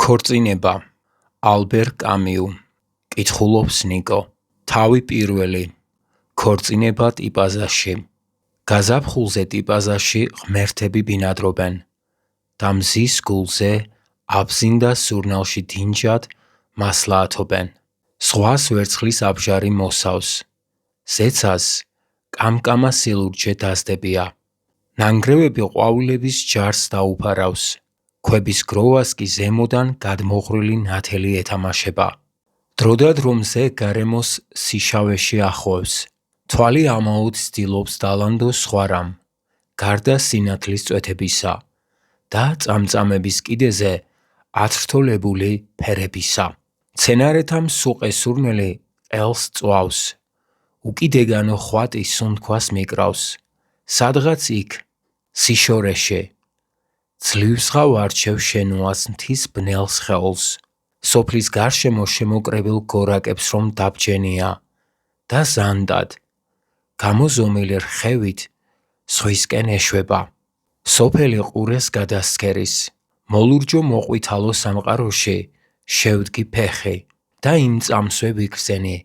ქორწინება ალბერ კამიუ კითხულობს ნიკო თავი პირველი ქორწინება ტიპაზაში გაზაფხულზე ტიპაზაში ღმერთები ბინადრობენ და მზის გულზე აბზინდა სურნელში დინჯად მასლაათობენ ზღვას ვერცხლის აბჟარი მოსავს ზეცას კამკამა სილურჯე დაზდებია ნანგრევები ყვავილების ჯარს დაუფარავს ქვების გროვას კი ზემოდან გადმოღრილი ნათელი ეთამაშება დროდადრო მზე გარემოს სიშავეში ახვევს თვალი ამაოდ ცდილობს დალანდოს სხვარამ გარდა სინათლის წვეთებისა და წამწამების კიდეზე ათრთოლებული ფერებისა მცენარეთა მსუყე სურნელი ყელს წვავს უკიდეგანო ხვატი სუნთქვას მიკრავს სადღაც იქ სიშორეში ძლივსღავ არჩევ შენუას მთის ბნელს ხელს სოფლის გარშემო შემოკრებილ გორაკებს რომ დაბჯენია და ზანდად გამოზომილი რხევით ზღვისკენ ეშვება სოფელი ყურეს გადასცქერის მოლურჯო მოყვითალო სამყაროში შევდგი ფეხი და იმ წამსვე ვიგრძენი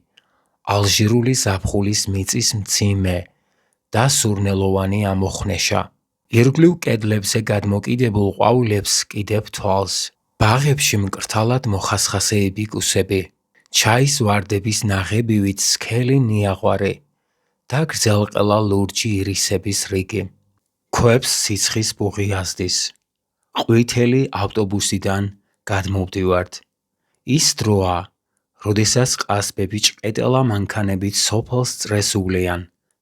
ალჟირული ზაფხულის მიწის მძიმე და სურნელოვანი ამოხნეშა ირგვლივ კედლებზე გადმოკიდებულ ყვავილებს კიდევ თვალს ბაღებში მკრთალად მოხასხასეები კუსები ჩაის ვარდების ნაღებივით სქელი ნიაღვარი და გრძელყელა ლურჯი ირისების რიგი ქვებს სიცხის ბუღი აზდის ყვითელი ავტობუსიდან გადმოვდივართ ის დროა როდესაც ყასბები ჭყეტელა მანქანებით სოფელს წრესულიან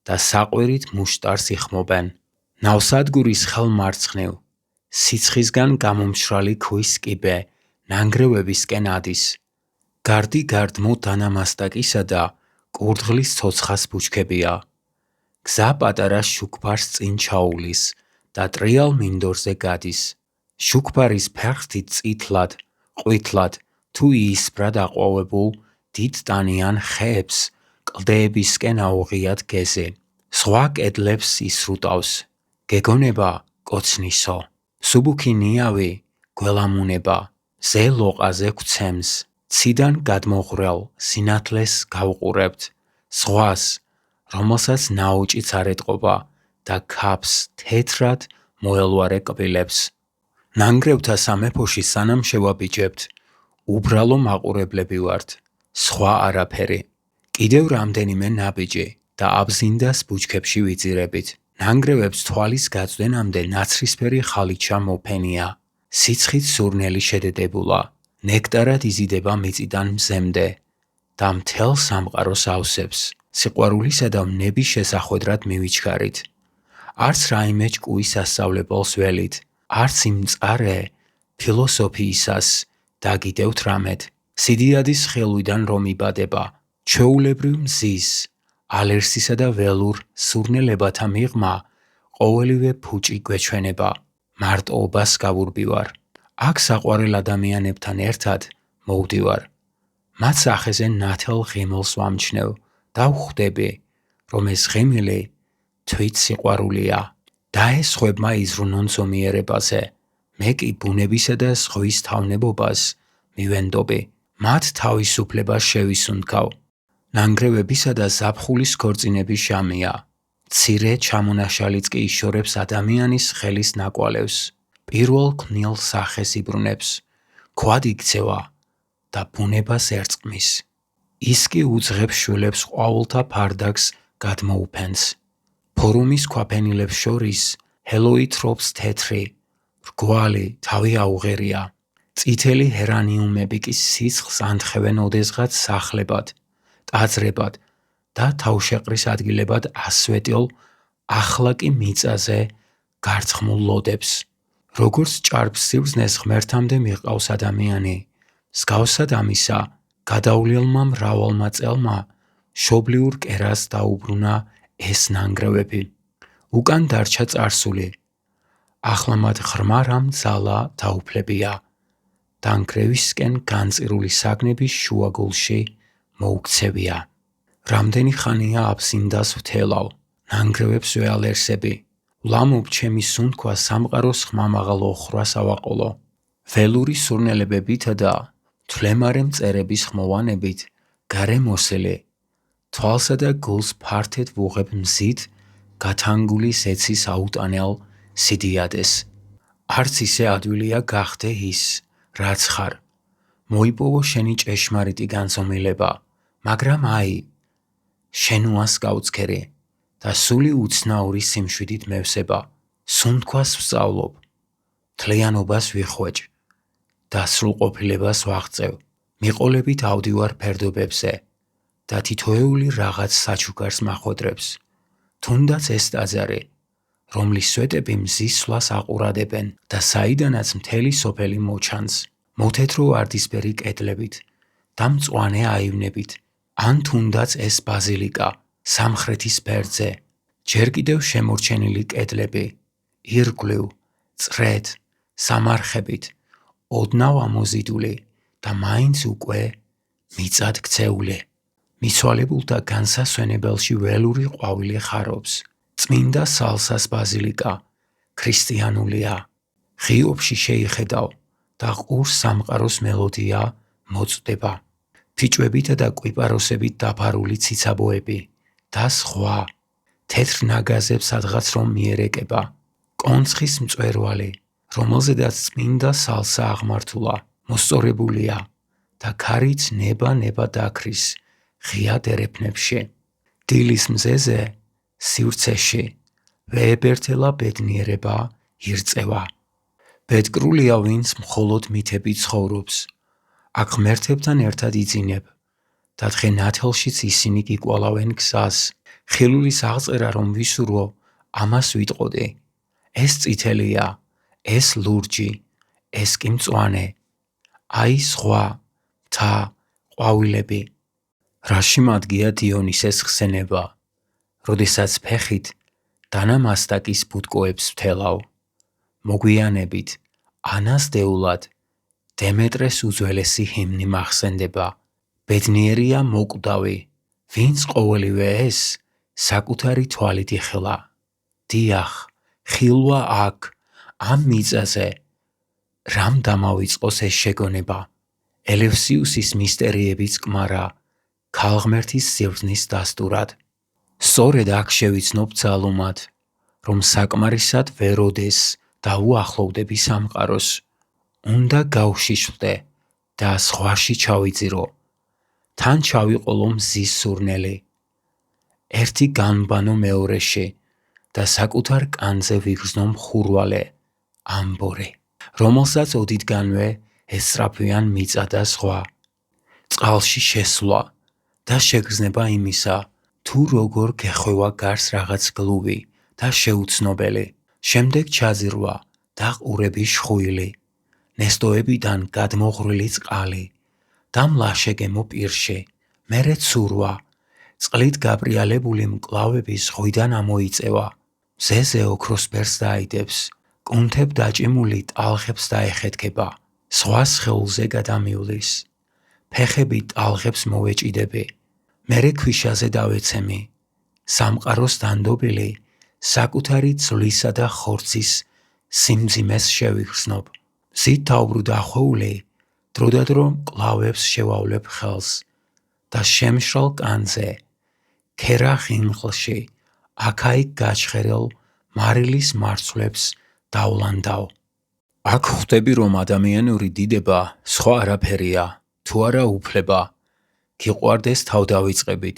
და საყვირით მუშტარს იხმობენ ნავსადგურის ხელმარცხნივ სიცხისგან გამომშრალი ქვის კიბე ნანგრევებისკენ ადის გარდი გარდმო დანამასტაკისა და კურდღლის ცოცხას ბუჩქებია გზა პატარა შუქბარს წინ ჩაულის და ტრიალ მინდორზე გადის შუქბარის ფერხთით წითლად ყვითლად თუ იისფრად აყვავებულ დიდტანიან ხეებს კლდეებისკენ აუღიათ გეზი სხვა კედლებს ისრუტავს გეგონება კოცნისო სუბუქი ნიავი გველამუნება ზე ლოყაზე გვცემს ციდან გადმოღრელ სინათლეს გავყურებთ ზღვას რომელსაც ნაოჭიც არ ეტყობა და ქაფს თეთრად მოელვარე კბილებს ნანგრევთა სამეფოში სანამ შევაბიჯებთ უბრალო მაყურებლები ვართ სხვა არაფერი კიდევ რამდენიმე ნაბიჯი და აბზინდას ბუჩქებში ვიძირებით ნანგრევებს თვალის გაწვდენამდე ნაცრისფერი ხალიჩა მოფენია სიცხით სურნელი შედედებულა ნექტარად იზიდება მიწიდან მზემდე და მთელ სამყაროს ავსებს სიყვარულისა და ვნების შესახვედრად მივიჩქარით არც რაიმე ჭკუის სასწავლებელს ველით არც იმ მწარე ფილოსოფიისას და კიდევთ რამეთ სიდიადის ხელვიდან რომ იბადება ჩვეულებრივ მზის ალერსისა და ველურ სურნელებათა მიღმა ყოველივე ფუჭი გვეჩვენება მარტოობას გავურბივარ აქ საყვარელ ადამიანებთან ერთად მოვდივარ მათ სახეზე ნათელ ღიმილს ვამჩნევ და ვხვდები რომ ეს ღიმილი თვით სიყვარულია და ეს ხვებმა იზრუნონ ზომიერებაზე მე კი ბუნებისა და ზღვის თავნებობას მივენდობი მათ თავისუფლებას შევისუნთქავ ნანგრევებისა და ზაფხულის ქორწინების ჟამია მცირე ჩამონაშალიც კი იშორებს ადამიანის ხელის ნაკვალევს პირველ ქმნილ სახეს იბრუნებს ქვად იქცევა და ბუნებას ერწყმის ის კი უძღებს შვილებს ყვავილთა ფარდაკს გადმოუფენს ფორუმის ქვაფენილებს შორის ჰელოი თრობს თეთრი რგვალი თავი აუღერია წითელი ჰერანიუმები კი სიცხს ანთხევენ ოდესღაც სახლებად ტაძრებად და თავშეყრის ადგილებად ასვეტილ ახლა კი მიწაზე გარცხმულ ლოდებს როგორც ჭარბ სიბრძნეს ღმერთამდე მიყავს ადამიანი მსგავსად ამისა გადავლილმა მრავალმა წელმა მშობლიურ კერას დაუბრუნა ეს ნანგრევები უკან დარჩა წარსული ახლა მათ ღრმა რამ ძალა დაუფლებია დანგრევისკენ განწირული საგნების შუაგულში მოუქცევია რამდენი ხანია აბზინდას ვთელავ ნანგრევებს ვეალერსები ვლამობ ჩემი სუნთქვა სამყაროს ხმამაღალ ოხრას ავაყოლო ველური სურნელებებითა და თვლემარე მწერების ხმოვანებით გარემოსილი, თვალსა და გულს ფართედ ვუღებ მზით გათანგული ზეცის აუტანელ სიდიადეს. არც ისე ადვილია გახდე ის, რაც ხარ. მოიპოვო შენი ჭეშმარიტი განზომილება, მაგრამ აი, შენ უასკაუცქერი და სული უცნაური სიმშვიდით მევსება. სუნთქვას ვსწავლობ, თლიანობას ვიხვეჭ და სრულყოფილებას ვაღწევ. მიყოლებით ავდივარ ფერდობებზე და თითოეული რაღაც საჩუქარს მახვედრებს. თუნდაც ეს ტაძარი, რომლის სვეტები მზის სვლას აყურადებენ და საიდანაც მთელი სოფელი მოჩანს, მოთეთრო ვარდისფერი კედლებით და მწვანე აივნებით, ან თუნდაც ეს ბაზილიკა სამხრეთის ფერდზე, ჯერ კიდევ შემორჩენილი კედლები, ირგვლივ, წრედ, სამარხებით, ოდნავ ამოზიდული და მაინც უკვე მიწად ქცეული. მიცვალებულთა განსასვენებელში ველური ყვავილი ხარობს. წმინდა სალსას ბაზილიკა ქრისტიანულია. ღიობში შეიხედავ და ყურს სამყაროს მელოდია მოწვდება. ფიჭვებითა და კვიპაროსებით დაფარული ციცაბოები და სხვა. თეთრ ნაგაზებს სადღაც რომ მიერეკება. კონცხის მწვერვალი, რომელზედაც წმინდა სალსა აღმართულა, მოსწორებულია და ქარიც ნება დაქრის ღია დერეფნებში. დილის მზეზე, სივრცეში, ვეებერთელა ბედნიერება ირწევა. ბედკრულია ვინც მხოლოდ მითებით ცხოვრობს. აქ ღმერთებთან ერთად იძინებ და დღე ნათელშიც ისინი გიკვალავენ გზას. ხილულის აღწერა რომ ვისურვო, ამას ვიტყოდი. ეს წითელია, ეს ლურჯი, ეს კი მწვანე. აი სხვა, მთა, ყვავილები. რაში მადგია დიონისეს ხსენება, როდესაც ფეხით დანამასტაკის ბუტკოებს ვთელავ. მოგვიანებით, ანას დეულად, დემეტრეს უძველესი ჰიმნი მახსენდება. ბედნიერია მოკვდავი, ვინც ყოველივე ეს საკუთარი თვალით იხილა. დიახ, ხილვა აქ, ამ მიწაზე. რამ დამავიწყოს ეს შეგონება? ელევსიუსის მისტერიებიც კმარა, ქალღმერთის სიბრძნის დასტურად. სწორედ აქ შევიცნობ ძალუმად, რომ საკმარისად ვეროდეს და უახლოვდები სამყაროს. უნდა გავშიშვლდე და ზღვაში ჩავიძირო. თან ჩავიყოლო მზის სურნელი. ერთი განბანო მეორეში და საკუთარ კანზე ვიგრძნო მხურვალე, ამბორი, რომელსაც ოდითგანვე ესწრაფვიან მიწა და ზღვა. წყალში შესვლა და შეგრძნება იმისა, თუ როგორ გეხვევა გარს რაღაც გლუვი და შეუცნობელი. შემდეგ ჩაძირვა და ყურების შხუილი, ნესტოებიდან გადმოღრილი წყალი და მლაშე-გემო პირში, მერე ცურვა, წყლით გაბრიალებული მკლავები ზღვიდან ამოიწევა. მზეზე ოქროსფერს დაიდებს, კუნთებ დაჭიმული ტალღებს დაეხეთქება, სხვა სხეულზე გადამივლის. ფეხები ტალღებს მოვეჭიდები, მერე ქვიშაზე დავეცემი. სამყაროს დანდობილი საკუთარი ძვლისა და ხორცის სიმძიმეს შევიხსნობ. მზით დაუბრუ დახვეული, დროდადრო მკლავებს შევავლებ ხელს და შემშრალ კანზე, ქერა ხინხლში, აქა-იქ გაჩხერილ მარილის მარცვლებს დავლანდავ. აქ ხვდები რომ ადამიანური დიდება სხვა არაფერია, თუ არა უფლება, გიყვარდეს თავდავიწყებით,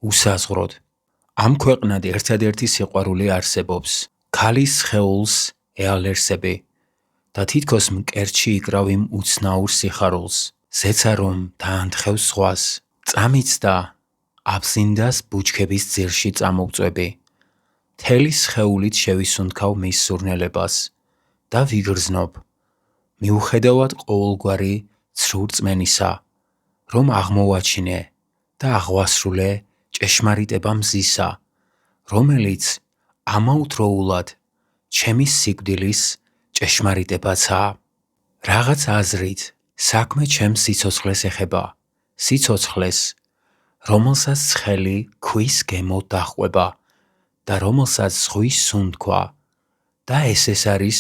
უსაზღვროდ. ამ ქვეყნად ერთადერთი სიყვარული არსებობს, ქალის სხეულს ეალერსები და თითქოს მკერდში იკრავი უცნაურ სიხარულს, ზეცა რომ დაანთხევს ზღვას, წამიც და აბზინდას ბუჩქების ძირში წამოვწვევი. მთელი სხეულით შევისუნთქავ მის სურნელებას და ვიგრძნობ, მიუხედავად ყოველგვარი ცრუ რწმენისა, რომ აღმოვაჩინე და აღვასრულე ჭეშმარიტება მზისა, რომელიც ამაუთროულად ჩემი სიკვდილის ჭეშმარიტებაცაა. რაღაც აზრით საქმე ჩემს სიცოცხლეს ეხება, სიცოცხლეს, რომელსაც ცხელი ქვის გემო დაჰყვება და რომელსაც ზღვის სუნთქვა და ეს არის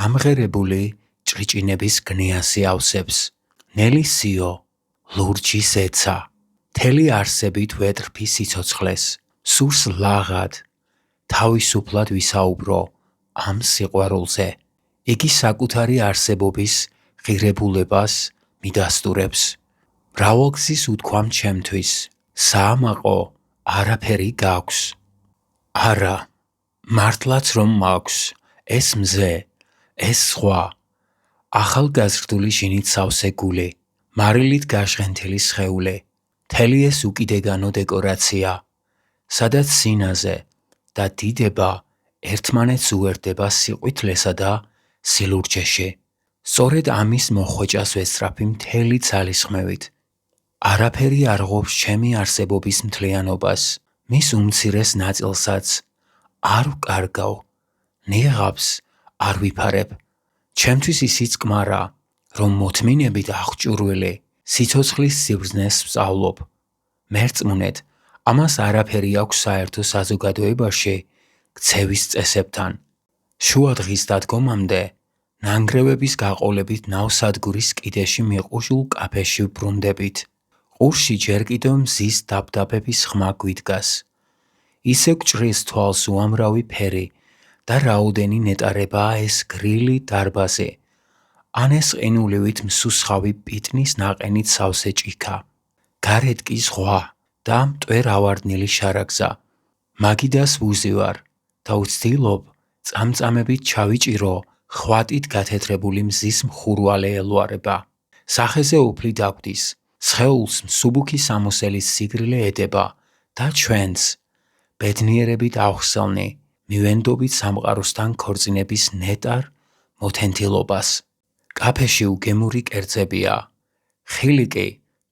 ამღერებული ჭრიჭინების გნიასი ავსებს. ნელი სიო, ლურჯი ზეცა, მთელი არსებით ვეტრფი სიცოცხლეს, სურს ლაღად, თავისუფლად ვისაუბრო ამ სიყვარულზე. იგი საკუთარი არსებობის ღირებულებას მიდასტურებს. მრავალგზის უთქვამ ჩემთვის, საამაყო არაფერი გაქვს. არა, მართლაც რომ მაქვს, ეს მზე, ეს სხვა, ახალგაზრდული ჟინით სავსე გული, მარილით გაშღენთილი სხეული, მთელი ეს უკიდეგანო დეკორაცია, სადაც სინაზე და დიდება ერთმანეთს უერთდება სიყვითლესა და სილურჯეში. სწორედ ამის მოხვეჭას ვესწრაფი მთელი ძალისხმევით. არაფერი არ ღვობს ჩემი არსებობის მთლიანობას, მის უმცირეს ნაწილსაც არ ვკარგავ, ნიღაბს არ ვიფარებ. ჩემთვის ისიც კმარა, რომ მოთმინებით აღჭურვილი სიცოცხლის სიბრძნეს ვსწავლობ. მერწმუნედ, ამას არაფერი აქვს საერთო საზოგადოებაში ქცევის წესებთან. შუა დღის დადგომამდე ნანგრევების გაყოლებით ნავსადგურის კიდეში მიყუშულ კაფეში ვბრუნდებით. ყურში ჯერ კიდევ მზის დაბდაბების ხმა გვიდგას. ისე გჭრის თვალს უამრავი ფერი და რაოდენი ნეტარებაა ეს გრილი დარბაზი, ან ეს ყინულივით მსუსხავი პიტნის ნაყენით სავსე ჭიქა. გარეთ კი ზღვა და მტვერ ავარდნილი შარაგზა. მაგიდას ვუზივარ და ვცდილობ წამწამებით ჩავიჭირო ხვატით გათეთრებული მზის მხურვალე ელვარება. სახეზე უფლი დაგვდის, სხეულს მსუბუქი სამოსელის სიგრილე ედება და ჩვენს ბედნიერებით ავხსელნი მივენდობით სამყაროსთან ქორწინების ნეტარ მოთენთილობას. კაფეში უგემური კერძებია, ხილი კი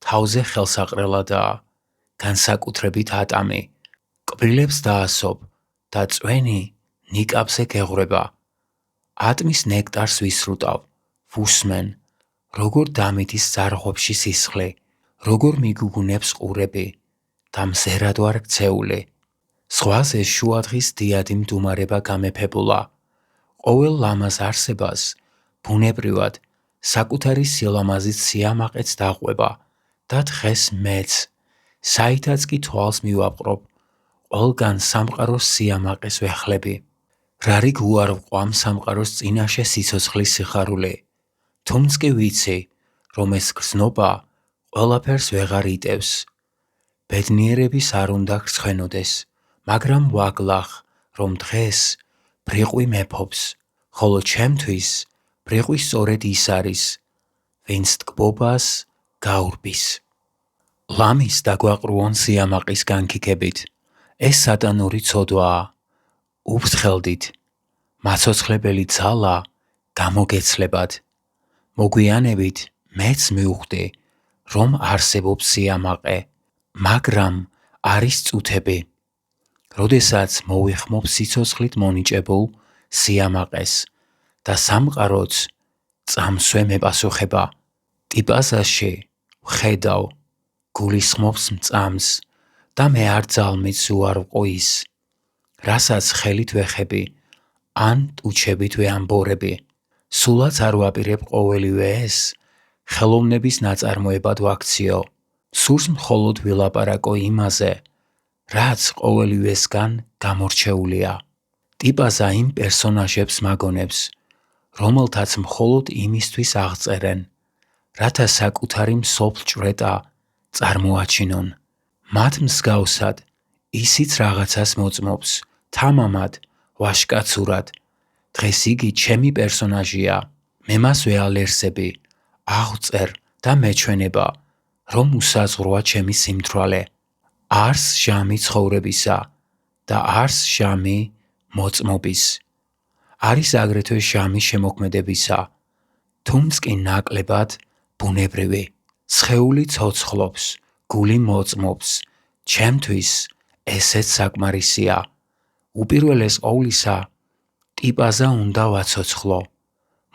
თავზე ხელსაყრელადაა, განსაკუთრებით ატამი, კბილებს დაასობ და წვენი ნიკაპზე გეღვრება. ატმის ნექტარს ვისრუტავ, ვუსმენ, როგორ დამიდის ძარღვებში სისხლი, როგორ მიგუგუნებს ყურები და მზერად ვარ ქცეული. ზღვაზე შუადღის დიადი მდუმარება გამეფებულა. ყოველ ლამაზ არსებას ბუნებრივად საკუთარი სილამაზით სიამაყეც დაყვება და დღეს მეც, საითაც კი თვალს მივაპყრობ, ყველგან სამყაროს სიამაყეს ვეხლები. რარიგ უარ ვყვამ სამყაროს წინაშე სიცოცხლის სიხარული, თუმც კი ვიცი, რომ ეს გრძნობა ყველაფერს ვეღარ იტევს. ბედნიერების არ უნდა გრცხვენოდეს, მაგრამ ვაგლახ, რომ დღეს ბრიყვი მეფობს, ხოლო ჩემთვის ბრიყვი სწორედ ის არის, ვინც ტკბობას გაურბის. ლამის დაგვაყრუონ სიამაყის განქიქებით, ეს სატანური ცოდვაა. უფრთხელდით, მაცოცხლებელი ძალა გამოგეცლებად. მოგვიანებით მეც მივხვდი, რომ არსებობს სიამაყე, მაგრამ არის წუთები, როდესაც მოვიხმობ სიცოცხლით მონიჭებულ სიამაყეს და სამყაროც წამსვე მეპასუხება. ტიპაზაში ვხედავ, გულისხმობს მწამს და მე არ ძალმიც უარ ვყო ის, რასაც ხელით ვეხები ან ტუჩებით ვეამბორები. სულაც არ ვაპირებ ყოველივე ეს ხელოვნების ნაწარმოებად ვაქციო. სურს მხოლოდ ვილაპარაკო იმაზე, რაც ყოველივესგან გამორჩეულია. ტიპაზა იმ პერსონაჟებს მაგონებს, რომელთაც მხოლოდ იმისთვის აღწერენ, რათა საკუთარი მსოფლჭვრეტა წარმოაჩინონ. მათ მსგავსად ისიც რაღაცას მოწმობს, თამამად, ვაშკაცურად. დღეს იგი ჩემი პერსონაჟია, მე მას ვეალერსები, აღვწერ და მეჩვენება, რომ უსაზღვროა ჩემი სიმთვრალე. არს ჟამი ცხოვრებისა და არს ჟამი მოწმობის. არის აგრეთვე ჟამი შემოქმედებისა, თუმც კი ნაკლებად ბუნებრივი. სხეული ცოცხლობს, გული მოწმობს, ჩემთვის ესეც საკმარისია. უპირველეს ყოვლისა, ტიპაზა უნდა ვაცოცხლო.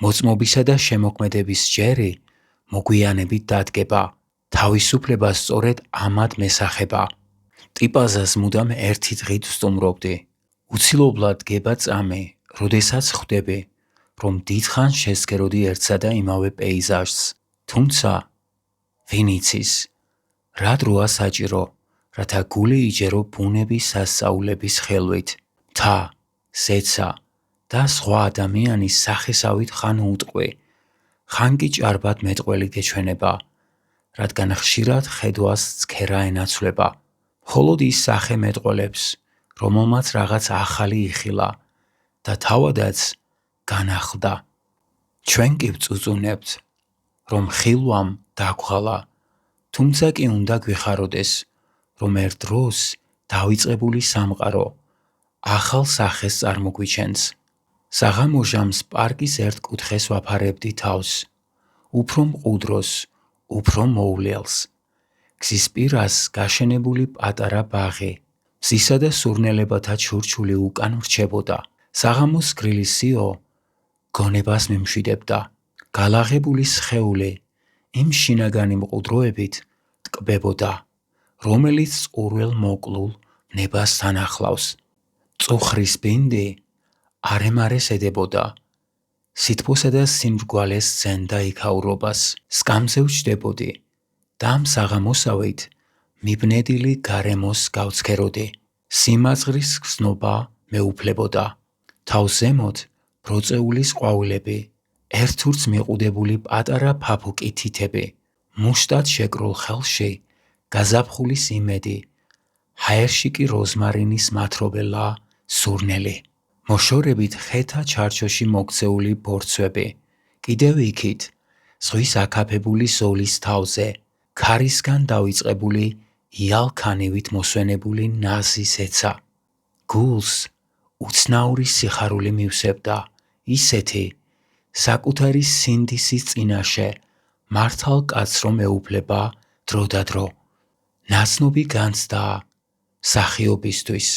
მოწმობისა და შემოქმედების ჯერი მოგვიანებით დადგება. თავისუფლება სწორედ ამად მესახება. ტიპაზას მუდამ ერთი დღით ვსტუმრობდი. უცილობლად დგება წამი, როდესაც ხვდები, რომ დიდხანს შესგეროდი ერთსა და იმავე პეიზაჟს, თუმცა ვინ იცის, რა დროა საჭირო, რათა გული იჯერო ბუნების სასწაულების ხელვით, მთა, ზეცა და სხვა ადამიანის სახესავით ხან უტყვი, ხან კი ჭარბად მეტყველი გეჩვენება, რადგან ხშირად ხედვას ცქერა ენაცვლება, მხოლოდ ის სახე მეტყველებს, რომელმაც რაღაც ახალი იხილა და თავადაც განახლდა. ჩვენ კი ვწუწუნებთ, რომ ხილვამ დაგვღალა, თუმცა კი უნდა გვიხაროდეს, რომ ერთ დროს დავიწყებული სამყარო ახალ სახეს წარმოგვიჩენს. საღამოჟამს პარკის ერთ კუთხეს ვაფარებდი თავს, უფრო მყუდროს, უფრო მოვლელს. გზის პირას გაშენებული პატარა ბაღი, მზისა და სურნელებათა ჩურჩული უკან ვრჩებოდა. საღამოს გრილი სიო გონებას მიმშვიდებდა. გალაღებული სხეული იმ შინაგანი მყუდროებით ტკბებოდა, რომელიც ყურველ მოკლულ ნებასთან ახლავს. წუხრის ბინდი არემარეს ედებოდა, სითბოსა და სიმრგვალეს სცენდა იქაურობას. სკამზე ვჯდებოდი და ამ საღამოსავით მიბნედილი გარემოს გავცქეროდი. სიმაძღრის გრძნობა მეუფლებოდა. თავს ზემოთ ბროწეულის ყვავილები, ერთურც მიყუდებული პატარა ფაფუკი თითები, მუშტად შეკრულ ხელში გაზაფხულის იმედი, ჰაერში კი როზმარინის მათრობელა სურნელი. მოშორებით ხეთა ჩარჩოში მოქცეული ბორცვები, კიდევ იქით, ზღვის აკაფებული ზოლის თავზე, ქარისგან დავიწყებული იალქანივით მოსვენებული ნაზი ზეცა. გულს უცნაური სიხარული მივსებდა, ისეთი, საკუთარი სინდისის წინაშე მართალ კაცს რომ ეუფლება დრო და დრო. ნაცნობი განცდა მსახიობისთვის,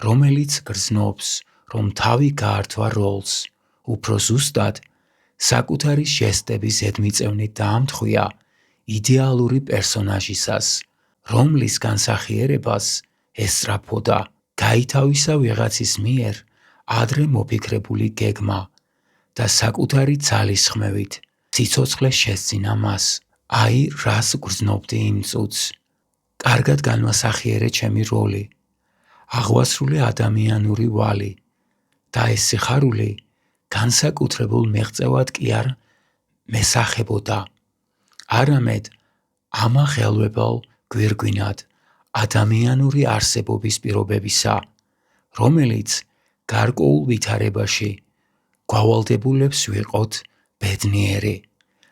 რომელიც გრძნობს, რომ თავი გაართვა როლს, უფრო ზუსტად საკუთარი ჟესტების ზედმიწევნით დაამთხვია იდეალური პერსონაჟისას, რომლის განსახიერებას ესწრაფოდა, გაითავისა ვიღაცის მიერ ადრე მოფიქრებული გეგმა და საკუთარი ძალის ხმევით სიცოცხლე შესძინა მას. აი რას გრძნობდი იმ წუთს. კარგად განვასახიერე ჩემი როლი, აღვასრულე ადამიანური ვალი და ეს სიხარული განსაკუთრებულ მიღწევად კი არ მესახებოდა, არამედ ამაღელვებელ გვირგვინად ადამიანური არსებობის პირობებისა, რომელიც გარკვეულ ვითარებაში გვალდებულებს ვიყოთ ბედნიერი.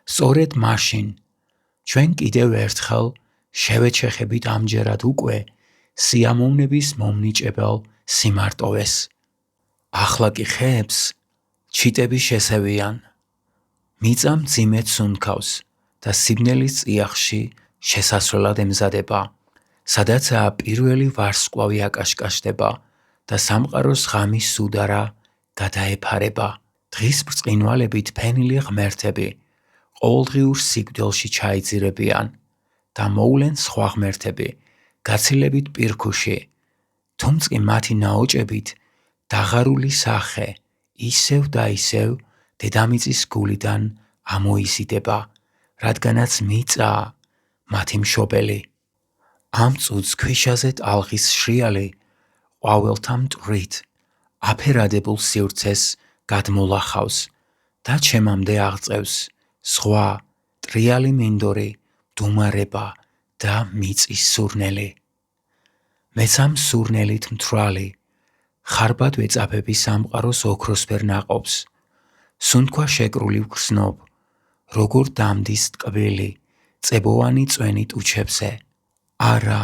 სწორედ მაშინ ჩვენ კიდევ ერთხელ შევეჩეხებით ამჯერად უკვე სიამოვნების მომნიჭებელ სიმარტოვეს. ახლა კი ხეებს ჩიტები შესევიან, მიწა მძიმედ სუნთქავს და სიბნელის წიაღში შესასვლელად ემზადება, სადაცაა პირველი ვარსკვლავი აკაშკაშდება და სამყაროს ღამის სუდარა გადაეფარება. დღის ბრწყინვალებით ფენილი ღმერთები ყოველდღიურ სიკვდილში ჩაიძირებიან და მოვლენ სხვა ღმერთები გაცილებით პირქუში, თუმცა კი მათი ნაოჭებით დაღარული სახე ისევ და ისევ დედამიწის გულიდან ამოიზიდება, რადგანაც მიწაა მათი მშობელი. ამ წუთს ქვიშაზე ტალღის შრიალი ყვავილთა მტვრით აფერადებულ სივრცეს გადმოლახავს და ჩემამდე აღწევს სხვა ტრიალი მინდორი, მდუმარება და მიწის სურნელი. მეც ამ სურნელით მთვრალი, ხარბად ვეწაფები სამყაროს ოქროსფერ ნაყოფს, სუნთქვა შეკრული ვგრძნობ, როგორ დამდის ტკბილი, წებოვანი წვენი ტუჩებზე. არა,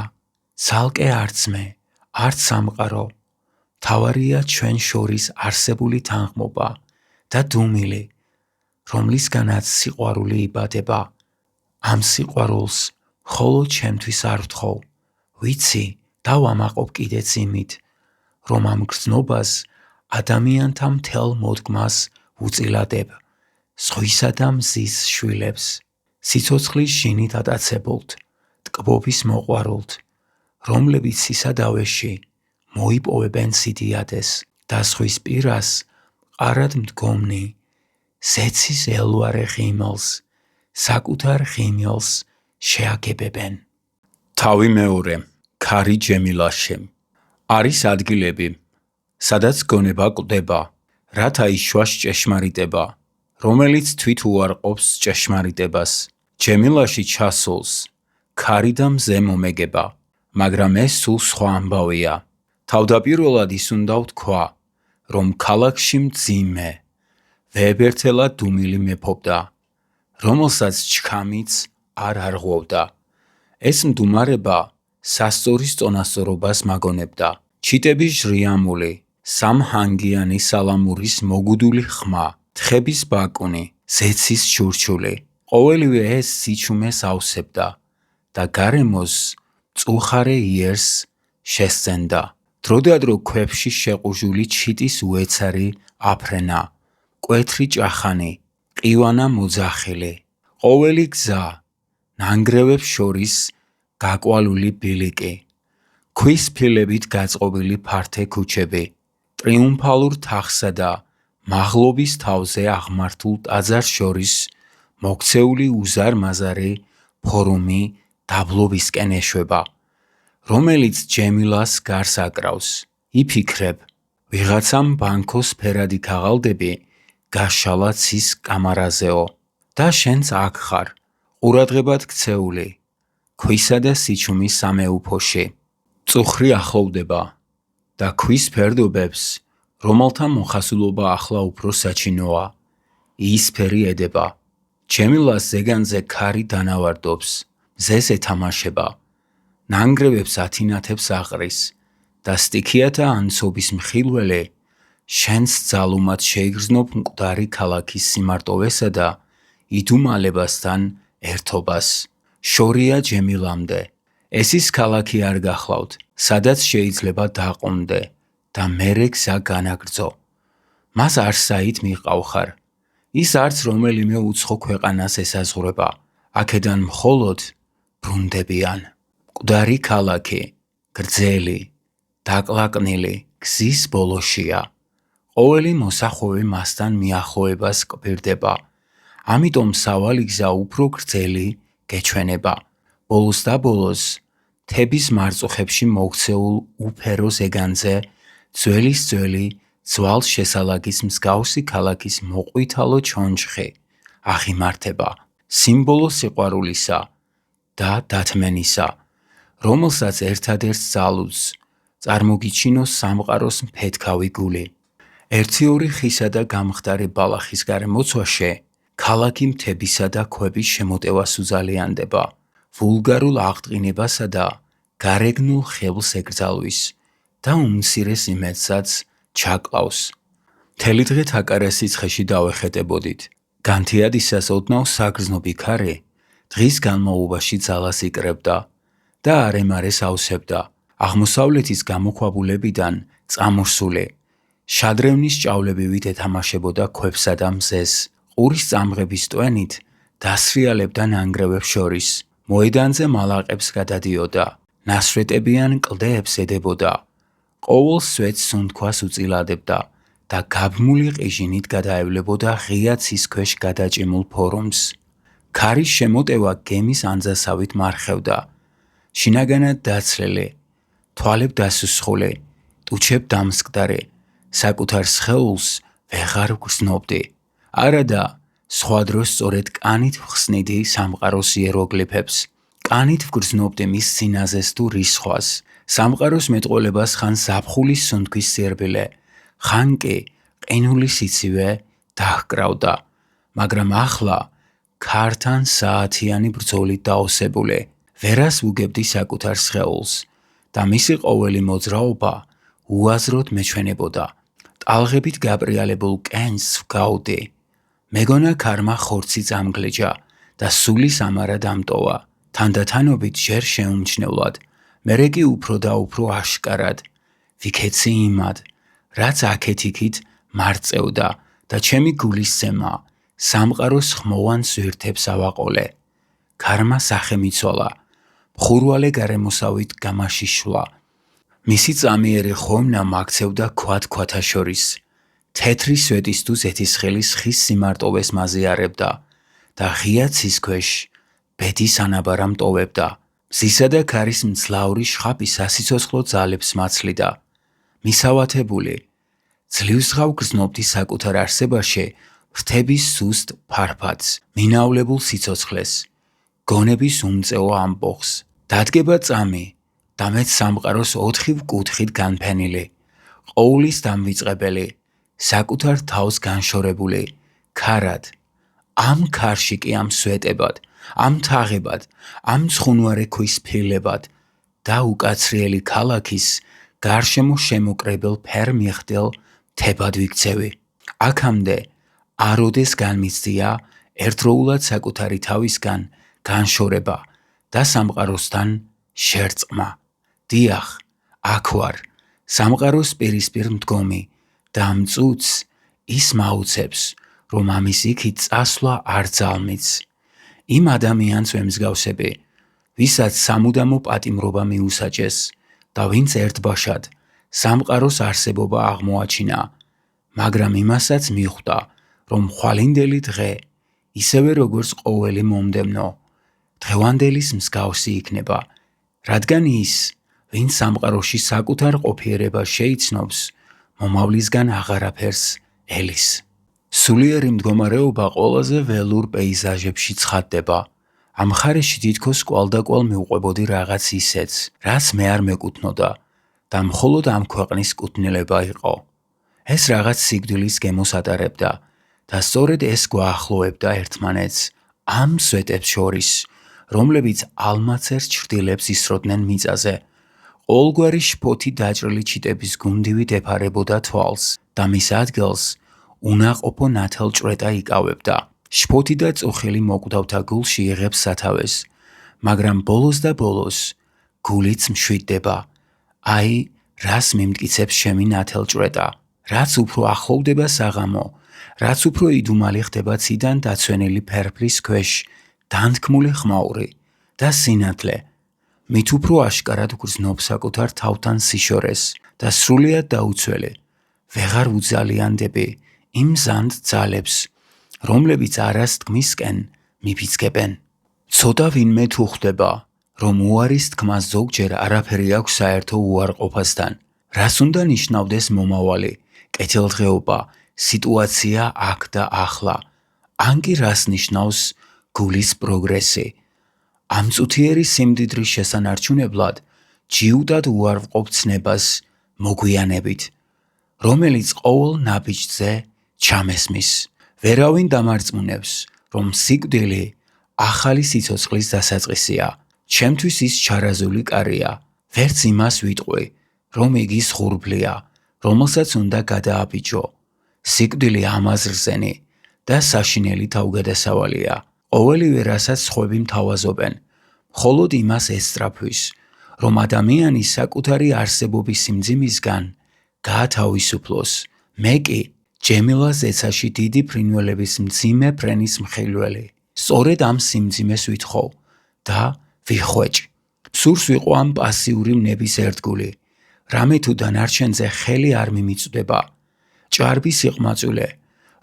ცალკე არც მე, არც სამყარო, მთავარია ჩვენ შორის არსებული თანხმობა და დუმილი, რომლისგანაც სიყვარული იბადება. ამ სიყვარულს მხოლოდ ჩემთვის არ ვთხოვ, ვიცი დავამაყობ კიდეც იმით, რომ ამ გრძნობას ადამიანთა მთელ მოდგმას ვუწილადებ, ზღვისა და მზის შვილებს, სიცოცხლის ჟინით ატაცებულთ, ტკბობის მოყვარულთ, რომლებიც სისადავეში მოიპოვებენ სიდიადეს და ზღვის პირას მყარად მდგომნი ზეცის ელვარე ღიმილს, საკუთარ ღიმილს შეაგებებენ. თავი მეორე. ქარი ჯემილაშე. არის ადგილები, სადაც გონება კვდება, რათა იშვას ჭეშმარიტება, რომელიც თვით უარყოფს ჭეშმარიტებას. ჯემილაში ჩასულს ქარი და მზე მომეგება, მაგრამ ეს სულ სხვა ამბავია. თავდაპირველად ის უნდა ვთქვა, რომ ქალაქში მძიმე, ვებერთელა დუმილი მეფობდა, რომელსაც ჩქამიც არ არღვევდა. ეს მდუმარება სასწორის წონასწორობას მაგონებდა. ჩიტების ჟრიამული, სამჰანგიანი სალამურის მოგუდული ხმა, თხების ბაკუნი, ზეცის ჩურჩული. ყოველივე ეს სიჩუმეს ავსებდა და გარემოს მწუხარე იერს შესცენდა. დროდადრო ქვებში შეყუჟული ჩიტის უეცარი აფრენა, კვეთრი ჭახანი, ყივანა მოძახილი. ყოველი გზა, ნანგრევებს შორის გაკვალული ბილიკი, ქვის ფილებით გაწყობილი ფართე ქუჩები, ტრიუმფალურ თაღსა და მაღლობის თავზე აღმართულ ტაძარს შორის მოქცეული უზარმაზარი ფორუმი დაბლობისკენ ეშვება, რომელიც ჯემილას გარს აკრავს. იფიქრებ, ვიღაცამ ბანქოს ფერადი ქაღალდები გაშალა ცის კამარაზეო და შენც აქ ხარ, ყურადღებად ქცეული, ქვისა და სიჩუმის სამეუფოში. მწუხრი ახლოვდება და ქვის ფერდობებს, რომელთა მოხასულობა ახლა უფრო საჩინოა, იისფერი ედება. ჯემილას ზეგანზე ქარი დანავარდობს, მზეს ეთამაშება, ნანგრევებს ათინათებს აყრის და სტიქიათა ანცობის მხილველი შენს ძალუმად შეიგრძნობ მკვდარი ქალაქის სიმარტოვესა და იდუმალებასთან ერთობას. შორია ჯემილამდე. ეს ის ქალაქი არ გახლავთ, სადაც შეიძლება დაყუნდე და მერე გზა განაგრძო. მას არსაით მიყავხარ. ის არც რომელიმე უცხო ქვეყანას ესაზღვრება. აქედან მხოლოდ ბრუნდებიან. მკვდარი ქალაქი, გრძელი, დაკლაკნილი, გზის ბოლოშია. ყოველი მოსახვევი მასთან მიახლოებას კვირდება. ამიტომ სავალი გზა უფრო გრძელი გეჩვენება. ბოლოს და ბოლოს, მთების მარწუხებში მოქცეულ უფერო ზეგანზე ძველი ძვალ შესალაგის მსგავსი ქალაქის მოყვითალო ჩონჩხი აღიმართება, სიმბოლო სიყვარულისა და დათმენისა, რომელსაც ერთადერთ ძალუძს წარმოგიჩინოს სამყაროს მფეთქავი გული. ერთი-ორი ხისა და გამხდარი ბალახის გარემოცვაში ქალაქი მთებისა და ქვების შემოტევას უძალიანდება, ვულგარულ აღტყინებასა და გარეგნულ ხელს ეკრძალვის და უმცირეს იმედსაც ჩაკლავს. მთელი დღე თაკარე სიცხეში დავეხეტებოდით. განთიადისას ოდნავ საგრძნობი ქარი დღის განმავლობაში ძალას იკრებდა და არემარეს ავსებდა. აღმოსავლეთის გამოქვაბულებიდან წამოსული შადრევნის ჭავლებივით ეთამაშებოდა ქვებსა და მზეს. ყურის წამღების ტვენით დასრიალებდა ნანგრევებს შორის. მოედანზე მალაყებს გადადიოდა, ნასვეტებიან კლდეებს ედებოდა. ყოველ სვეტს სუნთქვას უწილადებდა და გაბმული ყიჟინით გადაევლებოდა ღია ცის ქვეშ გადაჭიმულ ფორუმს. ქარის შემოტევა გემის ანძასავით მარხევდა. შინაგანად დაცლილი, თვალებ დასუსხული, ტუჩებ დამსკდარი, საკუთარ სხეულს ვეღარ ვგრძნობდი. არადა, სხვა დროს სწორედ კანით ვხსნიდი სამყაროს იეროგლიფებს. კანით ვგრძნობდი მის სინაზეს თუ რისხვას. სამყაროს მეტყველებას ხან ზაფხულის სუნთქვის სიერბილე, ხან კი ყინული სიცივე დაჰკრავდა. მაგრამ ახლა ქართან საათიანი ბრძოლით დაოსებული, ვერას ვუგებდი საკუთარ სხეულს და მისი ყოველი მოძრაობა უაზროდ მეჩვენებოდა. ტალღებით გაპრიალებულ კენს ვგავდი. მეგონა ქარმა ხორცი წამგლეჯა და სული სამარა დამტოვა. თანდათანობით ჯერ შეუმჩნევლად, მერე კი უფრო და უფრო აშკარად. ვიქეცი იმად, რაც აქეთ-იქით მარწევდა და ჩემი გულისცემა სამყაროს ხმოვან ზვირთებს ავაყოლე. ქარმა სახე მიცვალა, მხურვალე გარემოსავით გამაშიშვლა. მისი წამიერი ხომნა მაქცევდა ქვათ-ქვათა შორის. თეთრი სვეტის თუ ზეთისხილის ხის სიმარტოვეს მაზიარებდა და ღია ცის ქვეშ ბედის ანაბარამ ტოვებდა. მზისა და ქარის მძლავრი შხაპი სასიცოცხლო ძალებს მაცლიდა. მისავათებული, ძლივსღავ გრძნობდი საკუთარ არსებაში ფრთების სუსტ ფარფატს, მინავლებულ სიცოცხლეს, გონების უმწეო ამბოხს. დადგება წამი და მეც სამყაროს 4 კუთხით განფენილი, ყოვლის დამვიწყებელი, საკუთარ თავს განშორებული, ქარად, ამ ქარში კი ამ სვეტებად, ამ თაღებად, ამ ცხუნვარე ქვის ფილებად და უკაცრიელი ქალაქის გარშემო შემოკრებელ ფერმიხდელ მთებად ვიქცევი. აქამდე აროდეს განმიცდია ერთდროულად საკუთარი თავისგან განშორება და სამყაროსთან შერწყმა. დიახ, აქ ვარ, სამყაროს პირისპირ მდგომი და ამ წუთს ის მაუცებს, რომ ამის იქით წასვლა არ ძალმიც. იმ ადამიანს ვემსგავსები, ვისაც სამუდამო პატიმრობა მიუსაჯეს და ვინც ერთბაშად სამყაროს არსებობა აღმოაჩინა, მაგრამ იმასაც მიხვდა, რომ ხვალინდელი დღე, ისევე როგორც ყოველი მომდევნო, დღევანდელის მსგავსი იქნება, რადგან ის, ვინც სამყაროში საკუთარ ყოფიერებას შეიცნობს, მომავლისგან აღარაფერს ელის. სულიერი მდგომარეობა ყველაზე ველურ პეიზაჟებში ცხადდება. ამ მხარეში თითქოს კვალდაკვალ მივყვებოდი რაღაც ისეთს, რაც მე არ მეკუთვნოდა და მხოლოდ ამ ქვეყნის კუთვნილება იყო. ეს რაღაც სიკვდილის გემოს ატარებდა და სწორედ ეს გვაახლოვებდა ერთმანეთს ამ სვეტებს შორის, რომლებიც ალმაცერს ჩრდილებს ისროდნენ მიწაზე. ყოველგვარი შფოთი დაჭრილი ჩიტების გუნდივით ეფარებოდა თვალს და მის ადგილს უნაყოფო ნათელჭვრეტა იკავებდა. შფოთი და წუხილი მოკვდავთა გულში იღებს სათავეს, მაგრამ ბოლოს და ბოლოს გულიც მშვიდდება. აი, რას მიმტკიცებს შემი ნათელჭვრეტა. რაც უფრო ახლოვდება საღამო, რაც უფრო იდუმალი ხდება ციდან დაცვენილი ფერფლის ქვეშ დანთქმული ხმაური და სინათლე, მით უფრო აშკარად გრძნობ საკუთარ თავთან სიშორეს და სრულიად დაუცველი, ვეღარ უძალიანდები იმ ზანდ ძალებს, რომლებიც არასთქმისკენ მიფიცკებენ. ცოტა ვინმე თუ ხვდება, რომ უარის თქმას ზოგჯერ არაფერი აქვს საერთო უარყოფასთან, რას უნდა ნიშნავდეს მომავალი, კეთილდღეობა, სიტუაცია აქ და ახლა, ან კი რას ნიშნავს გულის პროგრესი. ამ წუთიერი სიმდიდრის შესანარჩუნებლად ჯიუტად უარყოფ ცნებას მოგვიანებით, რომელიც ყოველ ნაბიჯზე ჩამესმის. ვერავინ დამარწმუნებს, რომ სიკვდილი ახალი სიცოცხლის დასაწყისია. ჩემთვის ის ჩარაზული კარია. ვერც იმას ვიტყვი, რომ იგი სხურბლია, რომელსაც უნდა გადააბიჯო. სიკვდილი ამაზრზენი და საშინელი თავგადასავალია. ყოველივე რასაც სხვები მთავაზობენ, მხოლოდ იმას ესწრაფვის, რომ ადამიანი საკუთარი არსებობის სიმძიმისგან გაათავისუფლოს. მე კი ჯემილას ზეცაში დიდი ფრინველების მძიმე ფრენის მხილველი. სწორედ ამ სიმძიმეს ვითხოვ და ვიხვეჭ. სურს ვიყო ამ პასიური ვნების ერთგული, რამე თუ დანარჩენზე ხელი არ მიმიწვდება. ჭარბი სიყმაწვილე,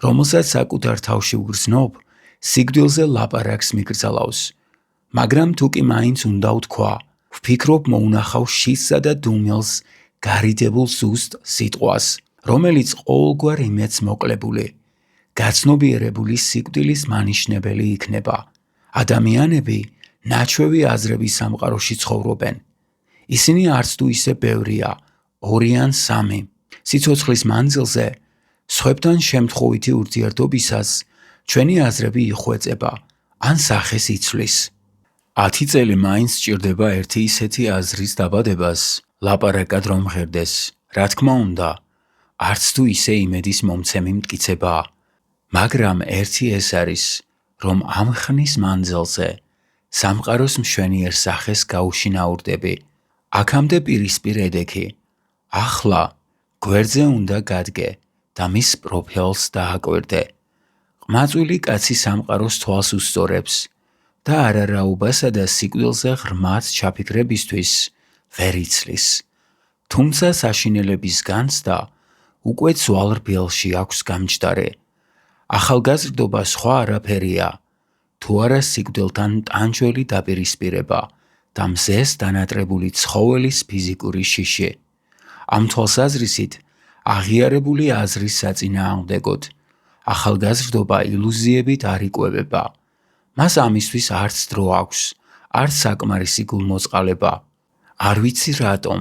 რომელსაც საკუთარ თავში ვგრძნობ, სიკვდილზე ლაპარაკს მიგრძალავს. მაგრამ თუ კი მაინც უნდა ვთქვა, ვფიქრობ მოუნახავ შისსა და დუმილს გარიდებულ ზუსტ სიტყვას, რომელიც ყოველგვარ იმედს მოკლებული, გაცნობიერებული სიკვდილის მანიშნებელი იქნება. ადამიანები ნაჩვევი აზრების სამყაროში ცხოვრობენ. ისინი არც თუ ისე ბევრია, 2 ან 3. სიცოცხლის მანძილზე, სხვებთან შემთხვევითი ურთიერთობისას, ჩვენი აზრები იხვეწება, ან სახეს იცვლის. 10 წელი მაინც სჭირდება ერთი ისეთი აზრის დაბადებას, ლაპარაკად რომ ღერდეს. რა თქმა უნდა, არც თუ ისე იმედის მომცემი მტკიცებაა. მაგრამ ერთი ეს არის, რომ ამ ხნის მანძილზე სამყაროს მშვენიერ სახეს გაუშინაურდები. აქამდე პირისპირ ედექი. ახლა გვერდზე უნდა გადგე და მის პროფილს დააკვირდე. ყმაწვილი კაცი სამყაროს თვალს უსწორებს და არარაობასა და სიკვდილზე ღრმად ჩაფიქრებისთვის ვერ იცლის. თუმცა საშინელების განცდა უკვე ძვალ რბილში აქვს გამჯდარე. ახალგაზრდობა სხვა არაფერია, თუ არა სიკვდილთან ტანჯველი დაპირისპირება და მზეს დანატრებული ცხოველის ფიზიკური შიში. ამ თვალსაზრისით აღიარებული აზრის საწინააღმდეგოდ ახალგაზრდობა ილუზიებით არ იკვებება. მას ამისთვის არც დრო აქვს, არც საკმარისი გულმოწყალება. არ ვიცი რატომ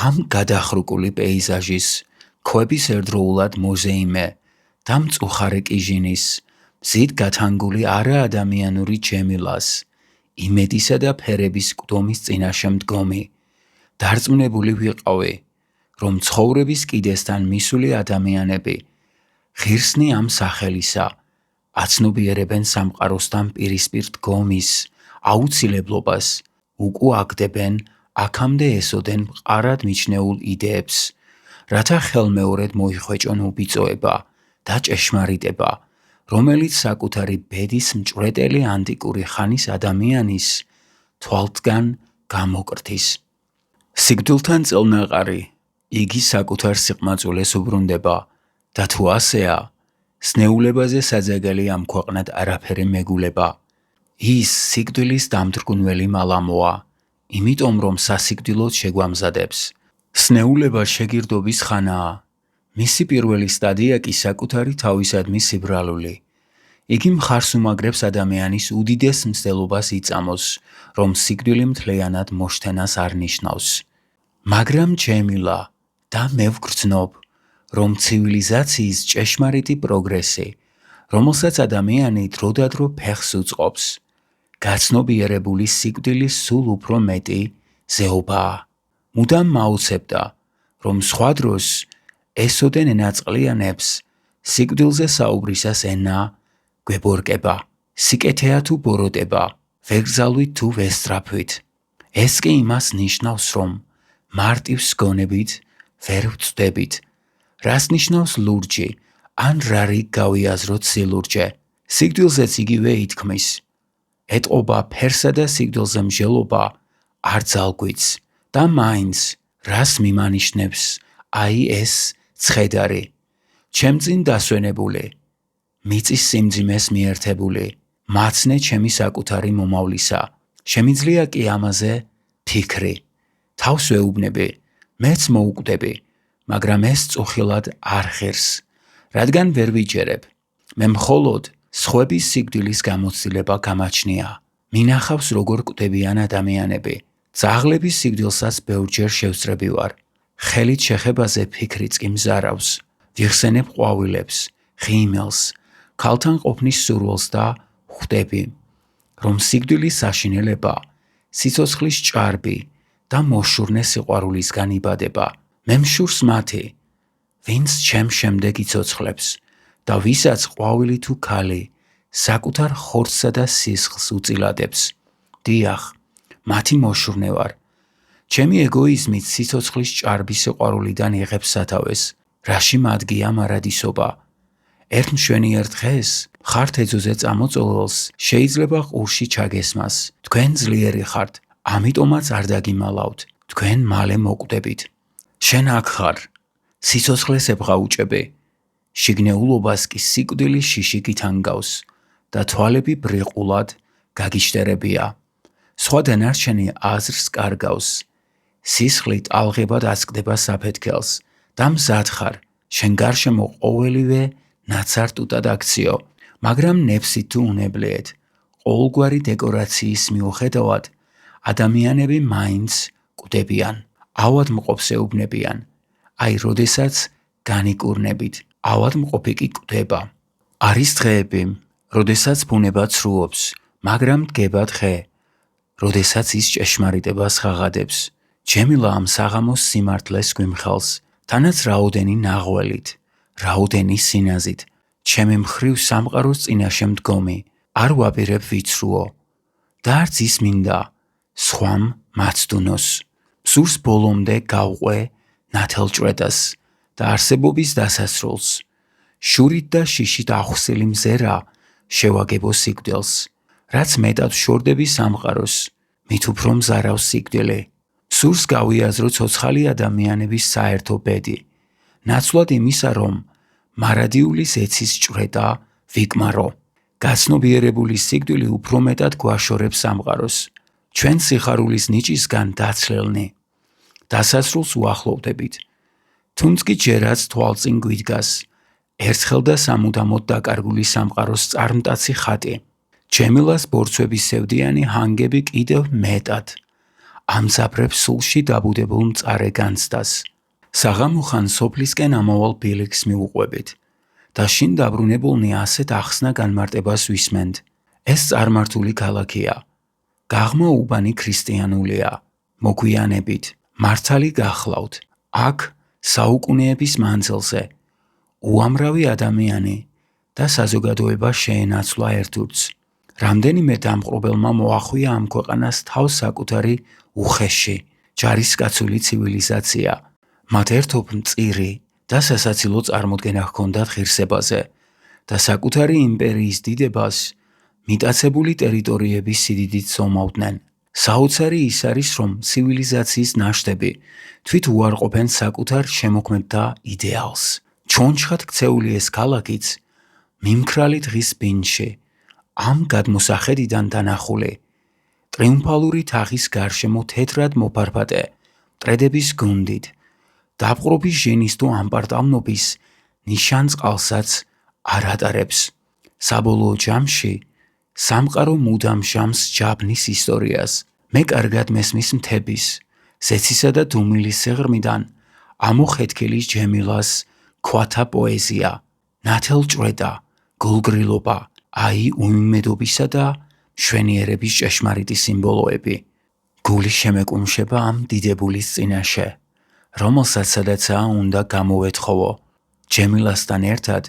ამ გადახრუკული პეიზაჟის, ქვების ერთდროულად მოზეიმე და მწუხარე კიჟინის, მზით გათანგული არაადამიანური ჯემილას, იმედისა და ფერების კვდომის წინაშე მდგომი, დარწმუნებული ვიყავი, რომ ცხოვრების კიდესთან მისული ადამიანები ღირსნი ამ სახელისა აცნობიერებენ სამყაროსთან პირისპირ დგომის აუცილებლობას, უკუაგდებენ აქამდე ესოდენ მყარად მიჩნეულ იდეებს, რათა ხელმეორედ მოიხვეჭონ უბიწოება და ჭეშმარიტება, რომელიც საკუთარი ბედის მჭვრეტელი ანტიკური ხანის ადამიანის თვალთგან გამოკრთის. სიკვდილთან წელნაყარი იგი საკუთარ სიყმაწვილეს უბრუნდება და თუ ასეა, სნეულებაზე საძაგალი ამ ქვეყნად არაფერი მეგულება. ის სიკვდილის დამთრგუნველი მალამოა, იმიტომ რომ სასიკვდილოდ შეგვამზადებს. სნეულება შეგირდობის ხანაა. მისი პირველი სტადია კი საკუთარი თავისადმი სიბრალული. იგი მხარს უმაგრებს ადამიანის უდიდეს მცდელობას იწამოს, რომ სიკვდილი მთლიანად მოშთენას არ ნიშნავს. მაგრამ ჯემილა და მე ვგრძნობ, რომ ცივილიზაციის ჭეშმარიტი პროგრესი, რომელსაც ადამიანი დროდადრო ფეხს უწყობს, გაცნობიერებული სიკვდილის სულ უფრო მეტი ზეობაა. მუდამ მაუცებდა, რომ სხვა დროს ესოდენ ენაწყლიანებს სიკვდილზე საუბრისას ენა გვებორკება. სიკეთეა თუ ბოროტება, ვეგზალვით თუ ვესწრაფვით. ეს კი იმას ნიშნავს, რომ მარტივს გონებით ვერ ვწვდებით. რას ნიშნავს ლურჯი, ან რა რიგ გავიაზროთ სილურჯე. სიკვდილზეც იგივე ითქმის. ეტყობა ფერსა და სიკვდილზე მსჯელობა არ ძალგვიც და მაინც რას მიმანიშნებს აი ეს ცხედარი, ჩემ წინ დასვენებული, მიწის სიმძიმეს მიერთებული, მაცნე ჩემი საკუთარი მომავლისა. შემიძლია კი ამაზე ფიქრი. თავს ვეუბნები, მეც მოუკვდები, მაგრამ ეს წუხილად არ ღირს, რადგან ვერ ვიჯერებ. მე მხოლოდ სხვების სიკვდილის გამოცდილება გამაჩნია. მინახავს როგორ კვდებიან ადამიანები. ძაღლების სიკვდილსაც ბევრჯერ შევსწრები ვარ. ხელით შეხებაზე ფიქრიც კი მზარავს. ვიხსენებ ყვავილებს, ღიმელს, ქალთან ყოფნის სურვილს და ხვდები, რომ სიკვდილის საშინელება სიცოცხლის ჭარბი და მოშურნე სიყვარულისგან იბადება. მე მშურს მათი, ვინც ჩემ შემდეგ იცოცხლებს და ვისაც ყვავილი თუ ქალი საკუთარ ხორცსა და სისხლს უწილადებს. დიახ, მათი მოშურნე ვარ. ჩემი ეგოიზმით სიცოცხლის ჭარბი სიყვარულიდან იღებს სათავეს, რაში მადგია მარადისობა. ერთ მშვენიერ დღეს ხართ ეზოზე წამოწოლილს შეიძლება ყურში ჩაგესმას. თქვენ ძლიერი ხართ, ამიტომაც არ დაგიმალავთ, თქვენ მალე მოკვდებით. შენ აქ ხარ, სიცოცხლეს ებღაუჭები, შიგნეულობას კი სიკვდილის შიში გითანგავს და თვალები ბრიყულად გაგიშტერებია. სხვა დანარჩენი აზრს კარგავს. სისხლით ალღებად აცკდება საფეთქელს და მზად ხარ, შენ გარშემო ყოველივე ნაცარტუტად აქციო, მაგრამ ნეფსით თუ უნებლიეთ, ყოველგვარი დეკორაციის მიუხედავად, ადამიანები მაინც კვდებიან, ავადმყოფს ეუბნებიან, აი როდესაც განიკურნებით, ავადმყოფი კი კვდება. არის დღეები, როდესაც ბუნება ცრუობს, მაგრამ დგება დღე, როდესაც ის ჭეშმარიტებას ღაღადებს. ჯემილა ამ საღამოს სიმართლეს გვიმხელს, თანაც რაოდენი ნაღველით, რაოდენი სინაზით, ჩემი მხრივ სამყაროს წინაშე მდგომი, არ ვაპირებ ვიცრუო და არც ის მინდა სხვამ მაცდუნოს. სურს ბოლომდე გავყვე ნათელჭვრეტას და არსებობის დასასრულს. შურით და შიშით ახვსილი მზერა შევაგებო სიკვდილს. რაც მეტად შორდები სამყაროს, მით უფრო მზარავს სიკვდილი. სურს გავიაზრო ცოცხალი ადამიანების საერთო ბედი, ნაცვლად იმისა, რომ მარადიული ზეცის ჭვრეტა ვიკმარო. გაცნობიერებული სიკვდილი უფრო მეტად გვაშორებს სამყაროს. ჩვენ სიხარულის ნიჭისგან დაცლილნი. დასასრულს უახლოვდებით. თუნდაც კი ჯერაც თვალწინ გვიდგას ერთხელ და სამუდამოდ დაკარგული სამყაროს წარმტაცი ხატი. ჯემილას ბორცვების სევდიანი ჰანგები კიდევ მეტად ამძაფრებს სულში დაბუდებულ მწარე განცდას. საღამოხან სოფლისკენ ამავალ ბილიქს მიუყვებით და შინ დაბრუნებულნი ასეთ ახსნა განმარტებას ვისმენთ. ეს წარმართული ქალაქია. გაღმა უბანი ქრისტიანულია. მოგვიანებით მართალი გახლავთ. აქ საუკუნეების მანძილზე უამრავი ადამიანი და საზოგადოება შეენაცვლა ერთურთს. რამდენიმე დამპყრობელმა მოახვია ამ ქვეყანას თავს საკუთარი უხეში, ჯარისკაცული ცივილიზაცია. მათ ერთობ მწირი და სასაცილო წარმოდგენა ჰქონდათ ღირსებაზე და საკუთარი იმპერიის დიდებას მიტაცებული ტერიტორიების სიდიდით ზომავდნენ. საოცარი ის არის, რომ ცივილიზაციის ნაშთები თვით უარყოფენ საკუთარ შემოქმედთა იდეალს. ჩონჩხად ქცეული ეს ქალაქიც მიმქრალი დღის ბინჯში, ამ გადმოსახედიდან დანახული, ტრიუმფალური თაღის გარშემო თეთრად მოფარფატე მტრედების გუნდით, დაპყრობის ჟენის თუ ამპარტამნობის ნიშანწყალსაც არ ატარებს. საბოლოო ჯამში სამყარო მუდამ ჟამს ჯაბნის ისტორიას. მე კარგად მესმის მთების, ზეცისა და დუმილის სიღრმიდან ამოხეთქილის ჯემილას ქვათა პოეზია, ნათელჭვრეტა, გულგრილობა, აი უიმედობისა და მშვენიერების ჭეშმარიტი სიმბოლოები. გული შემეკუმშება ამ დიდებულის წინაშე, რომელსაც სადაცაა უნდა გამოვეთხოვო. ჯემილასთან ერთად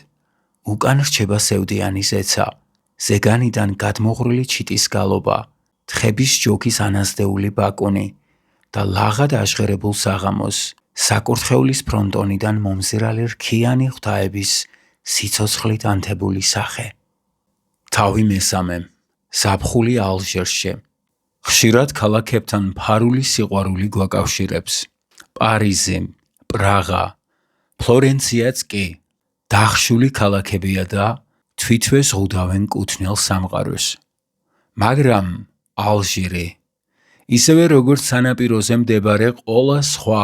უკან რჩება სევდიანი ზეცა, ზეგანიდან გადმოღრული ჩიტის გალობა, თხების ჯოქის ანაზდეული ბაკუნი და ლაღად აჟღერებულ საღამოს საკურთხევლის ფრონტონიდან მომზირალი რქიანი ღვთაების სიცოცხლით ანთებული სახე. თავი მესამე. ზაფხული ალჟირში. ხშირად ქალაქებთან ფარული სიყვარული გვაკავშირებს. პარიზი, პრაღა, ფლორენციაც კი დახშული ქალაქებია და თვითვე ზღუდავენ კუთვნილ სამყაროს. მაგრამ ალჟირი, ისევე როგორც სანაპიროზე მდებარე ყველა სხვა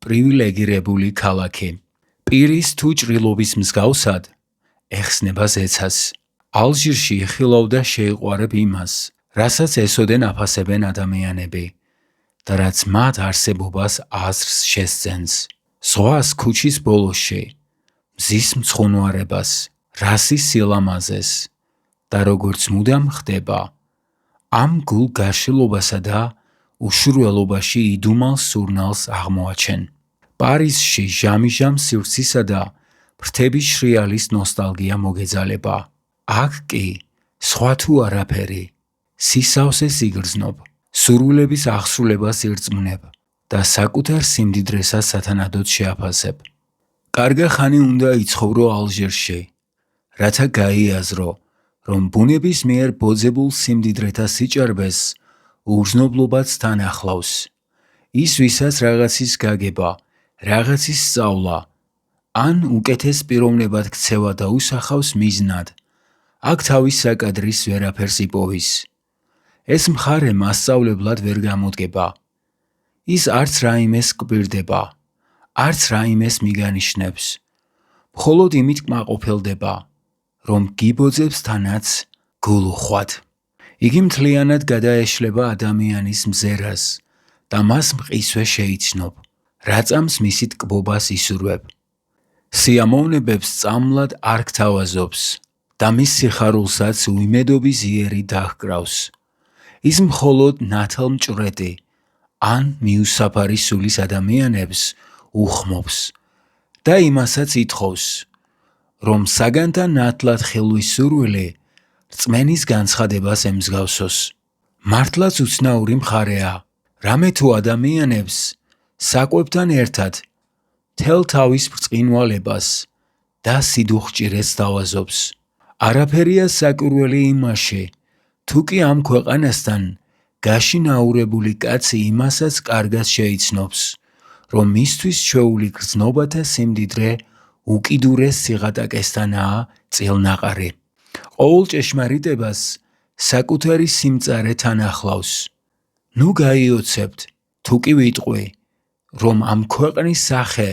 პრივილეგირებული ქალაქი, პირის თუ ჭრილობის მსგავსად ეხსნება ზეცას. ალჟირში იხილავ და შეიყვარებ იმას, რასაც ესოდენ აფასებენ ადამიანები და რაც მათ არსებობას აზრს შესძენს. ზღვას ქუჩის ბოლოში, მზის მცხუნვარებას, რასის სილამაზეს და როგორც მუდამ ხდება, ამ გულ გარშილობასა და უშურველობაში იდუმალ სურნალს აღმოაჩენ. პარიზში ჟამიჟამ სივრცისა და ფრთების შრიალის ნოსტალგია მოგეძალება. აქ კი სხვა თუ არაფერი, სისავსეს იგრძნობ, სურვილების აღსრულებას ირწმუნებ და საკუთარ სიმდიდრესას სათანადოდ შეაფასებ. კარგა ხანი უნდა იცხოვრო ალჟირში, რათა გაიაზრო, რომ ბუნების მიერ ბოძებულ სიმდიდრეთა სიჭარბეს უგრძნობლობაც თან ახლავს. ის ვისაც რაღაცის გაგება, რაღაცის სწავლა, ან უკეთეს პიროვნებად ქცევა და უსახავს მიზნად, აქ თავის საკადრის ვერაფერს იპოვის. ეს მხარე მასწავლებლად ვერ გამოდგება. ის არც რაიმეს კვირდება, არც რაიმეს მიგანიშნებს. მხოლოდ იმით კმაყოფილდება, რომ გიბოძებს თანაც გულ უხვად. იგი მთლიანად გადაეშლება ადამიანის მზერას და მას მყისვე შეიცნობ, რაწამს მისი ტკბობას ისურვებ. სიამოვნებებს წამლად არ გთავაზობს და მის სიხარულსაც უიმედობის იერი დაჰკრავს. ის მხოლოდ ნათელმჭვრეტი ან მიუსაფარი სულის ადამიანებს უხმობს და იმასაც ითხოვს, რომ საგანთან ნათლად ხილვის სურვილი რწმენის განცხადებას ემსგავსოს. მართლაც უცნაური მხარეა, რამე თუ ადამიანებს საკვებთან ერთად თელ თავის ბრწყინვალებას და სიდუხჭირეს თავაზობს. არაფერია საკურველი იმაში, თუ კი ამ ქვეყანასთან გაშინაურებული კაცი იმასაც კარგად შეიცნობს, რომ მისთვის ჩვეული გრძნობათა სიმდიდრე უკიდურეს სიღატაკესთანაა წილნაყარი. ყოველ ჭეშმარიტებას საკუთარი სიმწარე თან ახლავს. ნუ გაიოცებთ, თუ კი ვიტყვი, რომ ამ ქვეყნის სახე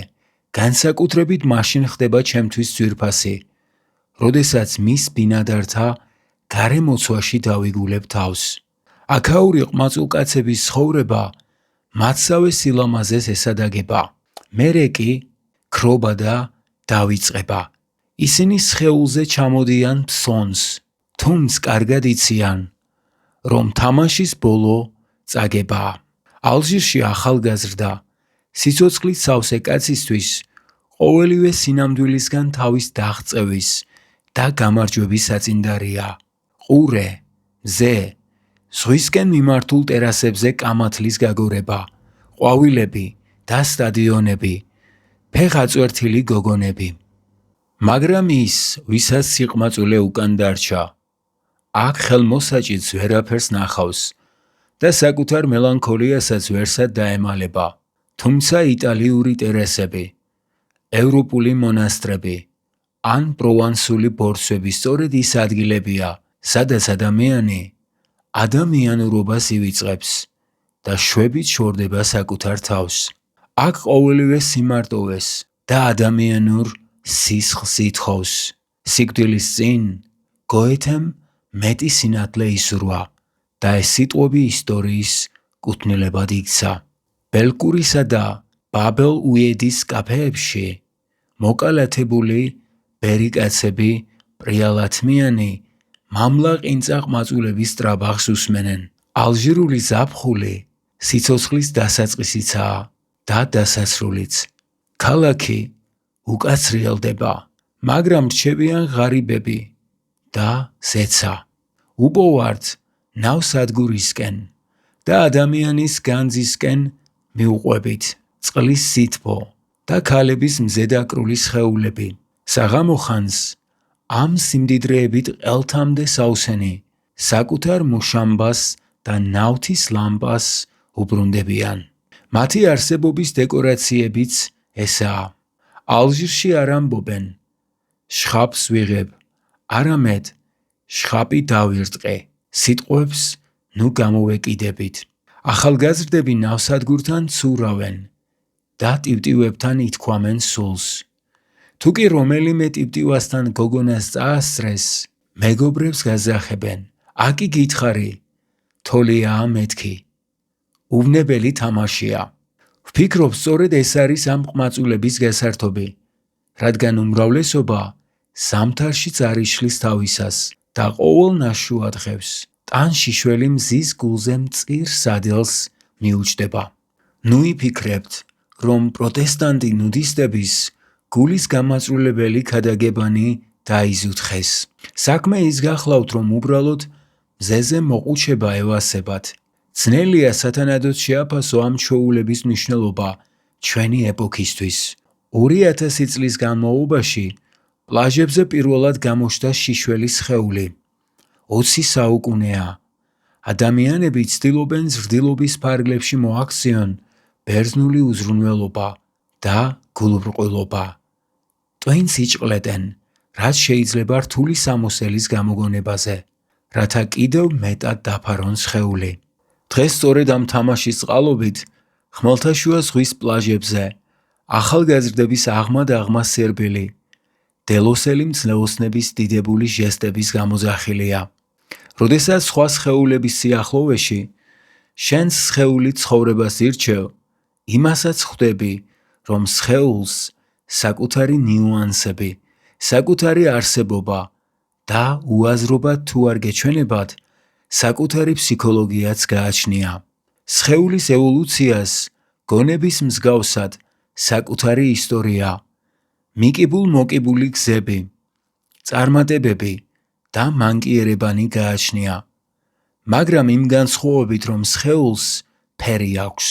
განსაკუთრებით მაშინ ხდება ჩემთვის ძვირფასი, როდესაც მის ბინადართა გარემოცვაში დავიგულებ თავს. აქაური ყმაწულკაცების ცხოვრება მათსავე სილამაზეს ესადაგება. მერე კი ქრობა და დავიწყება. ისინი სხეულზე ჩამოდიან ფსონს, თუმც კარგად იციან, რომ თამაშის ბოლო წაგებაა. ალჟირში ახალგაზრდა, სიცოცხლით სავსე კაცისთვის ყოველივე სინამდვილისგან თავის დაღწევის და გამარჯვების საწინდარია. ყურე, მზე, ზღვისკენ მიმართულ ტერასებზე კამათლის გაგორება, ყვავილები და სტადიონები, ფეხაწვერთილი გოგონები. მაგრამ ის, ვისაც სიყმაწულე უკან დარჩა, აქ ხელმოსაჭიც ვერაფერს ნახავს და საკუთარ მელანქოლიასაც ვერსად დაემალება. თუმცა იტალიური ტერასები, ევროპული მონასტრები ან პროვანსული ბორცვები სწორედ ის ადგილებია, სადაც ადამიანი ადამიანურობას ივიწყებს და შვებით შორდება საკუთარ თავს. აქ ყოველივე სიმარტოვეს და ადამიანურ სისხლს ითხოვს. სიკვდილის წინ გოეთემ მეტი სინათლე ისურვა და ეს სიტყვები ისტორიის კუთვნილებად იქცა. ბელკურისა და ბაბელ უედის კაფეებში მოკალათებული ბერიკაცები პრიალათმიანი მამლაყინწა ყმაწულების ტრაბახს უსმენენ. ალჟირული ზაფხული სიცოცხლის დასაწყისიცაა და დასასრულიც. ქალაქი უკაცრიელდება, მაგრამ რჩებიან ღარიბები და ზეცა. უპოვართ ნავსადგურისკენ და ადამიანის განძისკენ მიუყვებით წყლის სითბო და ქალების მზედაკრული სხეულები. საღამოხანს ამ სიმდიდრეებით ყელთამდე საუსენი საკუთარ მუშამბას და ნავთის ლამპას უბრუნდებიან. მათი არსებობის დეკორაციებიც ესაა. ალჟირში არ ამბობენ შხაპს ვიღებ, არამედ შხაპი დავირტყე. სიტყვებს ნუ გამოვეკიდებით. ახალგაზრდები ნავსადგურთან ცურავენ და ტივტივებთან ითქვამენ სულს. თუ კი რომელიმე ტივტივასთან გოგონას წაასწრეს, მეგობრებს გაზახებენ. აკი გითხარი, თოლიაა მეთქი. უვნებელი თამაშია. ვფიქრობ, სწორედ ეს არის ამ ყმაწულების გასართობი, რადგან უმრავლესობა ზამთარშიც არ იშლის თავისას და ყოველ ნაშუადღებს ტან შიშველი მზის გულზე მწირ სადილს მიუჯდება. ნუ იფიქრებთ, რომ პროტესტანტი ნუდისტების გულის გამაწრულებელი ქადაგებანი დაიზუთხეს. საქმე ის გახლავთ, რომ უბრალოდ მზეზე მოყუჩება ევასებათ. ძნელია სათანადოდ შეაფასო ამ ჩვეულების მნიშვნელობა ჩვენი ეპოქისთვის. 2000 წლის განმავლობაში პლაჟებზე პირველად გამოჩნდა შიშველი სხეული. 20 საუკუნეა. ადამიანები ცდილობენ ზრდილობის ფარგლებში მოაქციონ ბერძნული უზრუნველობა და გულუბრყვილობა. ტვინს იჭყლეტენ, რაც შეიძლება რთული სამოსელის გამოგონებაზე, რათა კიდევ მეტად დაფარონ სხეული. დღეს სწორედ ამ თამაშის წყალობით ხმელთაშუა ზღვის პლაჟებზე ახალგაზრდების აღმა სერბილი დელოსელი მძლეოსნების დიდებული ჟესტების გამოძახილია. როდესაც სხვა სხეულების სიახლოვეში შენს სხეული ცხოვრებას ირჩევ, იმასაც ხვდები, რომ სხეულს საკუთარი ნიუანსები, საკუთარი არსებობა და უაზრობა თუ არ გეჩვენებათ, საკუთარი ფსიქოლოგიაც გააჩნია. სხეულის ევოლუციას გონების მსგავსად საკუთარი ისტორია, მიკიბულ-მოკიბული გზები, წარმატებები და მანკიერებანი გააჩნია. მაგრამ იმ განსხვავებით, რომ სხეულს ფერი აქვს.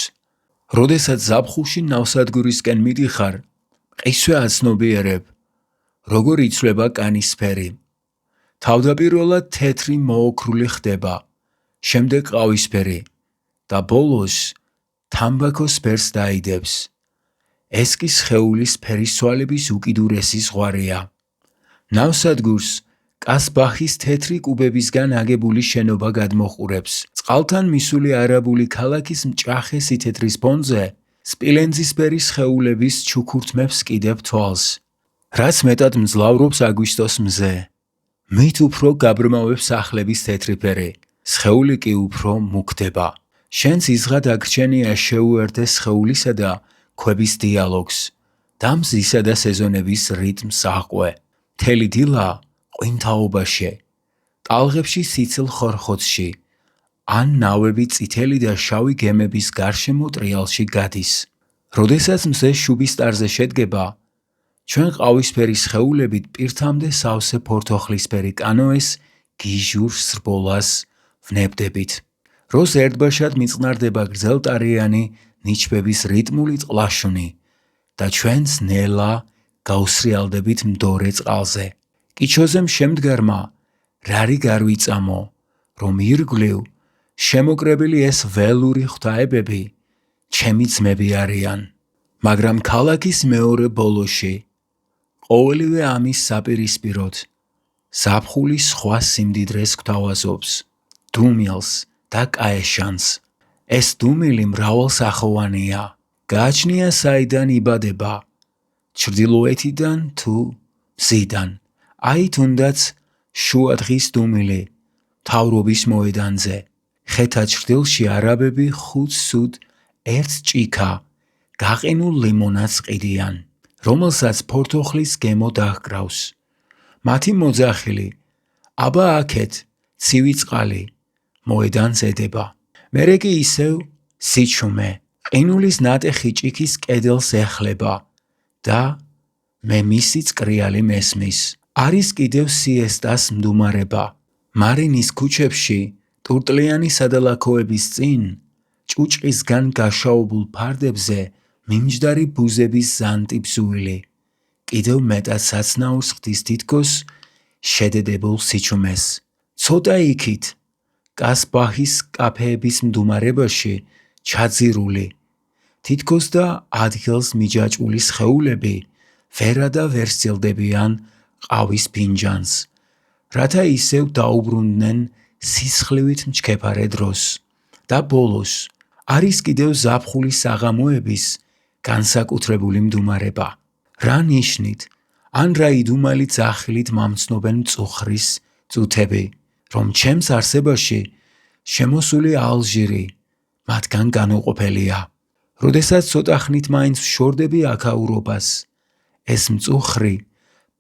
როდესაც ზაფხულში ნავსადგურისკენ მიდიხარ, მყისვე აცნობიერებ, როგორ იცვლება კანის ფერი. თავდაპირველად თეთრი მოოქრული ხდება, შემდეგ ყავისფერი და ბოლოს თამბაქოს ფერს დაიდებს. ეს კი სხეულის ფერისცვალების უკიდურესი ზღვარია. ნავსადგურს კასბახის თეთრი კუბებისგან აგებული შენობა გადმოჰყურებს. წყალთან მისული არაბული ქალაქის მჭახე სითეთრის ფონზე სპილენძისფერი სხეულების ჩუქურთმებს კიდევ თვალს. რაც მეტად მძლავრობს აგვისტოს მზე, მით უფრო გაბრმავებს სახლების თეთრი ფერი, სხეული კი უფრო მუქდება. შენ სიზღად აგრჩენია შეუერთდეს სხეულისა და ქვების დიალოგს და მზისა და სეზონების რიტმს აყვე. მთელი დილა ყვინთაობაში, ტალღებში სიცილ ხორხოცში, ან ნავები წითელი და შავი გემების გარშემო ტრიალში გადის. როდესაც მზე შუბისტარზე შედგება, ჩვენ ყავისფერი სხეულებით პირთამდე სავსე ფორთოხლისფერი კანოეს გიჟურ სრბოლას ვნებდებით. როს ერთბაშად მიწყნარდება გრძელტარიანი ნიჩბების რიტმული წყლაშუნი და ჩვენს ნელა გაუსრიალდებით მდორე წყალზე. კიჩოზემ შემდგარმა რარი გარვიწამო, რომ ირგვლივ შემოკრებილი ეს ველური ღვთაებები ჩემი ძმები არიან. მაგრამ ქალაქის მეორე ბოლოში, ყოველივე ამის საპირისპიროდ, ზაფხული სხვა სიმდიდრეს გვთავაზობს, დუმილს და კაეშანს. ეს დუმილი მრავალსახოვანია, გააჩნია საიდან იბადება, ჩრდილოეთიდან თუ მზიდან. აი თუნდაც შუადღის დუმილი მთავრობის მოედანზე. ხეთა ჩრდილში არაბები ხუთ სუდ ერთ ჭიქა გაყინულ ლიმონადს ყიდიან, რომელსაც ფორთოხლის გემო დაჰკრავს. მათი მოძახილი აბა აქეთ ცივი წყალი მოედანს ედება. მერე კი ისევ სიჩუმე ყინულის ნატეხი ჭიქის კედელს ეხლება და მე მისი წკრიალი მესმის. არის კიდევ სიესტას მდუმარება. მარინის ქუჩებში ტურტლიანი სადალაქოების წინ ჭუჭყისგან გაშაობულ ფარდებზე მიმჯდარი ბუზების ზანტი ბზუილი კიდევ მეტად საცნაურს ხდის თითქოს შედედებულ სიჩუმეს. ცოტა იქით კასბახის კაფეების მდუმარებაში ჩაძირული, თითქოს და ადგილს მიჯაჭვული სხეულები ვერა და ვერ სცილდებიან ყავის ფინჯანს, რათა ისევ დაუბრუნდნენ სისხლივით მჩქეფარე დროს. და ბოლოს არის კიდევ ზაფხულის საღამოების განსაკუთრებული მდუმარება. რა ნიშნით, ან რა იდუმალი ძახილით მამცნობენ მწუხრის წუთები, რომ ჩემს არსებაში შემოსული ალჟირი მათგან განუყოფელია. როდესაც ცოტა ხნით მაინც ვშორდები აქაურობას, ეს მწუხრი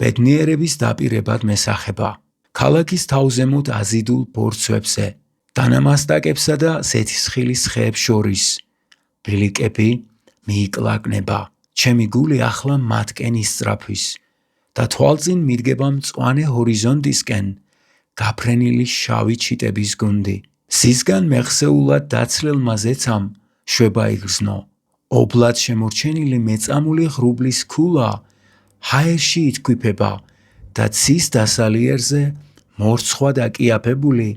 ბედნიერების დაპირებად მესახება. ქალაქის თავზემოთ აზიდულ ბორცვებზე, დანამასტაკებსა და ზეთისხილის ხეებს შორის ბილიკები მიიკლაკნება. ჩემი გული ახლა მათკენ ისწრაფვის და თვალწინ მიდგება მწვანე ჰორიზონტისკენ გაფრენილი შავი ჩიტების გუნდი. სისგან მეხსეულად დაცლილმა ზეცამ შვება იგრძნო. ობლად შემორჩენილი მეწამული ღრუბლის ქულა ჰაერში ითქვიფება და ცის დასალიერზე მორცხვა დაკიაფებული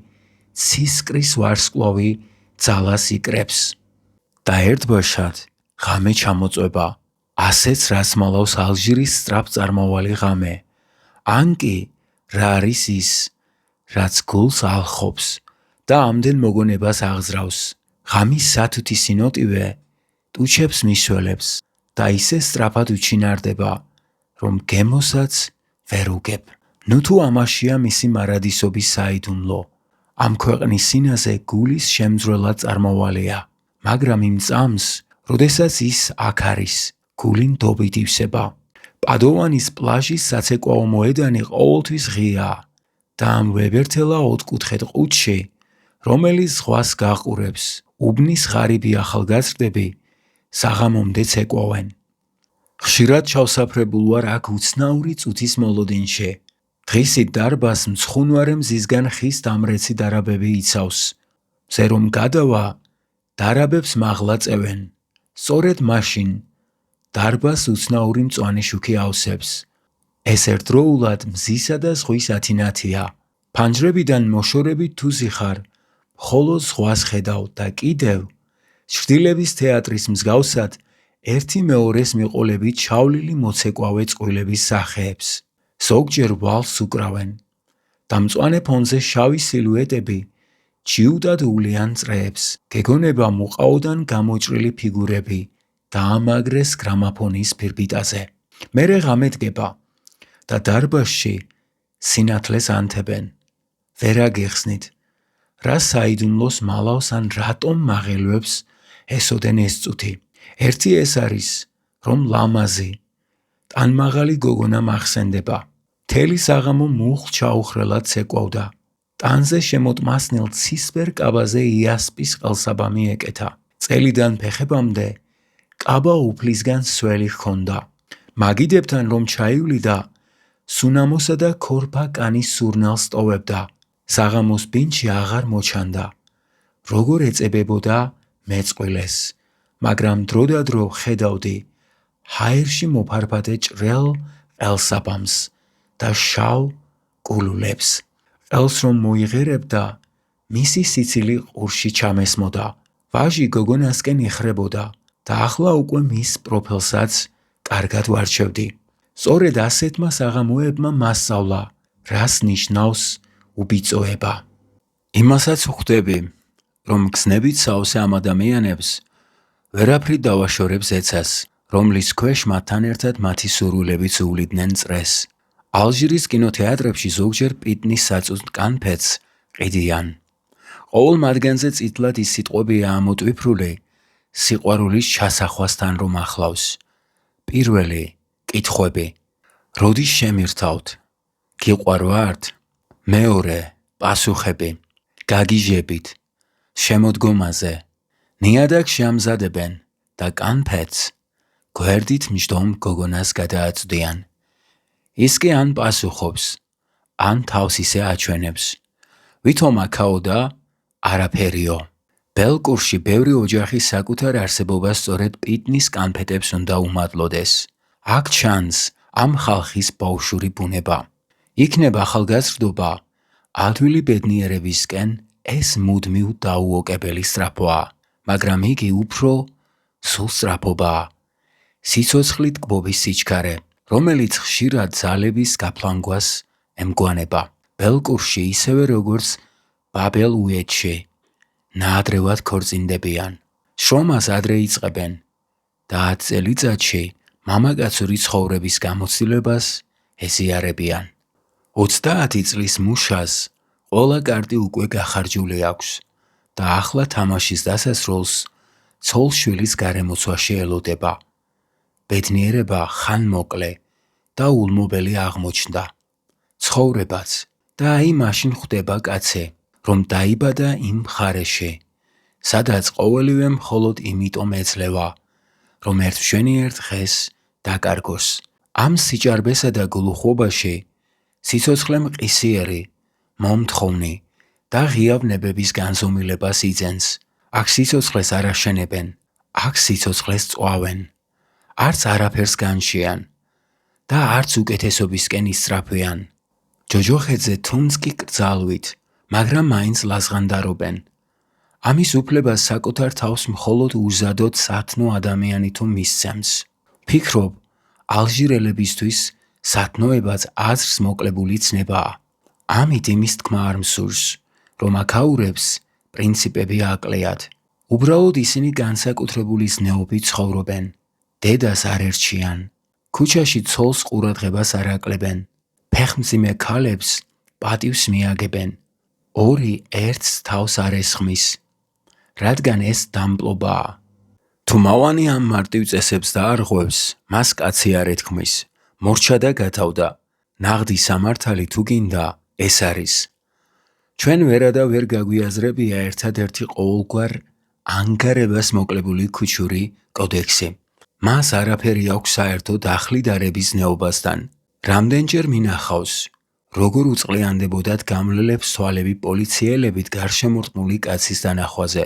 ცისკრის ვარსკვლავი ძალას იკრებს. და ერთბაშად ღამე ჩამოწვება, ასეც რაც მალავს ალჟირის სწრაფწარმოვალი ღამე. ან კი რა არის ის, რაც გულს ალხობს და ამდენ მოგონებას აღზრავს. ღამის სათუთი სინოტივე ტუჩებს მისველებს და ისე სწრაფად უჩინარდება, რომ გემოსაც ვერ უგებ. ნუ თუ ამაშია მისი მარადისობის საიდუმლო, ამ ქვეყნის სინაზე გულის შემძვრელად წარმოვალია. მაგრამ იმ წამს, როდესაც ის აქ არის, გული ნდობით ივსება. პადოვანის პლაჟის საცეკვაო მოედანი ყოველთვის ღიაა და ამ ვებერთელა ოთხკუთხედ ყუთში, რომელიც ზღვას გაყურებს, უბნის ღარიბი ახალგაზრდები საღამომდე ცეკვავენ. ხშირად ჩავსაფრებულ ვარ აქ უცნაური წუთის მოლოდინში. დღისით დარბას მცხუნვარე მზისგან ხის დამრეცი დარაბები იცავს. მზე რომ გადავა, დარაბებს მაღლა წევენ. სწორედ მაშინ დარბას უცნაური მწვანე შუქი ავსებს. ეს ერთდროულად მზისა და ზღვის ათინათია. ფანჯრებიდან მოშორებით თუ ზიხარ, მხოლოდ ზღვას ხედავ და კიდევ ჩრდილების თეატრის მსგავსად ერთი მეორეს მიყოლებით ჩავლილი მოცეკვავე წყვილების სახეებს. ზოგჯერ ვალს უკრავენ. დამწვანე ფონზე შავი სილუეტები ჯიუდად უვლიან წრეებს. გეგონება მუყაოდან გამოჭრილი ფიგურები დაამაგრეს გრამაფონის ფირფიტაზე. მერე ღამე დგება და დარბაზში სინათლეს ანთებენ. ვერ აგეხსნით, რა საიდუმლოს მალავს ან რატომ მაღელვებს ესოდენ ეს წუთი. ერთი ეს არის, რომ ლამაზი, ტანმაღალი გოგონა მახსენდება. მთელი საღამო მუხლ ჩაუხრელად ცეკვავდა. ტანზე შემოტმასნილ ცისფერ კაბაზე იასპის ყელსაბამი ეკეთა. წელიდან ფეხებამდე კაბა უფლისგან სველი ჰქონდა. მაგიდებთან რომ ჩაივლიდა, სუნამოსა და ქორფა კანის სურნელს ტოვებდა. საღამოს ბინჩი აღარ მოჩანდა. როგორ ეწებებოდა მეწყვილეს, მაგრამ დროდადრო ხედავდი ჰაერში მოფარფატე ჭრელ ყელსაბამს და შავ კულულებს. ყელს რომ მოიღერებდა, მისი სიცილი ყურში ჩამესმოდა. ვაჟი გოგონასკენ იხრებოდა და ახლა უკვე მის პროფილსაც კარგად ვარჩევდი. სწორედ ასეთმა საღამოებმა მასწავლა, რას ნიშნავს უბიწოება. იმასაც ვხვდები, რომ გზნებით სავსე ამ ადამიანებს ვერაფრით დავაშორებ ზეცას, რომლის ქვეშ მათთან ერთად მათი სურვილებიც უვლიდნენ წრეს. ალჟირის კინოთეატრებში ზოგჯერ პიტნის საწუწ კანფეტს ყიდიან. ყოველ მათგანზე წითლად ის სიტყვებია ამოტვიფრული სიყვარულის ჩასახვასთან რომ ახლავს. პირველი კითხვები: როდის შემირთავთ? გიყვარვართ? მეორე პასუხები: გაგიჟებით? შემოდგომაზე ნიადაგ შეამზადებენ და კანფეტს გვერდით მჯდომ გოგონას გადააწვდიან. ის კი ან პასუხობს, ან თავს ისე აჩვენებს. ვითომ აქაო და არაფერიო. ბელკურში ბევრი ოჯახის საკუთარ არსებობას სწორედ პიტნის კანფეტებს უნდა უმადლოდეს. აქ ჩანს ამ ხალხის ბავშვური ბუნება. იქნება ახალგაზრდობა, ადვილი ბედნიერებისკენ ეს მუდმივ დაუოკებელი სწრაფოა, მაგრამ იგი უფრო სულ სწრაფობაა. სიცოცხლით კბობის სიჩქარე, რომელიც ხშირად ძალების გაფლანგვას ემგვანება. ბელკურში ისევე როგორც ბაბელ უედში ნაადრევად ქორწინდებიან. შრომას ადრე იწყებენ და 10 წელიწადში მამაკაცური ცხოვრების გამოცდილებას ეზიარებიან. 30 წლის მუშას ყველა კარტი უკვე გახარჯული აქვს და ახლა თამაშის დასასრულს ცოლ-შვილის გარემოცვაში ელოდება. ბედნიერება ხანმოკლე და ულმობელი აღმოჩნდა. ცხოვრებაც და აი მაშინ ხვდება კაცი, რომ დაიბადა იმ მხარეში, სადაც ყოველივე მხოლოდ იმიტომ ეძლევა, რომ ერთშვენიერ დღეს დაკარგოს. ამ სიჭარბესა და გლუխობაში სიცოცხლე მყისიერი, მომთხოვნი და ღიავ ნებების განზომილებას იძენს. აქ სიცოცხლეს არ აშენებენ, აქ სიცოცხლეს წვავენ. არც არაფერს განშიან და არც უკეთესობისკენ ისწრაფვიან. ჯოჯოხეთზე თუნც კი კრძალვით, მაგრამ მაინც ლაზღანდარობენ. ამის უფლებას საკუთარ თავს მხოლოდ უზადოდ სათნო ადამიანი თუ მისცემს. ფიქრობ, ალჟირელებისთვის სათნოებაც აზრს მოკლებული ცნებაა. ამით იმის თქმა არ მსურს, რომ აქაურებს პრინციპები აკლეათ. უბრალოდ ისინი განსაკუთრებული ზნეობით ცხოვრობენ. დედას არ ერჩიან. ქუჩაში ცოლს ყურადღებას არ აკლებენ. ფეხმძიმე ქალებს პატივს მიაგებენ. ორი ერთს თავს არ ესხმის, რადგან ეს დამპლობაა. თუ მავანი ამ მარტივ წესებს დაარღვევს, მას კაცი არ ეთქმის. მორჩა და გათავდა. ნაღდი სამართალი თუ გინდა, ეს არის. ჩვენ ვერა და ვერ გაგვიაზრებია ერთადერთი ყოველგვარ ანგარებას მოკლებული ქუჩური კოდექსი. მას არაფერი აქვს საერთო დახლიდარების ზნეობასთან. რამდენჯერ მინახავს, როგორ უწყლიანდებოდათ გამლელებს თვალები პოლიციელებით გარშემორტყმული კაცის დანახვაზე.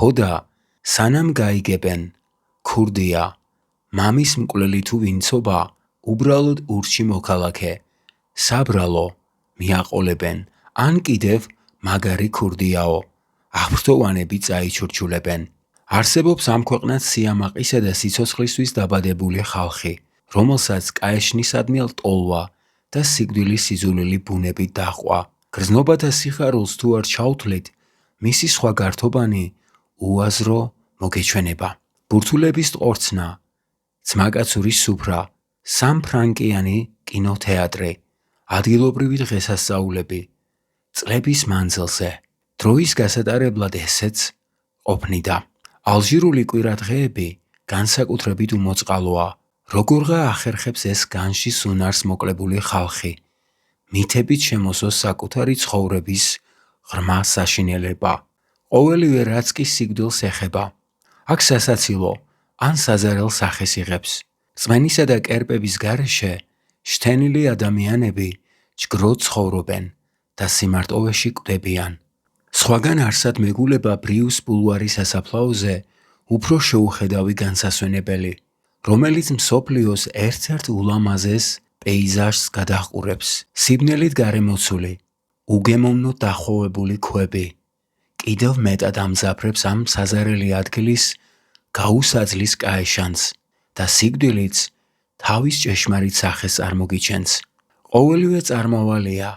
ჰოდა, სანამ გაიგებენ, ქურდია, მამის მკვლელი თუ ვინცობა, უბრალოდ ურჩი მოქალაქე, საბრალო, მიაყოლებენ, ან კიდევ მაგარი ქურდიაო, აღფრთოვანები წაიჩურჩულებენ. არსებობს ამ ქვეყნად სიამაყისა და სიცოცხლისთვის დაბადებული ხალხი, რომელსაც კაეშნისადმი ტოლვა და სიკვდილის სიძულვილი ბუნებით დაჰყვა. გრძნობათა სიხარულს თუ არ ჩაუთვლით, მისი სხვა გართობანი უაზრო მოგეჩვენება. ბურთულების ტყორცნა, ძმაკაცურის სუფრა, 3 ფრანკიანი კინოთეატრი, ადგილობრივი დღესასწაულები, წლების მანძილზე. დროის გასატარებლად ესეც ყოფნიდა. ალჟირული კვირადღეები განსაკუთრებით უმოწყალოა. როგორღა ახერხებს ეს განშის უნარს მოკლებული ხალხი, მითებით შემოსოს საკუთარი ცხოვრების ღრმა საშინელება. ყოველივე რაც კი სიკვდილს ეხება, აქ სასაცილო ან საზარელ სახეს იღებს. რწმენისა და კერპების გარეშე შთენილი ადამიანები ჯგროდ ცხოვრობენ და სიმარტოვეში კვდებიან. სხვაგან არსად მეგულება ბრიუს ბულვარის სასაფლაოზე უფრო შეუხედავი განსასვენებელი, რომელიც მსოფლიოს ერთ-ერთ ულამაზეს პეიზაჟს გადაჰყურებს. სიბნელით გარემოცული, უგემოვნოდ დახოვებული ქვები კიდევ მეტად ამძაფრებს ამ საზარელი ადგილის გაუსაძლის კაეშანს და სიკვდილიც თავის ჭეშმარიტ სახეს წარმოგიჩენს. ყოველივე წარმავალია,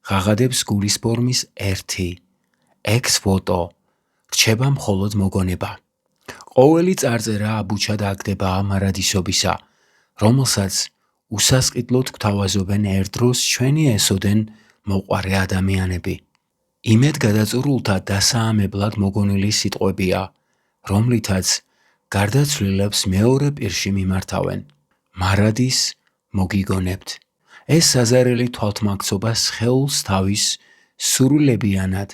ღაღადებს გულის ფორმის ერთი, ექს-ფოტო, რჩება მხოლოდ მოგონება. ყოველი წარწერა აბუჩად აგდება ამ არადისობისა, რომელსაც უსასყიდლოდ გთავაზობენ ერთდროს ჩვენი ესოდენ მოყვარე ადამიანები. იმედ გადაწურულთა დასაამებლად მოგონილი სიტყვებია, რომლითაც გარდაცვლილებს მეორე პირში მიმართავენ. მარადის მოგიგონებთ. ეს საზარელი თვალთმაქცობა სხეულს თავის სრულებიანად,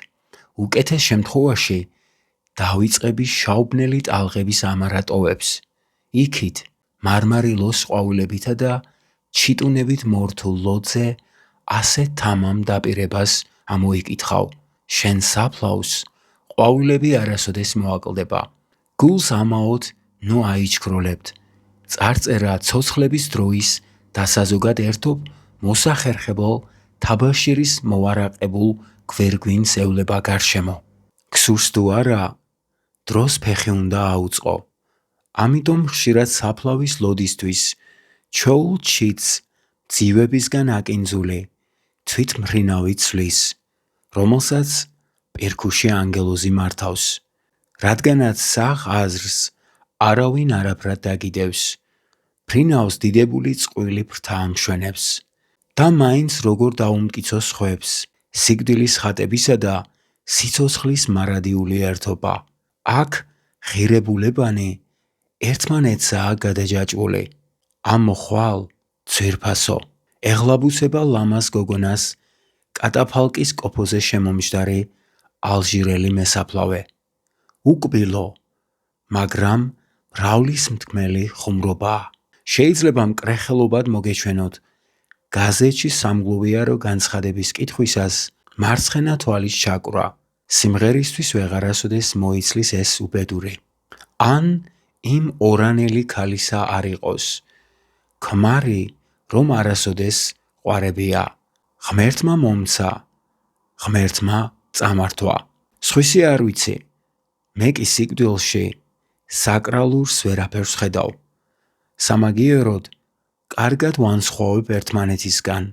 უკეთეს შემთხვევაში დავიწყების შაუბნელი ტალღების ამარატოვებს. იქით მარმარილოს ყვავილებითა და ჩიტუნებით მორთულ ლოდზე ასე თამამ დაპირებას ამოიკითხავ. შენ საფლავს ყვავილები არასოდეს მოაკლდება. გულს ამაოდ ნუ აიჩქროლებთ. წარწერა ცოცხლების დროის დასაზოგად ერთობ მოსახერხებელ თაბაშირის მოვარაყებულ გვერგვინს ევლება გარშემო. ქსურს თუ არა, დროს ფეხი უნდა აუწყო. ამიტომ ხშირად საფლავის ლოდისთვის ჩვეულ ჩიტს ძივებისგან აკინძული თვითმფრინავი ცვლის, რომელსაც პირქუში ანგელოზი მართავს. რადგანაც სახ აზრს არავინ არაფრად დაგიდევს, ფრინავს დიდებული წყვილი ფრთა ამშვენებს. და მაინც როგორ დაუმტკიცოს ხვებს სიკვდილის ხატებისა და სიცოცხლის მარადიული ერთობა. აქ ღირებულებანი ერთმანეთსაა გადაჯაჭვული. ამ ხვალ ძვირფასო ეღლაბუცება ლამაზ გოგონას კატაფალკის კოფოზე შემომჯდარი ალჟირელი მესაფლავე. უკბილო, მაგრამ მრავლის მთქმელი ხუმრობაა. შეიძლება მკრეხელობად მოგეჩვენოთ გაზეთში სამგლოვიარო განცხადების კითხვისას მარცხენა თვალის ჩაკვრა. სიმღერისთვის ვეღარასოდეს მოიცლის ეს უბედური. ან იმ ორანელი ქალისა არ იყოს. ქმარი, რომ არასოდეს ყვარებია. ღმერთმა მომცა, ღმერთმა წამართვა. სხვისი არ ვიცი, მე კი სიკვდილში საკრალურს ვერაფერს ხედავ. სამაგიეროდ, კარგად ვანსხვავებ ერთმანეთისგან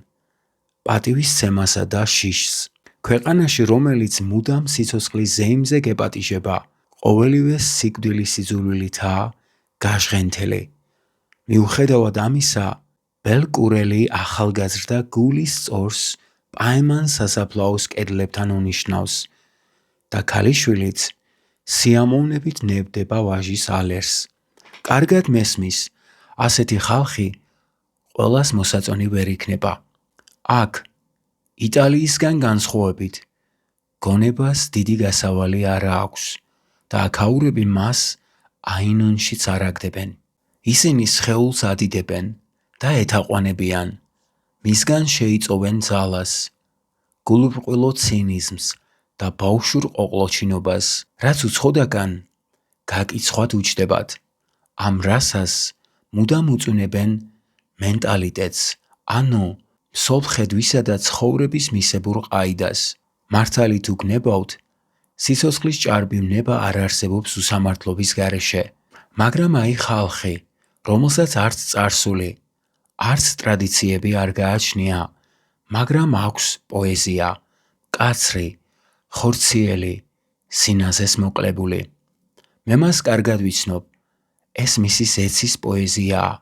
პატივისცემასა და შიშს. ქვეყანაში, რომელიც მუდამ სიცოცხლის ზეიმზე გეპატიჟება, ყოველივე სიკვდილის სიძულვილითაა გაჟღენთელი. მიუხედავად ამისა, ბელკურელი ახალგაზრდა გულის სწორს პაემან სასაფლაოს კედლებთან უნიშნავს და ქალიშვილიც სიამოვნებით ნებდება ვაჟის ალერს. კარგად მესმის, ასეთი ხალხი ყველას მოსაწონი ვერ იქნება. აქ, იტალიისგან განსხვავებით, გონებას დიდი გასავალი არა აქვს და აქაურები მას აინონშიც არ აგდებენ. ისინი სხეულს ადიდებენ და ეთაყვანებიან. მისგან შეიწოვენ ძალას, გულუბრყვილო ცინიზმს და ბავშვურ ყოყლოჩინობას, რაც უცხოდაგან გაკიცხვად უჯდებათ. ამ რასას მუდამ უწუნებენ მენტალიტეტს, ანუ მსოფლხედვისა და ცხოვრების მისებურ ყაიდას. მართალი თუ გნებავთ, სიცოცხლის ჭარბივნება არ არსებობს უსამართლობის გარეშე, მაგრამ აი ხალხი, რომელსაც არც წარსული, არც ტრადიციები არ გააჩნია, მაგრამ აქვს პოეზია, კაცრი, ხორციელი, სინაზეს მოკლებული. მე მას კარგად ვიცნობ, ეს მისი ზეცის პოეზიაა,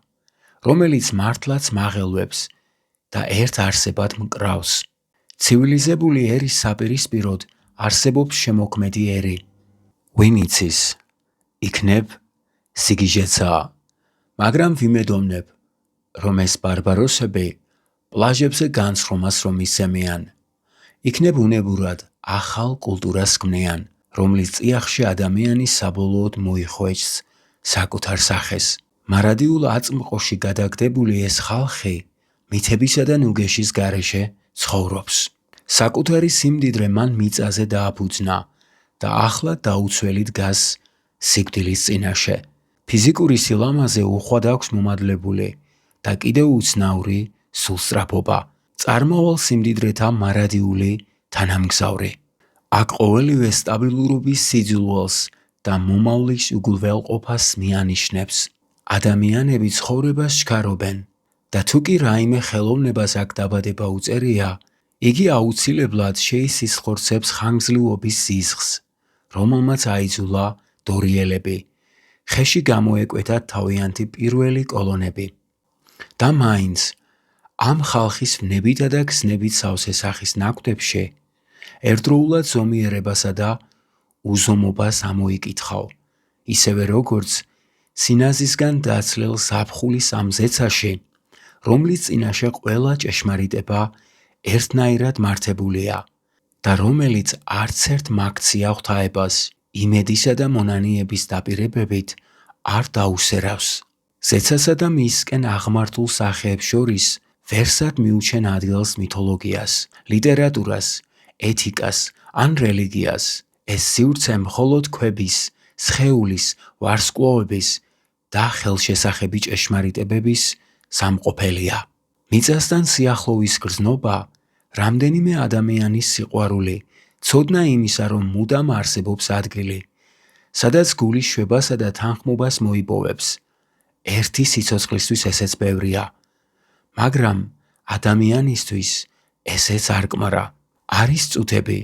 რომელიც მართლაც მაღელვებს და ერთ არსებად მკრავს. ცივილიზებული ერის საპირისპიროდ არსებობს შემოქმედი ერი. ვინ იცის, იქნებ სიგიჟეცაა, მაგრამ ვიმედოვნებ, რომ ეს ბარბაროსები პლაჟებზე განცხრომას რომ ისემიან. იქნებ უნებურად ახალ კულტურას ქმნიან, რომლის წიაღში ადამიანი საბოლოოდ მოიხვეჭს საკუთარ სახეს. მარადიულ აწმყოში გადაგდებული ეს ხალხი მითებისა და ნუგეშის გარეშე ცხოვრობს. საკუთარი სიმდიდრე მან მიწაზე დააფუძნა და ახლა დაუცველი დგას სიკვდილის წინაშე. ფიზიკური სილამაზე უხვად აქვს მომადლებული და კიდევ უცნაური სულსწრაფობა. წარმოვალ სიმდიდრეთა მარადიული თანამგზავრი. აქ ყოველივე სტაბილურობის სიძულვალს და მომავლის უგულველყოფას მიანიშნებს. ადამიანები ცხოვრებას შქარობენ და თუ კი რაიმე ხელოვნებას აქ დაბადება უწერია, იგი აუცილებლად შეისისხლორცებს ხანგრძლივობის ზიზღს, რომელმაც აიძულა დორიელები, ხეში გამოეკვეთა თავიანთი პირველი კოლონები. და მაინც ამ ხალხის ვნებითა და ქსნებით სავსე სახის ნაკვთებში ერთდროულად ზომიერებასა და უზომობას ამოიკითხავ, ისევე როგორც სინაზისგან დაცლილ ზაფხულის ამ ზეცაში, რომლის წინაშე ყველა ჭეშმარიტება ერთნაირად მართებულია და რომელიც არცერთ მაქცია ღვთაებას იმედისა და მონანიების დაპირებებით არ დაუსერავს. ზეცასა და მისკენ აღმართულ სახეებს შორის ვერსად მიუჩენ ადგილს მითოლოგიას, ლიტერატურას, ეთიკას ან რელიგიას. ეს სივრცე მხოლოდ ქვების, სხეულის, ვარსკვლავების და ხელშესახები ჭეშმარიტებების სამყოფელია. მიწასთან სიახლოვის გრძნობა, რამდენიმე ადამიანის სიყვარული, ცოდნა იმისა, რომ მუდამ არსებობს ადგილი, სადაც გულის შვებასა და თანხმობას მოიპოვებს. ერთი სიცოცხლისთვის ესეც ბევრია, მაგრამ ადამიანისთვის ესეც არკმარა. არის წუთები,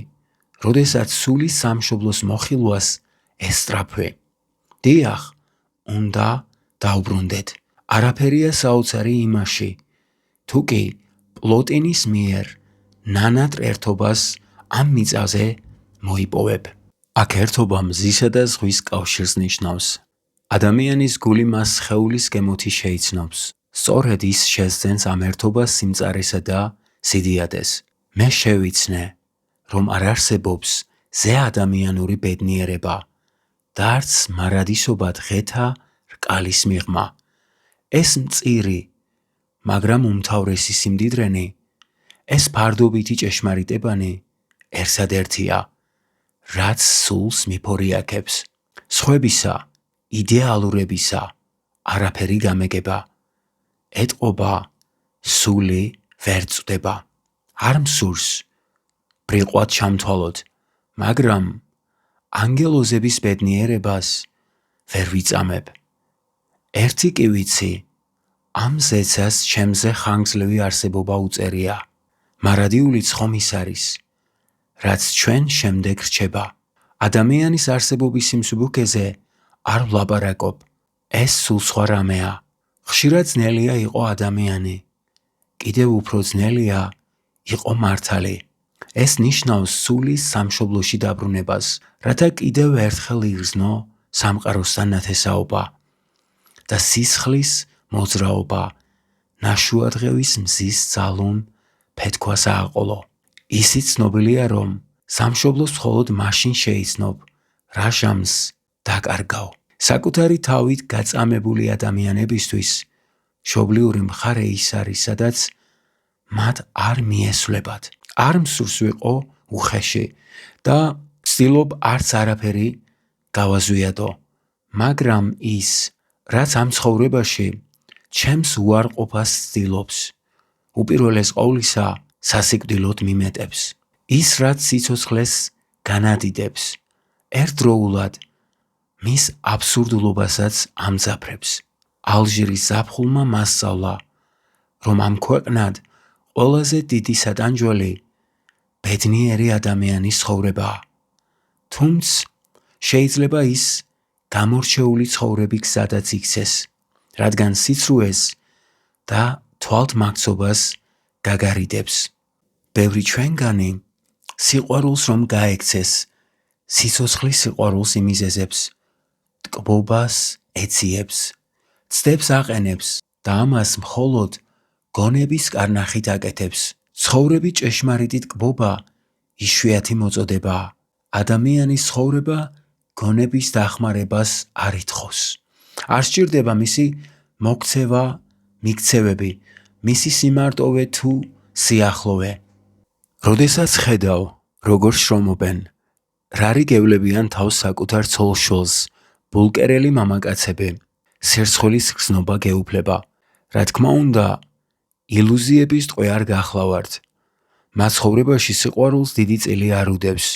როდესაც სულის სამშობლოს მოხილვას ესწრაფვი. დიახ, უნდა დავბრუნდეთ. არაფერია საოცარი იმაში, თუ კი პლოტინის მიერ ნანატ ერთობას ამ მიწაზე მოიპოვებ. აქ ერთობა მზისა და ზღვის კავშირს ნიშნავს. ადამიანის გული მას სხეულის გემოთი შეიცნობს. სწორედ ის შესძენს ამ ერთობას სიმწარესა და სიდიადეს. მე შევიცნე, რომ არ არსებობს ზე ადამიანური ბედნიერება და არც მარადისობა დღეთა რკალის მიღმა. ეს მწირი, მაგრამ უმთავრესი სიმდიდრენი, ეს ფარდობითი ჭეშმარიტებანი ერთადერთია, რაც სულს მიფორიაქებს. სხვებისა, იდეალურებისა არაფერი გამეგება. ეტყობა, სული ვერ წვდება. არ მსურს ბრიყვად ჩამთვალოთ, მაგრამ ანგელოზების ბედნიერებას ვერ ვიწამებ. ერთი კი ვიცი, ამ ზეცას ჩემზე ხანგრძლივი არსებობა უწერია. მარადიული ცხომის არის, რაც ჩვენ შემდეგ რჩება. ადამიანის არსებობის სიმსუბუქეზე არ ვლაპარაკობ. ეს სულ სხვა რამეა. ხშირად ძნელია იყო ადამიანი, კიდევ უფრო ძნელია იყო მართალი. ეს ნიშნავს სულის სამშობლოში დაბრუნებას, რათა კიდევ ერთხელ იგრძნო სამყაროსთან ნათესაობა და სისხლის მოძრაობა ნაშუადღევის მზის ძალում ფეთქვას ააყოლო. ისიც ცნობილია, რომ სამშობლოს მხოლოდ მაშინ შეიცნობ, რა ჟამს დაკარგავ. საკუთარი თავით გაწამებული ადამიანებისთვის მშობლიური მხარე ის არის, სადაც მათ არ მიესვლებათ. არ მსურს ვიყო უხეში და ვცდილობ არც არაფერი გავაზვიადო, მაგრამ ის, რაც ამ ცხოვრებაში ჩემს უარყოფას ცდილობს, უპირველეს ყოვლისა სასიკვდილოდ მიმეტებს. ის, რაც სიცოცხლეს განადიდებს, ერთდროულად მის აბსურდულობასაც ამძაფრებს. ალჟირის ზაფხულმა მასწავლა, რომ ამ ქვეყნად ყველაზე დიდი სატანჯველი ბედნიერი ადამიანის ცხოვრებაა. თუმცა შეიძლება ის გამორჩეული ცხოვრების გზადაც იქცეს, რადგან სიცრუეს და თვალთმაქცობას გაგარიდებს. ბევრი ჩვენგანი სიყვარულს რომ გაექცეს, სიცოცხლის სიყვარულს იმიზეზებს, ტკბობას ეციებს, ცდებს აყენებს და ამას მხოლოდ გონების კარნახით აკეთებს. ცხოვრების ჭეშმარიტი ტკბობა იშვიათი მოწოდებაა. ადამიანის ცხოვრება გონების დახმარებას არ ითხოვს. არ სჭირდება მისი მოქცევა, მიქცევები, მისი სიმარტოვე თუ სიახლოვე. როდესაც ხედავ, როგორ შრომობენ, რა რიგევლებიან თავს საკუთარ ცოლ-შვილს, ბულკერელი მამაკაცები, სერცხვილის გრძნობა გეუფლება. რა თქმა უნდა, ილუზიების ტყვე არ გახლავართ. მათ ცხოვრებაში სიყვარულს დიდი წილი არ უდევს,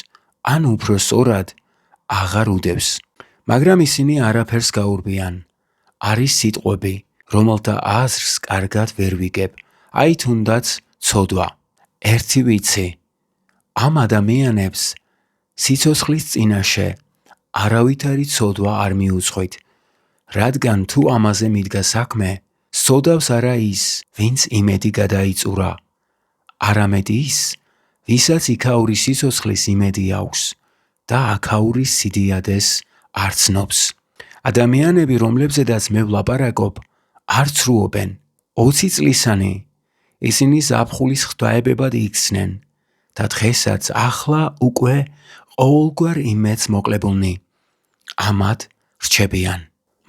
ან უფრო სწორად, აღარ უდევს. მაგრამ ისინი არაფერს გაურბიან. არის სიტყვები, რომელთა აზრს კარგად ვერ ვიგებ, აი თუნდაც ცოდვა. ერთი ვიცი, ამ ადამიანებს სიცოცხლის წინაშე არავითარი ცოდვა არ მიუძღვით, რადგან თუ ამაზე მიდგა საქმე, სცოდავს არა ის, ვინც იმედი გადაიწურა, არამედ ის, ვისაც იქაური სიცოცხლის იმედი აქვს და აქაურის სიდიადეს არ ცნობს. ადამიანები, რომლებზედაც მე ვლაპარაკობ, არ ცრუობენ. 20 წლისანი ისინი ზაფხულის ღვთაებებად იქცნენ და დღესაც ახლა უკვე ყოველგვარ იმედს მოკლებულნი. ამად რჩებიან.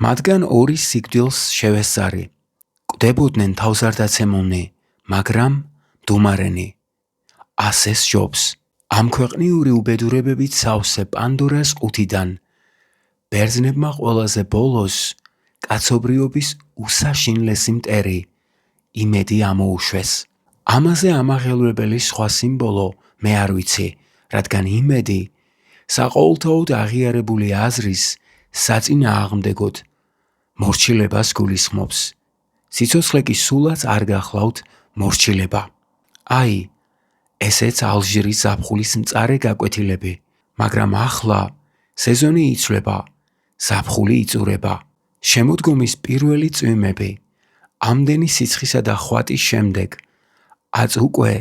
მათგან ორი სიკვდილს შევესწარი. კვდებოდნენ თავზარდაცემულნი, მაგრამ მდუმარენი. ასე სჯობს. ამ ქვეყნიური უბედურებებით სავსე პანდორას ყუთიდან ბერძნებმა ყველაზე ბოლოს კაცობრიობის უსაშინლესი მტერი იმედი ამოუშვეს. ამაზე ამაღელვებელი სხვა სიმბოლო მე არ ვიცი, რადგან იმედი საყოველთაოდ აღიარებული აზრის საწინააღმდეგოდ მორჩილებას გულისხმობს. სიცოცხლე კი სულაც არ გახლავთ მორჩილება. აი, ესეც ალჟირის ზაფხულის მწარე გაკვეთილები, მაგრამ ახლა სეზონი იცვლება, ზაფხული იწურება. შემოდგომის პირველი წვიმები, ამდენი სიცხისა და ხვატის შემდეგ, აწ უკვე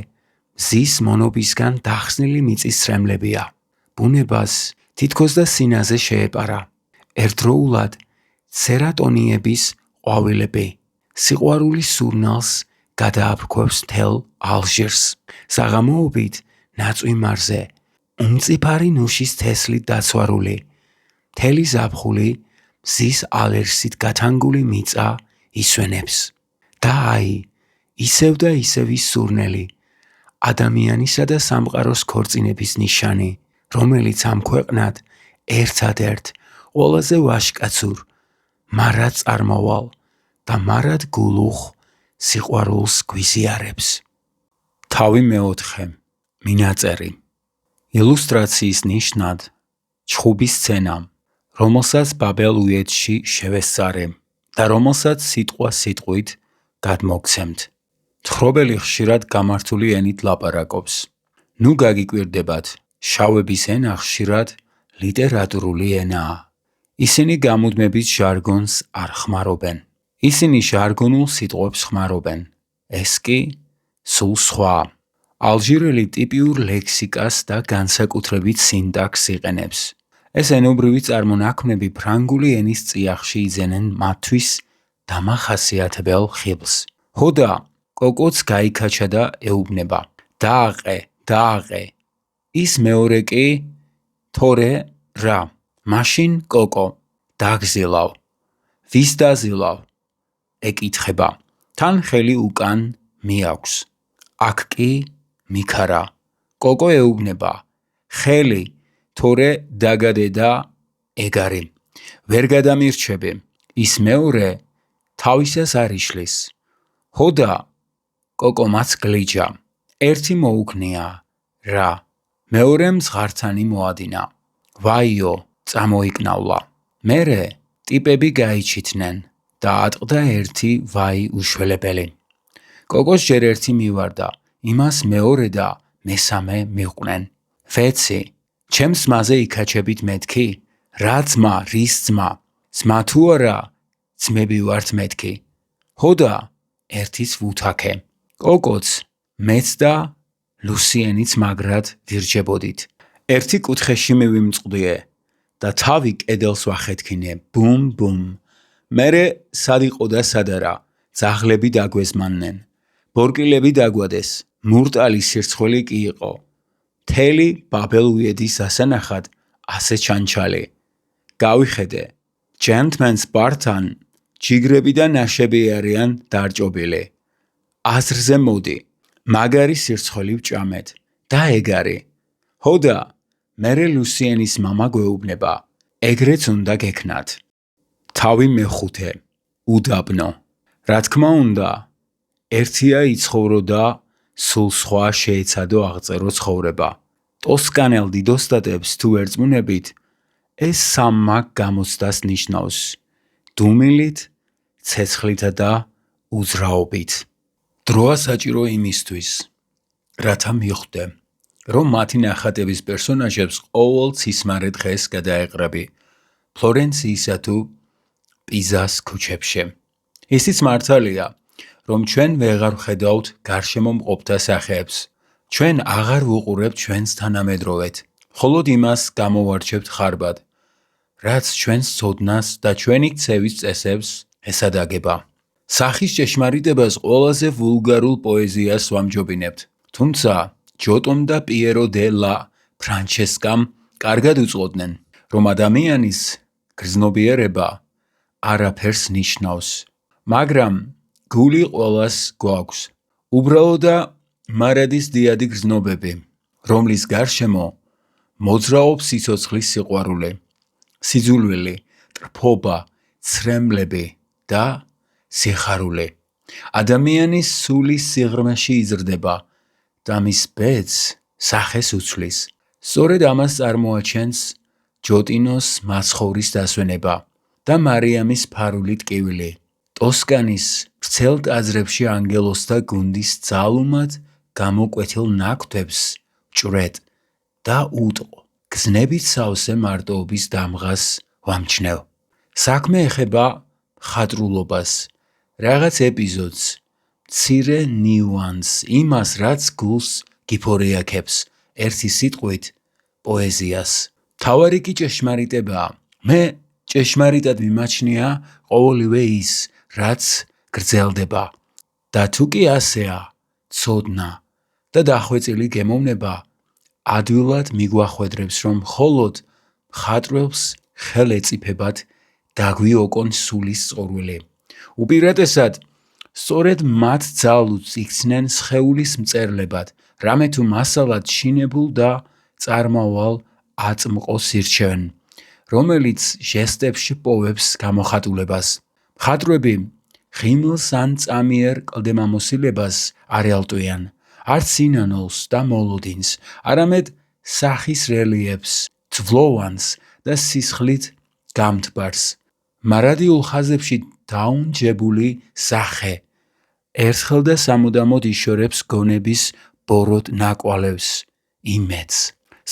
მზის მონობისგან დახსნილი მიწის ცრემლებია. ბუნებას თითქოს და სინაზე შეეპარა. ერთდროულად სერატონიების ყვავილები სიყვარულის სურნელს გადააფრქვევს მთელ ალჟირს. საღამოობით ნაწვიმარზე უმწიფარი ნუშის თესლით დაცვარული, მთელი ზაფხული მზის ალერსით გათანგული მიწა ისვენებს. და აი, ისევ და ისევ ის სურნელი, ადამიანისა და სამყაროს ქორწინების ნიშანი, რომელიც ამ ქვეყნად ერთადერთ ყველაზე ვაჟკაცურ, მარად წარმავალ და მარად გულუხ სიყვარულს გვიზიარებს. თავი მეოთხე. მინაწერი. ილუსტრაციის ნიშნად ჩხუბის სცენა, რომელსაც ბაბელ უედში შევესწარე და რომელსაც სიტყვა სიტყვით გადმოგცემთ. მთხრობელი ხშირად გამართული ენით ლაპარაკობს. ნუ გაგიკვირდებათ, შავების ენა ხშირად ლიტერატურული ენაა. ისინი გამუდმებით ჟარგონს არ ხმარობენ. ისინი ჟარგონულ სიტყვებს ხმარობენ. ეს კი სულ სხვა. ალჟირელი ტიპიურ ლექსიკას და განსაკუთრებით სინტაქსს იყენებს. ეს ენობრივი წარმონაქმნები ფრანგული ენის წიაღში იძენენ მათთვის დამახასიათებელ ხიბლს. ჰოდა კოკოც გაიქაჩა და ეუბნება. დააყე, დააყე. ის მეორე კი თორე რა. მაშინ კოკო. დაგზილავ. ვის დაზილავ? ეკითხება. თან ხელი უკან მიაქვს. აქ კი მიქარა. კოკო ეუბნება. ხელი, თორე დაგადედა ეგარი. ვერ გადამირჩები. ის მეორე თავისას არ იშლის. ჰოდა კოკომაც გლიჯა. ერთი მოუქნია. რა. მეორემ ზღართანი მოადინა. ვაიო, წამოიკნავლა. მერე ტიპები გაიჩითნენ და ატყდა ერთი ვაი უშველებელი. კოკოს ჯერ ერთი მივარდა, იმას მეორე და მესამე მიყვნენ. ვეცი, ჩემს ძმაზე იქაჩებით მეთქი? რა ძმა, რის ძმა? ძმა თუ არა, ძმები ვართ მეთქი. ჰოდა, ერთის ვუთაქე. კოკოც, მეც და ლუსიენიც მაგრად ვირჯებოდით. ერთი კუთხეში მივიმწყდიე და თავი კედელს ვახეთქინე, ბუმ, ბუმ. მერე სად იყო და სად არა, ძაღლები დაგვეზმანნენ. ბორკილები დაგვადეს, მურტალი სირცხველი კი იყო. მთელი ბაბელუედის ასანახად ასე ჩანჩალი. გავიხედე, ჯენტლმენს ბართან ჯიგრები და ნაშები არიან დარჭობილი. აზრზე მოდი, მაგარი სირცხველი ვჭამეთ და ეგარი. ჰოდა, მერე ლუსიენის მამა გვეუბნება, ეგრეც უნდა გექნათ. თავი მეხუთე, უდაბნო. რა თქმა უნდა, ერთია იცხოვრო და სულ სხვა შეეცადო აღწერო ცხოვრება. ტოსკანელ დიდოსტატებს თუ ერწმუნებით, ეს სამმა გამოცდას ნიშნავს დუმილით, ცეცხლითა და უძრაობით. დროა საჭირო იმისთვის, რათა მიხვდე, რომ მათი ნახატების პერსონაჟებს ყოველ ცისმარე დღეს გადაეყრები ფლორენციისა თუ პიზას ქუჩებში. ისიც მართალია, რომ ჩვენ ვეღარ ვხედავთ გარშემო მყოფთა სახეებს. ჩვენ აღარ ვუყურებთ ჩვენს თანამედროვედ, მხოლოდ იმას გამოვარჩევთ ხარბად, რაც ჩვენს ცოდნას და ჩვენი ქცევის წესებს ესადაგება. სახის ჭეშმარიტებას ყველაზე ვულგარულ პოეზიას ვამჯობინებთ, თუმცა ჯოტომ და პიერო დე ლა ფრანჩესკამ კარგად უწყოდნენ, რომ ადამიანის გრძნობიერება არაფერს ნიშნავს, მაგრამ გული ყველას გვაქვს. უბრალო და მარადის დიადი გრძნობები, რომლის გარშემო მოძრაობს სიცოცხლის სიყვარული, სიძულვილი, ტრფობა, ცრემლები და სიხარული. ადამიანის სულის სიღრმეში იზრდება და მის ბედს სახეს უცვლის. სწორედ ამას წარმოაჩენს ჯოტინოს მაცხოვრის დასვენება და მარიამის ფარული ტკივილი. ტოსკანის ვრცელ ტაძრებში ანგელოზთა გუნდის ძალუმად გამოკვეთილ ნაკვთებს ვჭვრეთ და უტყო. გზნებით სავსე მარტოობის დამღას ვამჩნევ. საქმე ეხება მხატვრულობას, რაღაც ეპიზოდს, მცირე ნიუანსს, იმას, რაც გულს გიფორიაქებს, ერთი სიტყვით პოეზიას. მთავარი კი ჭეშმარიტებაა. მე ჭეშმარიტად მიმაჩნია ყოველივე ის, რაც გრძელდება. და თუ კი ასეა, ცოდნა და დახვეწილი გემოვნება ადვილად მიგვახვედრებს, რომ მხოლოდ მხატვრებს ხელ ეწიფებათ დაგვიოკონ სულის წყურვილი. უპირატესად, სწორედ მათ ძალუც იქცნენ სხეულის მწერლებად, რამე თუ მასალად შინებულ და წარმავალ აწმყოს ირჩევენ, რომელიც ჟესტებში პოვებს გამოხატულებას. მხატვრები ღიმილს ან წამიერ კლდემამოსილებას არ ელტვიან, არც სინანულს და მოლოდინს, არამედ სახის რელიეფს, ძვლოვანს და სისხლით გამთბარს. მარადიულ ხაზებში დაუნჯებული სახე ერთხელ და სამუდამოდ იშორებს გონების ბოროტ ნაკვალევს, იმედს.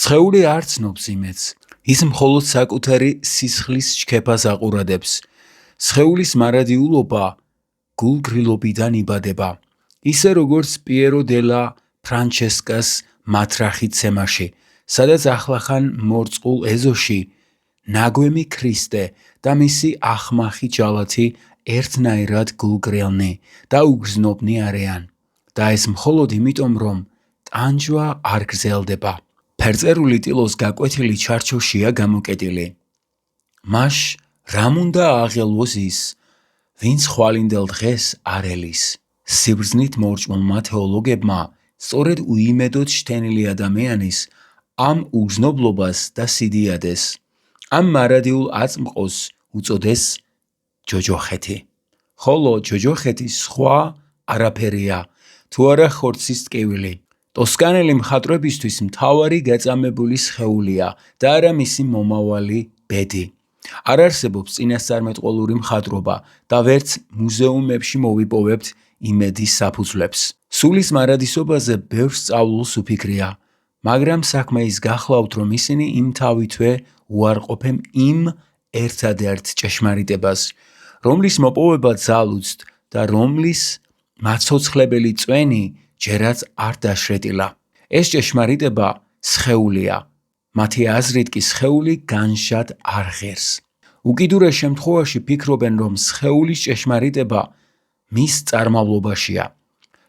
სხეული არ ცნობს იმედს, ის მხოლოდ საკუთარი სისხლის შქეფას აყურადებს. სხეულის მარადიულობა გულგრილობიდან იბადება, ისე როგორც პიერო დე ლა ფრანჩესკას მათრახით ცემაში, სადაც ახლახან მორწყულ ეზოში ნაგვემი ქრისტე და მისი ახმახი ჯალათი ერთნაირად გულგრილნი და უგრძნობნი არიან და ეს მხოლოდ იმიტომ, რომ ტანჯვა არ გრძელდება. ფერწერული ტილოს გაკვეთილი ჩარჩოშია გამოკეტილი. მაშ რამ უნდა აღელვოს ის, ვინც ხვალინდელ დღეს არ ელის. სიბრძნით მორჭმულმა თეოლოგებმა სწორედ უიმედოდ შთენილი ადამიანის ამ უგრძნობლობას და სიდიადეს, ამ მარადიულ აწმყოს უწოდეს ჯოჯოხეთი. ხოლო ჯოჯოხეთის სხვა არაფერია, თუ არა ხორცის ტკივილი, ტოსკანელი მხატვრებისთვის მთავარი გაწამებული სხეულია და არა მისი მომავალი ბედი. არ არსებობს წინასწარმეტყველური მხატვრობა და ვერც მუზეუმებში მოვიპოვებთ იმედის საფუძვლებს. სულის მარადისობაზე ბევრ სწავლულს უფიქრია, მაგრამ საქმე ის გახლავთ, რომ ისინი იმთავითვე უარყოფენ იმ ერთადერთ ჭეშმარიტებას, რომლის მოპოვება ძალუძთ და რომლის მაცოცხლებელი წვენი ჯერაც არ დაშრეტილა. ეს ჭეშმარიტება სხეულია. მათი აზრით კი სხეული განშად არ ღერს. უკიდურეს შემთხვევაში ფიქრობენ, რომ სხეულის ჭეშმარიტება მის წარმავლობაშია.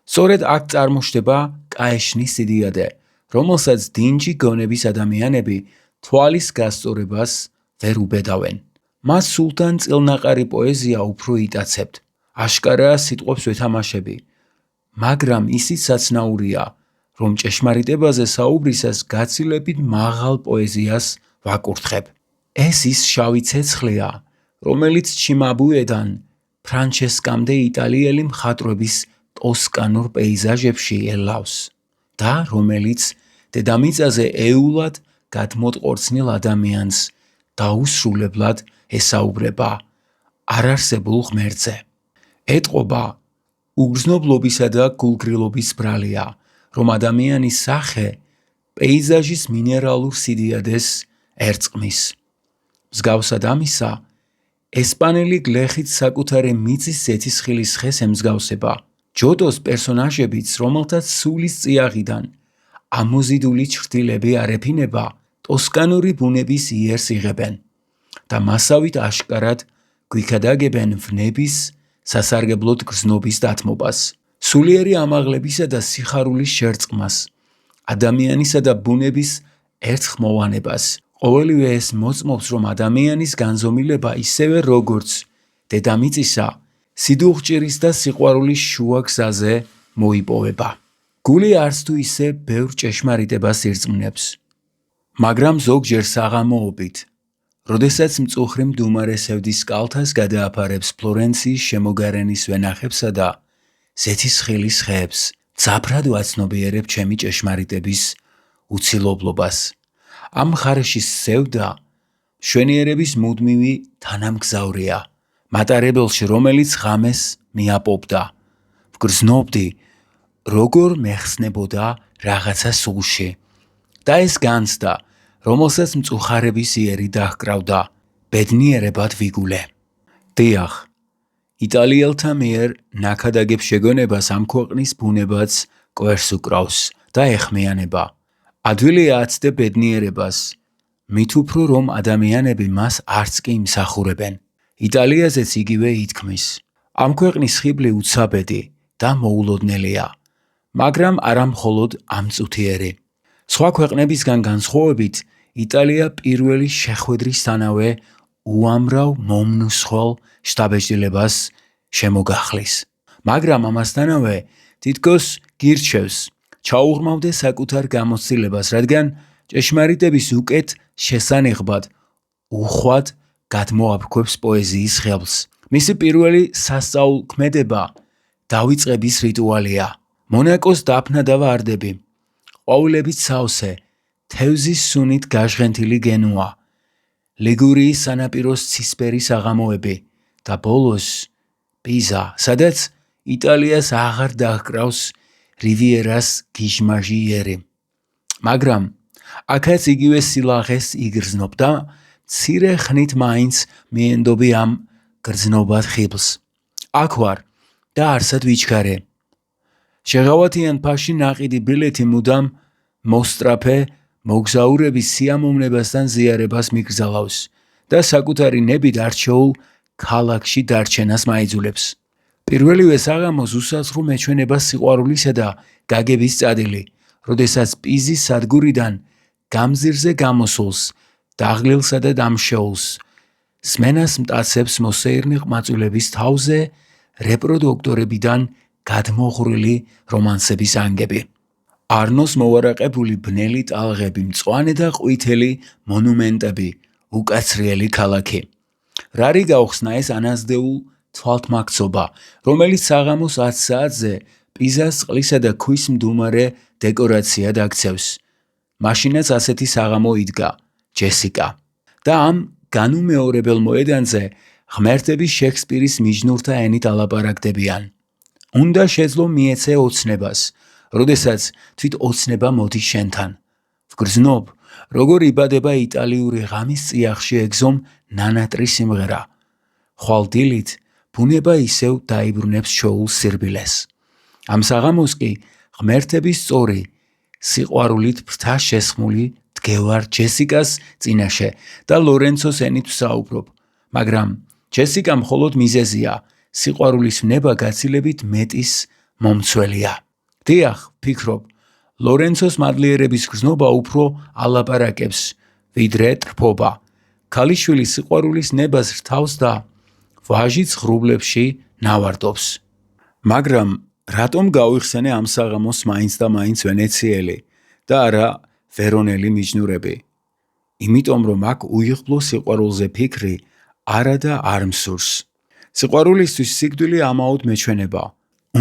სწორედ აქ წარმოშდება კაეშნის სიდიადე, რომელსაც დინჯი გონების ადამიანები თვალის გასწორებას ვერ უბედავენ. მას სულთან წილნაყარი პოეზია უფრო იტაცებთ. აშკარაა სიტყვებს ვეთამაშები, მაგრამ ისიც საცნაურია, რომ ჭეშმარიტებაზე საუბრისას გაცილებით მაღალ პოეზიას ვაკურთხებ. ეს ის შავი ცეცხლია, რომელიც ჩიმაბუედან ფრანჩესკამდე იტალიელი მხატვრების ტოსკანურ პეიზაჟებში ელავს და რომელიც დედამიწაზე ეულად გადმოტყორცნილ ადამიანს დაუსრულებლად ესაუბრება არარსებულ ღმერთზე. ეტყობა უგრძნობლობისა და გულგრილობის ბრალია, რომ ადამიანის სახე პეიზაჟის მინერალურ სიდიადეს ერწყმის. მსგავსად ამისა, ესპანელი გლეხით საკუთარი მიწის ზეთისხილის ხეს ემსგავსება. ჯოტოს პერსონაჟებიც, რომელთაც სულის წიაღიდან ამოზიდული ჩრდილები არ ეფინება, ტოსკანური ბუნების იერს იღებენ და მასავით აშკარად გვიქადაგებენ ვნების სასარგებლოდ გრძნობის დათმობას, სულიერი ამაღლებისა და სიხარულის შერწყმას, ადამიანისა და ბუნების ერთხმოვანებას. ყოველივე ეს მოწმობს, რომ ადამიანის განზომილება ისევე როგორც დედამიწისა, სიდუხჭირის და სიყვარულის შუა გზაზე მოიპოვება. გული არც თუ ისე ბევრ ჭეშმარიტებას ირწმუნებს, მაგრამ ზოგჯერ საღამოობით, როდესაც მწუხრი მდუმარე სევდის კალთას გადააფარებს ფლორენციის შემოგარენის ვენახებსა და ზეთისხილის ხეებს, ძაფრად ვაცნობიერებ ჩემი ჭეშმარიტების უცილობლობას. ამ მხარეში სევდა მშვენიერების მუდმივი თანამგზავრია, მატარებელში, რომელიც ღამეს მიაპოვდა. ვგრძნობდი, როგორ მეხსნებოდა რაღაცა სულში და ეს განცდა, რომელსაც მწუხარების იერი დაჰკრავდა, ბედნიერებად ვიგულე. დიახ, იტალიელთა მიერ ნაქადაგებ შეგონებას ამ ქვეყნის ბუნებაც კვერს უკრავს და ეხმიანება. ადვილია აცდე ბედნიერებას, მით უფრო რომ ადამიანები მას არც კი იმსახურებენ. იტალიაზეც იგივე ითქმის. ამ ქვეყნის ხიბლი უცაბედი და მოულოდნელია, მაგრამ არა მხოლოდ ამწუთიერი. სხვა ქვეყნებისგან განსხვავებით, იტალია პირველი შეხვედრისთანავე უამრავ მომნუსხოლ შთაბეჭდილებას შემოგახლის. მაგრამ ამასთანავე თითქოს გირჩევს ჩაუღრმავდე საკუთარ გამოცდილებას, რადგან ჭეშმარიტების უკეთ შესანიღბად უხვად გადმოაფრქვევს პოეზიის ხელს. მისი პირველი სასწაულქმედება დავიწყების რიტუალია. მონაკოს დაფნა და ვარდები, ყვავილებით სავსე, თევზის სუნით გაჟღენთილი გენუა, ლიგურიის სანაპიროს ცისფერი საღამოები და ბოლოს პიზა, სადაც იტალიას აღარ დაჰკრავს რივიერას გიჟმაჟი იერი. მაგრამ აქაც იგივე სილაღეს იგრძნობ და მცირე ხნით მაინც მიენდობი ამ გრძნობად ხიბლს. აქ ვარ და არსად ვიჩქარე. შეღავათიან ფაში ნაყიდი ბილეთი მუდამ მოსტრაფე მოგზაურების სიამოვნებასთან ზიარებას მიგრძალავს და საკუთარი ნებით არჩეულ ქალაქში დარჩენას მაიძულებს. პირველივე საღამოს უსასხრო მეჩვენება სიყვარულისა და გაგების წადილი, როდესაც პიზის სადგურიდან გამზირზე გამოსულს, დაღლილსა და დამშეულს, სმენას მტაცებს მოსეირნი ყმაწვილების თავზე რეპროდუქტორებიდან გადმოღვრილი რომანსების ანგები. არნოს მოვარაყებული ბნელი ტალღები, მწვანე და ყვითელი მონუმენტები, უკაცრიელი ქალაქი. რარი გაუხსნა ეს ანაზდეულ თვალთმაქცობა, რომელიც საღამოს 10 საათზე პიზას წყლისა და ქვის მდუმარე დეკორაციად აქცევს. მაშინაც ასეთი საღამო იდგა ჯესიკა და ამ განუმეორებელ მოედანზე ღმერთები შექსპირის მიჯნურთა ენით ალაპარაკდებიან. უნდა შეძლო მიეცე ოცნებას, როდესაც თვით ოცნება მოდის შენთან. ვგრძნობ, როგორ იბადება იტალიური ღამის წიაღში ეგზომ ნანატრი სიმღერა. ხვალ დილით ბუნება ისევ დაიბრუნებს ჩოულ სირბილეს. ამ საღამოს კი ღმერთების სწორი სიყვარულით ფრთა შესხმული დგევარ ჯესიკას წინაშე და ლორენცოს ენით ვსაუბრობ, მაგრამ ჯესიკა მხოლოდ მიზეზია, სიყვარულის ნება გაცილებით მეტის მომცველია. დიახ, ვფიქრობ, ლორენცოს მადლიერების გრძნობა უფრო ალაპარაკებს, ვიდრე ტრფობა. ქალიშვილი სიყვარულის ნებას რთავს და ვაჟიც ღრუბლებში ნავარდობს. მაგრამ რატომ გავიხსენე ამ საღამოს მაინც და მაინც ვენეციელი და არა ვერონელი მიჯნურები? იმიტომ რომ აქ უიღბლო სიყვარულზე ფიქრი არა და არ მსურს. სიყვარულისთვის სიკვდილი ამაოდ მეჩვენება.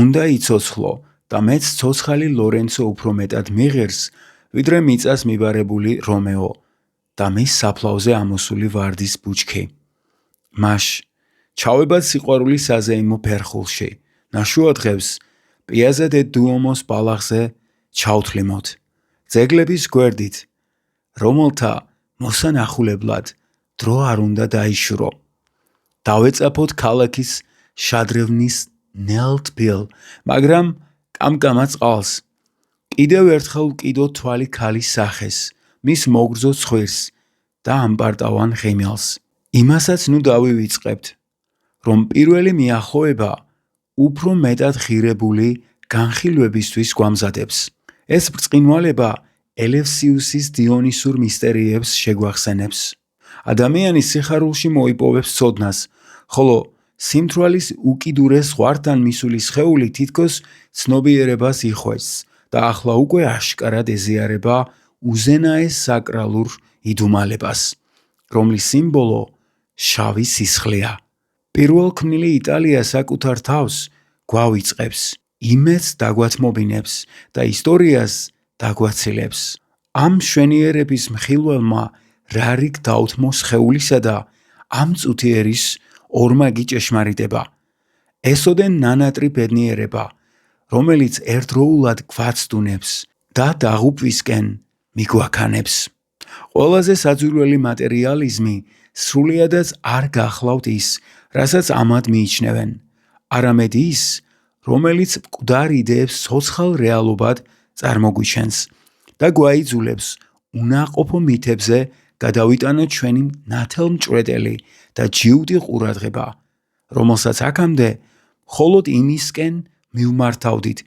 უნდა იცოცხლო და მეც ცოცხალი ლორენცო უფრო მეტად მიღერს, ვიდრე მიწას მიბარებული რომეო და მის საფლავზე ამოსული ვარდის ბუჩქი. მაშ ჩავებად სიყვარულის საზეიმო ფერხულში, ნაშუა დღევს პიაზა დე დუომოს ბალახზე ჩავთლიმოთ, ძეგლების გვერდით, რომელთა მოსანახულებლად დრო არ უნდა დაიშურო. დავეწაფოთ ქალაქის შადრევნის ნელთბილ, მაგრამ კამკამა წყალს. კიდევ ერთხელ ვკიდოთ თვალი ქალის სახეს, მის მოგრძო ცხვირს და ამპარტავან ღიმილს. იმასაც ნუ დავივიწყებთ, რომ პირველი მიახლოება უფრო მეტად ღირებული განხილვებისთვის გვამზადებს. ეს ბრწყინვალება ელევსიუსის დიონისურ მისტერიებს შეგვახსენებს. ადამიანის სიხარულში მოიპოვებს ცოდნას, ხოლო სიმთვრალის უკიდურეს ზღვართან მისული სხეული თითქოს ცნობიერებას იხვეწს და ახლა უკვე აშკარად ეზიარება უზენაეს საკრალურ იდუმალებას, რომლის სიმბოლო შავი სისხლია. პირველქმნილი იტალია საკუთარ თავს გვავიწყებს, იმედს დაგვათმობინებს და ისტორიას დაგვაცილებს. ამ მშვენიერების მხილველმა რა რიგ დაუთმო სხეულისა და ამ წუთიერის ორმაგი ჭეშმარიტება. ესოდენ ნანატრი ბედნიერება, რომელიც ერთდროულად გვაცდუნებს და დაღუპვისკენ მიგვაქანებს. ყველაზე საძულველი მატერიალიზმი სრულიადაც არ გახლავთ ის, რასაც ამად მიიჩნევენ, არამედ ის, რომელიც მკვდარ იდეებს ცოცხალ რეალობად წარმოგვიჩენს და გვაიძულებს უნაყოფო მითებზე გადავიტანოთ ჩვენი ნათელმჭვრეტელი და ჯიუტი ყურადღება, რომელსაც აქამდე მხოლოდ იმისკენ მივმართავდით,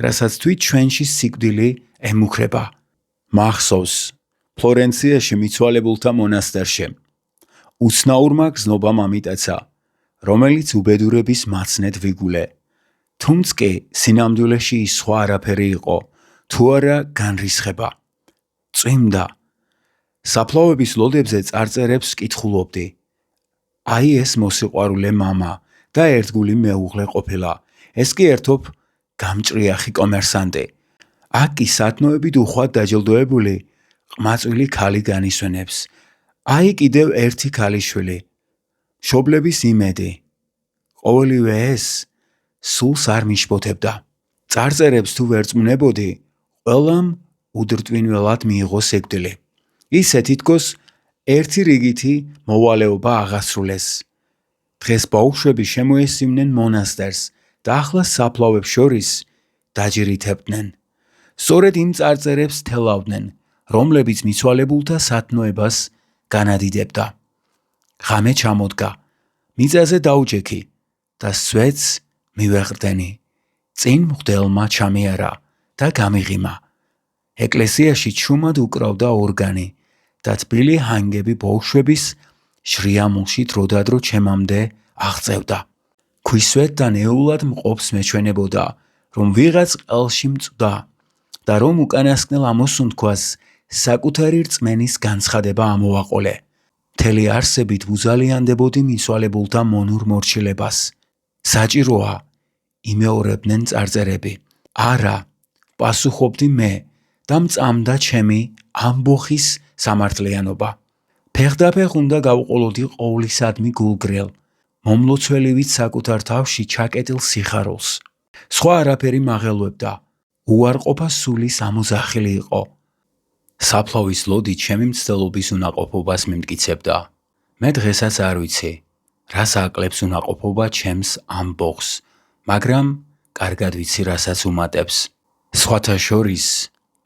რასაც თვით ჩვენში სიკვდილი ემუქრება. მახსოვს ფლორენციაში მიცვალებულთა მონასტერში. უცნაურმა გზნობამ ამიტაცა, რომელიც უბედურების მაცნედ ვიგულე. თუმც კი სინამდვილეში ის სხვა არაფერი იყო, თუ არა განრისხება. წვიმდა. საფლავების ლოდებზე წარწერებს კითხულობდი. აი ეს მოსიყვარულე მამა და ერთგული მეუღლე ყოფილა. ეს კი ერთობ გამჭრიახი კომერსანტი. აქ კი სათნოებით უხვად დაჯილდოებული ყმაწვილი ქალი განისვენებს. აი კიდევ ერთი ქალიშვილი. მშობლების იმედი. ყოველივე ეს სულს არ მიშფოთებდა. წარწერებს თუ ვერწმუნებოდი, ყველამ უდრტვინველად მიიღო სიკვდილი. ისე თითქოს ერთი რიგითი მოვალეობა აღასრულეს. დღეს ბაუშვები შემოესიმნენ მონასტერს და ახლა საფლავებს შორის დაჯირითებდნენ. სწორედ იმ წარწერებს თელავდნენ, რომლებიც მიცვალებულთა სათნოებას განადიდებდა. ღამე ჩამოდგა, მიწაზე დაუჯექი და სვეტს მივეღრდენი. წინ მღვდელმა ჩამიარა და გამიღიმა. ეკლესიაში ჩუმად უკრავდა ორგანი და თბილი ჰანგები ბავშვების შრიამულში დროდადრო ჩემამდე აღწევდა. ქვისვეტთან ეულად მყოფს მეჩვენებოდა, რომ ვიღაც ყელში მწვდა და რომ უკანასკნელ ამოსუნთქვას საკუთარი რწმენის განცხადება ამოვაყოლე. მთელი არსებით ვუზალიანდებოდი მიცვალებულთა მონურ მორჩილებას. საჭიროა იმეორებდნენ წარწერები. არა, პასუხობდი მე და მწამდა ჩემი ამბოხის სამართლიანობა. ფეხდაფეხ უნდა გავყოლოდი ყოვლისადმი გულგრილ, მომლოცველივით საკუთარ თავში ჩაკეტილ სიხარულს. სხვა არაფერი მაღელვებდა, უარყოფა სულის ამოზახილი იყო. საფლავის ლოდი ჩემი მცდელობის უნაყოფობას მიმტკიცებდა. მე დღესაც არ ვიცი, რას აკლებს უნაყოფობა ჩემს ამბოხს, მაგრამ კარგად ვიცი, რასაც უმატებს. სხვათა შორის,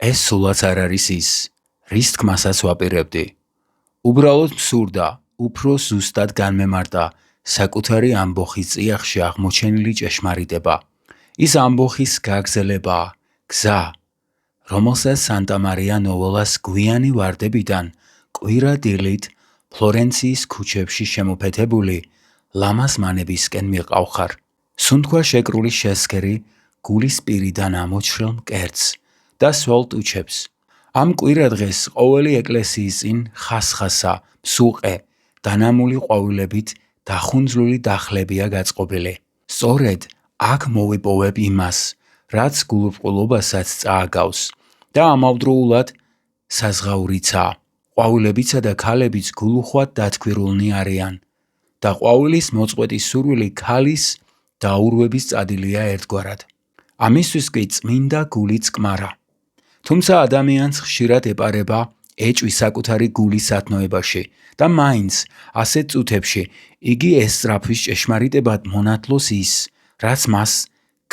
ეს სულაც არ არის ის, რის თქმასაც ვაპირებდი. უბრალოდ მსურდა, უფრო ზუსტად განმემართა საკუთარი ამბოხის წიაღში აღმოჩენილი ჭეშმარიტება. ის ამბოხის გაგრძელებაა, გზა, რომელსაც სანტა მარია ნოველას გვიანი ვარდებიდან კვირა დილით ფლორენციის ქუჩებში შემოფეთებული ლამას მანებისკენ მიყავხარ. სუნთქვა შეკრული შესქერი გულის პირიდან ამოჩრილ მკერდს და სველ ტუჩებს. ამ კვირადღეს ყოველი ეკლესიის წინ ხასხასა, მსუყე, დანამული ყვავილებით დახუნძლული დახლებია გაწყობილი. სწორედ აქ მოვიპოვებ იმას, რაც გულუბრყვილობასაც წააგავს და ამავდროულად საზღაურიცაა. ყვავილებიცა და ქალებიც გულუხვად დათქვირულნი არიან და ყვავილის მოწყვეტის სურვილი ქალის დაურვების წადილია ერთგვარად. ამისთვის კი წმინდა გული წკმარა. თუმცა ადამიანს ხშირად ეპარება ეჭვი საკუთარი გულის სათნოებაში და მაინც ასეთ წუთებში იგი ესწრაფვის ჭეშმარიტებად მონათლოს ის, რაც მას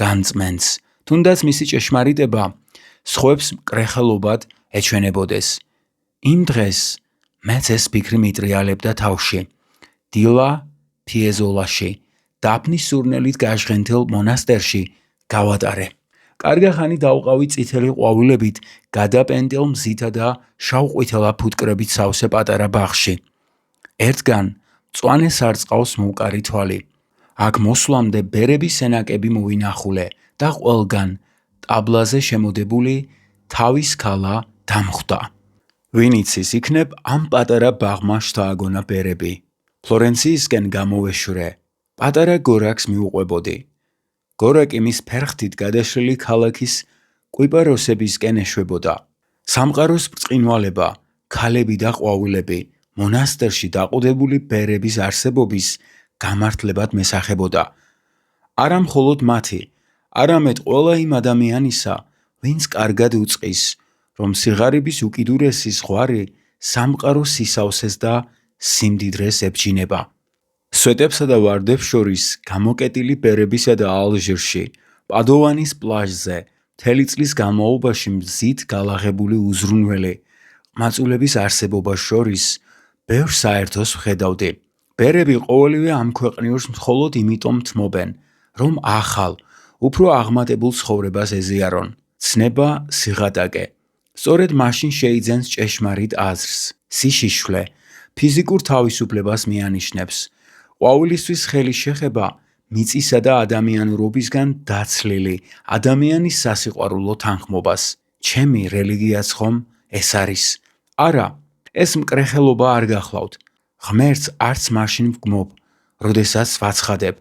განწმენს, თუნდაც მისი ჭეშმარიტება სხვებს მკრეხელობად ეჩვენებოდეს. იმ დღეს მეც ეს ფიქრი მიტრიალებდა თავში. დილა ფიეზოლაში, დაფნის სურნელით გაჟღენთილ მონასტერში გავატარე. კარგახანი დავყავი წითელი ყვავილებით გადაპენტილ მზითა და შავყვითელა ფუტკრებით სავსე პატარა ბაღში. ერთგან მწვანე სარწყავს მოუკარი თვალი. აქ მოსვლამდე ბერების სენაკები მოვინახულე და ყველგან ტაბლაზე შემოდებული თავის ქალა დამხვდა. ვინ იცის, იქნებ ამ პატარა ბაღმა შთააგონა ბერები. ფლორენციისკენ გამოვეშვრე, პატარა გორაკს მიუყვებოდი. გორაკი მის ფერხთით გადაშლილი ქალაქის კვიპაროსებისკენ ეშვებოდა. სამყაროს ბრწყინვალება, ქალები და ყვავილები მონასტერში დაყუდებული ბერების არსებობის გამართლებად მესახებოდა. არა მხოლოდ მათი, არამედ ყველა იმ ადამიანისა, ვინც კარგად უწყის, რომ სიღარიბის უკიდურესი ზღვარი სამყაროს სისავსეს და სიმდიდრეს ებჯინება. სვეტებსა და ვარდებს შორის გამოკეტილი ბერებისა და ალჟირში, პადოვანის პლაჟზე, მთელი წლის განმავლობაში მზით გალაღებული უზრუნველი ყმაწვილების არსებობას შორის ბევრ საერთოს ვხედავდი. ბერები ყოველივე ამ ქვეყნიურს მხოლოდ იმიტომ თმობენ, რომ ახალ, უფრო აღმატებულ ცხოვრებას ეზიარონ. ცნება სიღატაკე. სწორედ მაშინ შეიძენს ჭეშმარიტ აზრს. სიშიშვლე ფიზიკურ თავისუფლებას მიანიშნებს. ყვავილისთვის ხელის შეხება მიწისა და ადამიანურობისგან დაცლილი ადამიანის სასიყვარულო თანხმობას. ჩემი რელიგიაც ხომ ეს არის? არა, ეს მკრეხელობა არ გახლავთ. ღმერთს არც მაშინ ვგმობ, როდესაც ვაცხადებ,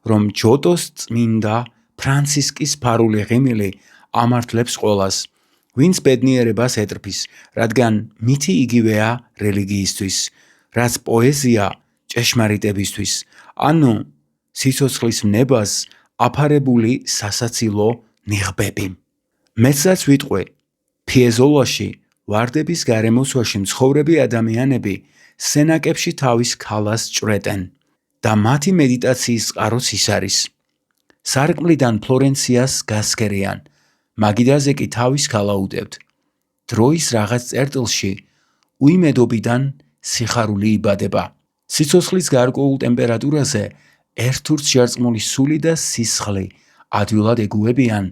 რომ ჯოტოს წმინდა ფრანცისკის ფარული ღიმილი ამართლებს ყველას, ვინც ბედნიერებას ეტრფის, რადგან მითი იგივეა რელიგიისთვის, რაც პოეზია ჭეშმარიტებისთვის, ანუ სიცოცხლის ნებას აფარებული სასაცილო ნიღბები. მეცაც ვიტყვი, ფიეზოლაში ვარდების გარემოსვაში მცხოვრები ადამიანები სენაკებში თავის ქალას ჭრეტენ და მათი მედიტაციის წყაროც ის არის. სარკმლიდან ფლორენციას გასქერიან, მაგიდაზე კი თავის ქალა უდევთ. დროის რაღაც წერტილში უიმედობიდან სიხარული იბადება. სიცოცხლის გარკვეულ ტემპერატურაზე ერთურთ შერწყმული სული და სისხლი ადვილად ეგუებიან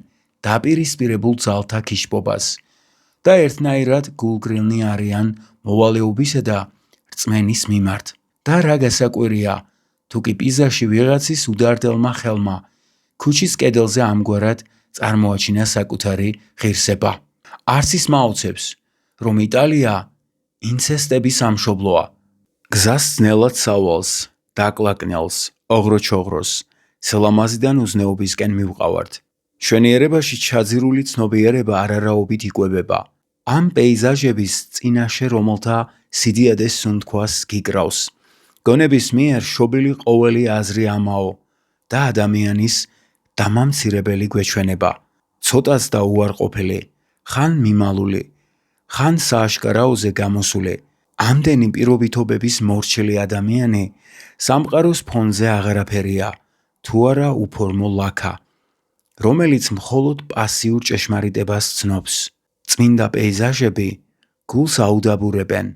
დაპირისპირებულ ძალთა ქიშბობას და ერთნაირად გულგრილნი არიან მოვალეობისა და რწმენის მიმართ. და რა გასაკვირია, თუ კი პიზაში ვიღაცის უდარდელმა ხელმა ქუჩის კედელზე ამგვარად წარმოაჩინა საკუთარი ღირსება. არც ის მაოცებს, რომ იტალია ინცესტების სამშობლოა. გზას ძნელად სავალს, დაკლაკნელს, ოღროჩოღროს, სილამაზიდან უზნეობისკენ მივყავართ. მშვენიერებაში ჩაძირული ცნობიერება არარაობით იკვებება. ამ პეიზაჟების წინაშე რომელთა სიდიადეს სუნთქვას გიკრავს. გონების მიერ შობილი ყოველი აზრი ამაო და ადამიანის დამამცირებელი გვეჩვენება. ცოტაც და უარყოფილი, ხან მიმალული, ხან სააშკარაოზე გამოსული. ამდენი პირობითობების მორჩილი ადამიანი სამყაროს ფონზე აღარაფერია, თუ არა უფორმო ლაქა, რომელიც მხოლოდ პასიურ ჭეშმარიტებას ცნობს. წმინდა პეიზაჟები გულს აუდაბურებენ.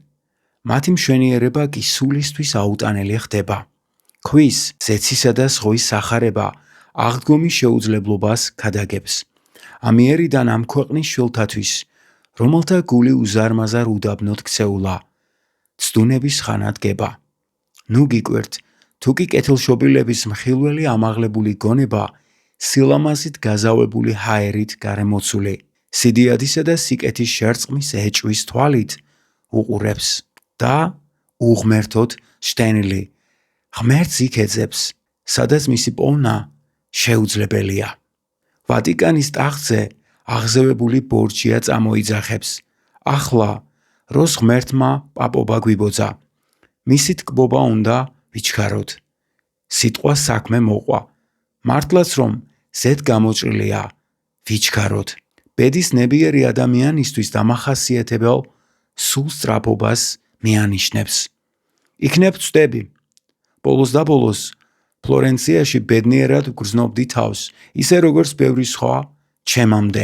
მათი მშვენიერება კი სულისთვის აუტანელი ხდება. ქვის, ზეცისა და ზღვის სახარება აღდგომის შეუძლებლობას ქადაგებს. ამიერიდან ამ ქვეყნის შვილთათვის, რომელთა გული უზარმაზარ უდაბნოდ ქცეულა, ცდუნების ხანა დგება. ნუ გიკვირთ, თუ კი კეთილშობილების მხილველი ამაღლებული გონება სილამაზით გაზავებული ჰაერით გარემოცული, სიდიადისა და სიკეთის შერწყმის ეჭვის თვალით უყურებს და უღმერთოდ შტენილი ღმერთს იქეძებს, სადაც მისი პოვნა შეუძლებელია. ვატიკანის ტახტზე აღზევებული ბორჯია წამოიძახებს. ახლა როს ღმერთმა პაპობა გვიბოძა. მისი ტკბობა უნდა ვიჩქაროთ. სიტყვა საქმე მოყვა. მართლაც რომ ზედ გამოჭრილია ვიჩქაროთ. ბედის ნებიერი ადამიანისთვის დამახასიათებელ სულ სწრაფობას მიანიშნებს. იქნებ ვწდები. ბოლოს და ბოლოს ფლორენციაში ბედნიერად ვგრძნობდი თავს, ისე როგორც ბევრი სხვა ჩემამდე.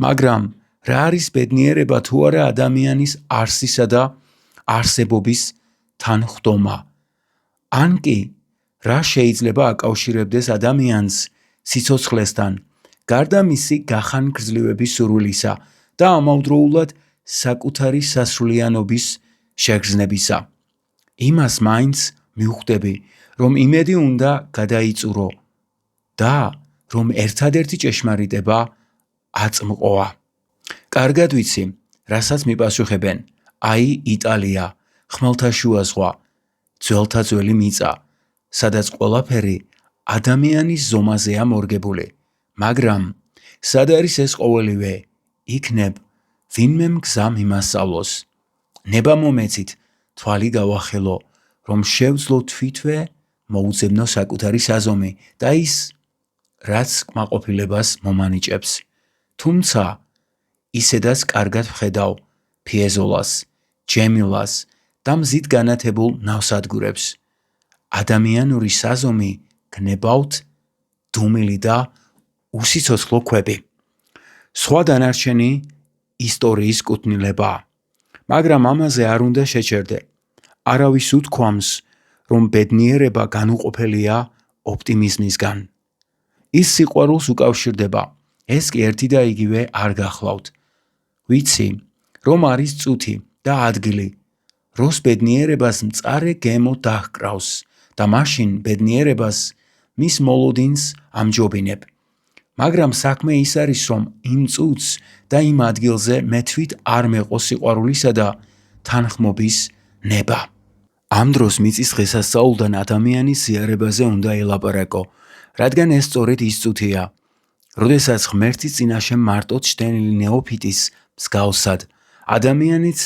მაგრამ რა არის ბედნიერება თუ არა ადამიანის არსისა და არსებობის თანხდომა? ან კი რა შეიძლება აკავშირებდეს ადამიანს სიცოცხლესთან, გარდა მისი გახანგრძლივების სურვილისა და ამავდროულად საკუთარი სასრულიანობის შეგრძნებისა? იმას მაინც მივხვდები, რომ იმედი უნდა გადაიწურო და რომ ერთადერთი ჭეშმარიტება აწმყოა. კარგად ვიცი, რასაც მიპასუხებენ. აი იტალია, ხმელთაშუა ზღვა, ძველთა ძველი მიწა, სადაც ყველაფერი ადამიანის ზომაზეა მორგებული. მაგრამ სად არის ეს ყოველივე? იქნებ ვინმე მგზა მიმასწავლოს. ნება მომეცით, თვალი გავახელო, რომ შევძლო თვითვე მოუძებნო საკუთარი საზომი და ის, რაც კმაყოფილებას მომანიჭებს. თუმცა ისედაც კარგად ვხედავ ფიეზოლას, ჯემილას და მზით განათებულ ნავსადგურებს. ადამიანური საზომი გნებავთ დუმილი და უსიცოცხლო ქვები. სხვა დანარჩენი ისტორიის კუთვნილებაა. მაგრამ ამაზე არ უნდა შეჩერდე. არავის უთქვამს, რომ ბედნიერება განუყოფელია ოპტიმიზმისგან. ის სიყვარულს უკავშირდება, ეს კი ერთი და იგივე არ გახლავთ. ვიცი, რომ არის წუთი და ადგილი, როს ბედნიერებას მწარე გემო დაჰკრავს და მაშინ ბედნიერებას მის მოლოდინს ამჯობინებ. მაგრამ საქმე ის არის, რომ იმ წუთს და იმ ადგილზე მე თვით არ მეყო სიყვარულისა და თანხმობის ნება. ამ დროს მიწის დღესასწაულთან ადამიანის ზიარებაზე უნდა ელაპარაკო, რადგან ეს სწორედ ის წუთია, როდესაც ღმერთის წინაშე მარტოდ შტენილი ნეოფიტის მსგავსად ადამიანიც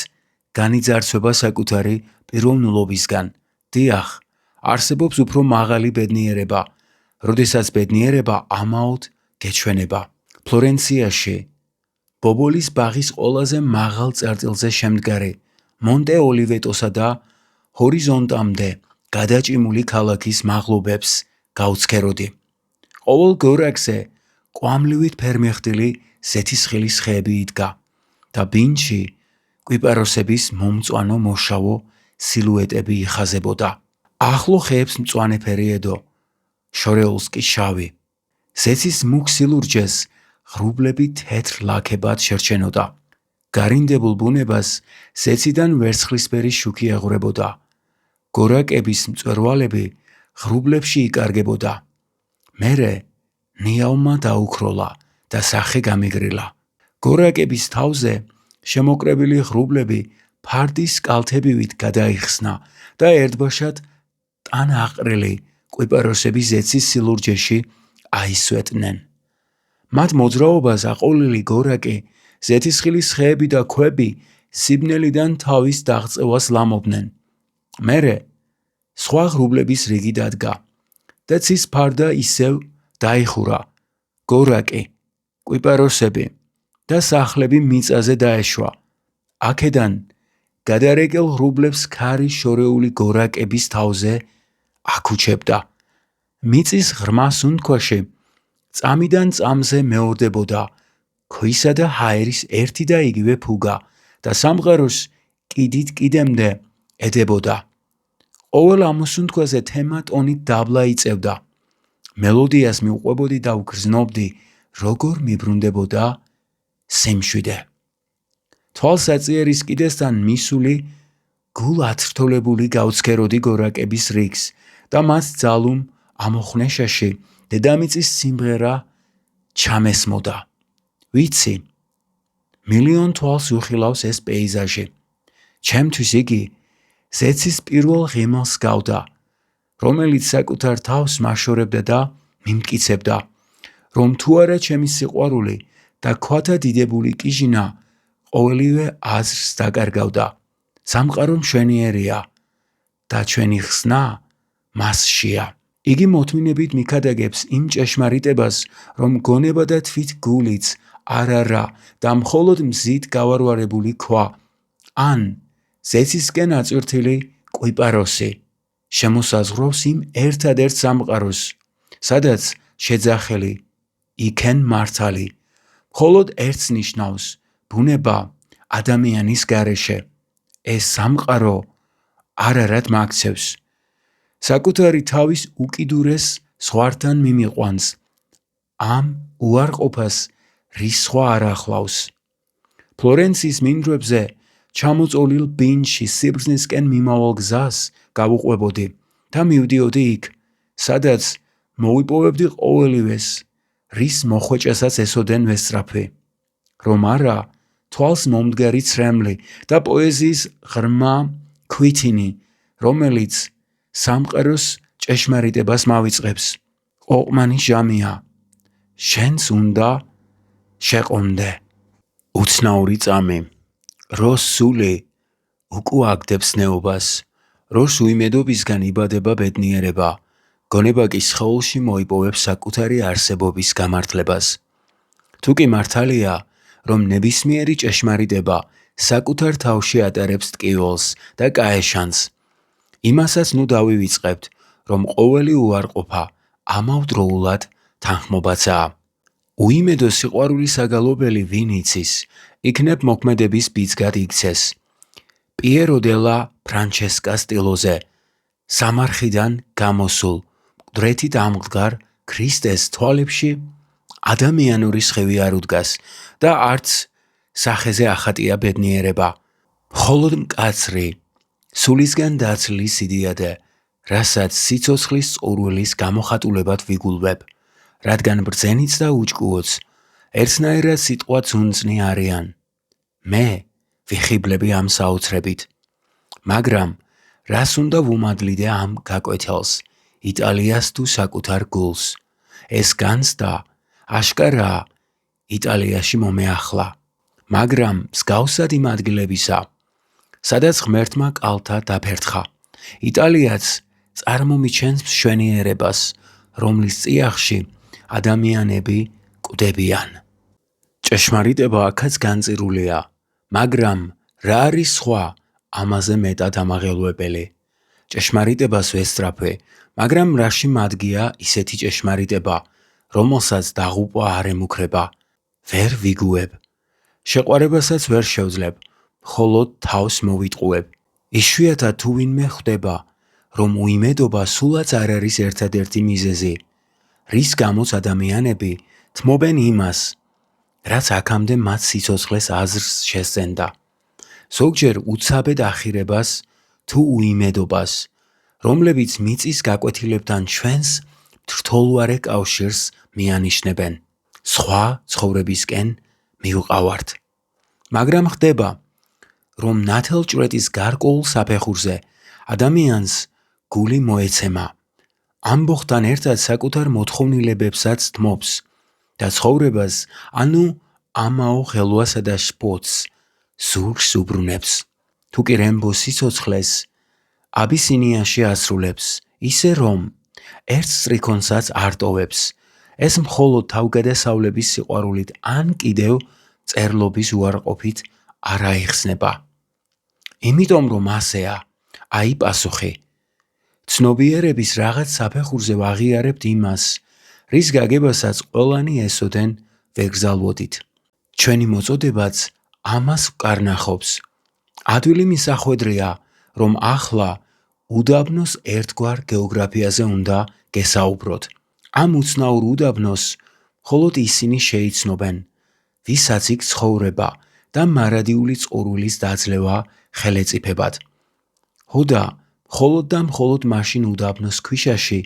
განიძარცვება საკუთარი პიროვნულობისგან. დიახ, არსებობს უფრო მაღალი ბედნიერება, როდესაც ბედნიერება ამაოდ გეჩვენება. ფლორენციაში, ბობოლის ბაღის ყველაზე მაღალ წერტილზე შემდგარი მონტე ოლივეტოსა და ჰორიზონტამდე გადაჭიმული ქალაქის მაღლობებს გავცქეროდი. ყოველ გორაკზე კვამლივით ფერმეხტილი ზეთისხილის ხეები იდგა და ბინჩი კვიპაროსების მომწვანო მოშავო სილუეტები იხაზებოდა. ახლო ხეებს მწვანე ფერი ედო, შორეულს კი შავი. ზეთის მუქ სილურჯეს ღრუბლები თეთრ ლაქებად შერჩენოდა. გარინდებულ ბუნებას ზეციდან ვერცხლისფერი შუქი ეღვრებოდა. გორაკების მწვერვალები ღრუბლებში იკარგებოდა. მერე ნიავმა დაუქროლა და სახე გამიგრილა. გორაკების თავზე შემოკრებილი ღრუბლები ფარდის კალთებივით გადაიხსნა და ერთბაშად ტან აყრილი კვიპაროსები ზეცის სილურჯეში აისვეტნენ. მათ მოძრაობას აყოლილი გორაკი, ზეთისხილის ხეები და ქვები სიბნელიდან თავის დაღწევას ლამობდნენ. მერე სხვა ღრუბლების რიგი დადგა და ცის ფარდა ისევ დაიხურა. გორაკი, კვიპაროსები და სახლები მიწაზე დაეშვა. აქედან გადარეკელ ღრუბლებს ქარი შორეული გორაკების თავზე აქუჩებდა. მიწის ღრმა სუნთქვაში წამიდან წამზე მეორდებოდა ქვისა და ჰაერის ერთი და იგივე ფუგა და სამყაროს კიდით კიდემდე ედებოდა. ყოველ ამოსუნთქვაზე თემა ტონით დაბლა იწევდა. მელოდიას მიუყვებოდი და ვგრძნობდი, როგორ მიბრუნდებოდა სიმშვიდე. თვალსაწიერის კიდესთან მისული გულ ათრთოლებული გავცქეროდი გორაკების რიგს და მათ ძალუმ ამოხნეშაში დედამიწის სიმღერა ჩამესმოდა. ვიცი, მილიონ თვალს უხილავს ეს პეიზაჟი. ჩემთვის იგი ზეცის პირველ ღიმილს გავდა, რომელიც საკუთარ თავს მაშორებდა და მიმტკიცებდა, რომ თუ არა ჩემი სიყვარული და ქვათა დიდებული კიჟინა ყოველივე აზრს დაკარგავდა. სამყარო მშვენიერია და ჩვენი ხსნა მასშია. იგი მოთმინებით მიქადაგებს იმ ჭეშმარიტებას, რომ გონება და თვით გულიც არ არა და მხოლოდ მზით გავარვარებული ქვა, ან ზეცისკენ აწვირთილი კვიპაროსი შემოსაზღვრავს იმ ერთადერთ სამყაროს, სადაც შეძახელი იქენ მართალი. მხოლოდ ერთს ნიშნავს ბუნება ადამიანის გარეშე. ეს სამყარო არარად მაქცევს. საკუთარი თავის უკიდურეს ზღვართან მიმიყვანს. ამ უარყოფას რის სხვა არ ახლავს. ფლორენციის მინდვრებზე ჩამოწოლილ ბინჯში სიბრძნისკენ მიმავალ გზას გავუყვებოდი და მივდიოდი იქ, სადაც მოვიპოვებდი ყოველივეს, რის მოხვეჭასაც ესოდენ ვესწრაფი. რომ არა, თვალს მომდგარი ცრემლი და პოეზიის ღრმა ქვითინი, რომელიც სამყაროს ჭეშმარიტებას მავიწყებს. ყოყმანი ჟამია, შენც უნდა შეყომდე. უცნაური წამი, როს სული უკუაგდებს ნეობას, როს უიმედობისგან იბადება ბედნიერება, გონება კი სხეულში მოიპოვებს საკუთარი არსებობის გამართლებას. თუ კი მართალია, რომ ნებისმიერი ჭეშმარიტება საკუთარ თავში ატარებს ტკივილს და კაეშანს, იმასაც ნუ დავივიწყებთ, რომ ყოველი უარყოფა ამავდროულად თანხმობაცაა. უიმედო სიყვარულის საგალობელი ვინ იცის, იქნებ მოქმედების ბიძგად იქცეს. პიერო დე ლა ფრანჩესკა სტილოზე, სამარხიდან გამოსულ მკვდრეთით ამდგარ ქრისტეს თვალებში ადამიანური სხივი არ უდგას და არც სახეზე ახატია ბედნიერება. მხოლოდ მკაცრი, სულისგან დაცლილი სიდიადე, რასაც სიცოცხლის წყურვილის გამოხატულებად ვიგულვებ, რადგან ბრძენიც და უჭკუოც ერთნაირად სიტყვაც უნწნი არიან. მე ვიხიბლები ამ საოცრებით. მაგრამ რას უნდა ვუმადლიდე ამ გაკვეთილს, იტალიას თუ საკუთარ გულს? ეს განცდა აშკარაა იტალიაში მომეახლა, მაგრამ მსგავსად იმ ადგილებისა, სადაც ღმერთმა კალთა დაფერთხა. იტალიაც წარმომიჩენს მშვენიერებას, რომლის წიაღში ადამიანები კვდებიან. ჭეშმარიტება აქაც განწირულია, მაგრამ რა არის სხვა ამაზე მეტად ამაღელვებელი? ჭეშმარიტებას ვესწრაფე, მაგრამ რაში მადგია ისეთი ჭეშმარიტება, რომელსაც დაღუპვა არ ემუქრება? ვერ ვიგუებ. შეყვარებასაც ვერ შევძლებ, მხოლოდ თავს მოვიტყუებ. იშვიათად თუ ვინმე ხვდება, რომ უიმედობა სულაც არ არის ერთადერთი მიზეზი, რის გამოც ადამიანები თმობენ იმას, რაც აქამდე მათ სიცოცხლეს აზრს შესძენდა. ზოგჯერ უცაბედ ახირებას თუ უიმედობას, რომლებიც მიწის გაკვეთილებთან ჩვენს მთრთოლვარე კავშირს მიანიშნებენ. სხვა ცხოვრებისკენ მივყავართ. მაგრამ ხდება, რომ ნათელჭვრეტის გარკვეულ საფეხურზე ადამიანს გული მოეცემა, ამბოხთან ერთად საკუთარ მოთხოვნილებებსაც თმობს და ცხოვრებას, ანუ ამაო ხელვასა და შფოთს, ზურგს უბრუნებს. თუ კი რემბო სიცოცხლეს აბისინიაში ასრულებს, ისე რომ ერთ სტრიქონსაც არ ტოვებს, ეს მხოლოდ თავგადასავლების სიყვარულით ან კიდევ წერლობის უარყოფით არ აიხსნება. იმიტომ რომ ასეა, აი პასუხი. ცნობიერების რაღაც საფეხურზე ვაღიარებთ იმას, რის გაგებასაც ყველანი ესოდენ ვერ გზალვოდით. ჩვენი მოწოდებაც ამას ვკარნახობს. ადვილი მისახვედრია, რომ ახლა უდაბნოს ერთგვარ გეოგრაფიაზე უნდა გესაუბროთ. ამ უცნაურ უდაბნოს მხოლოდ ისინი შეიცნობენ, ვისაც იქ ცხოვრება და მარადიული წყურვილის დაძლევა ხელეწიფებად. ჰოდა მხოლოდ და მხოლოდ მაშინ უდაბნოს ქვიშაში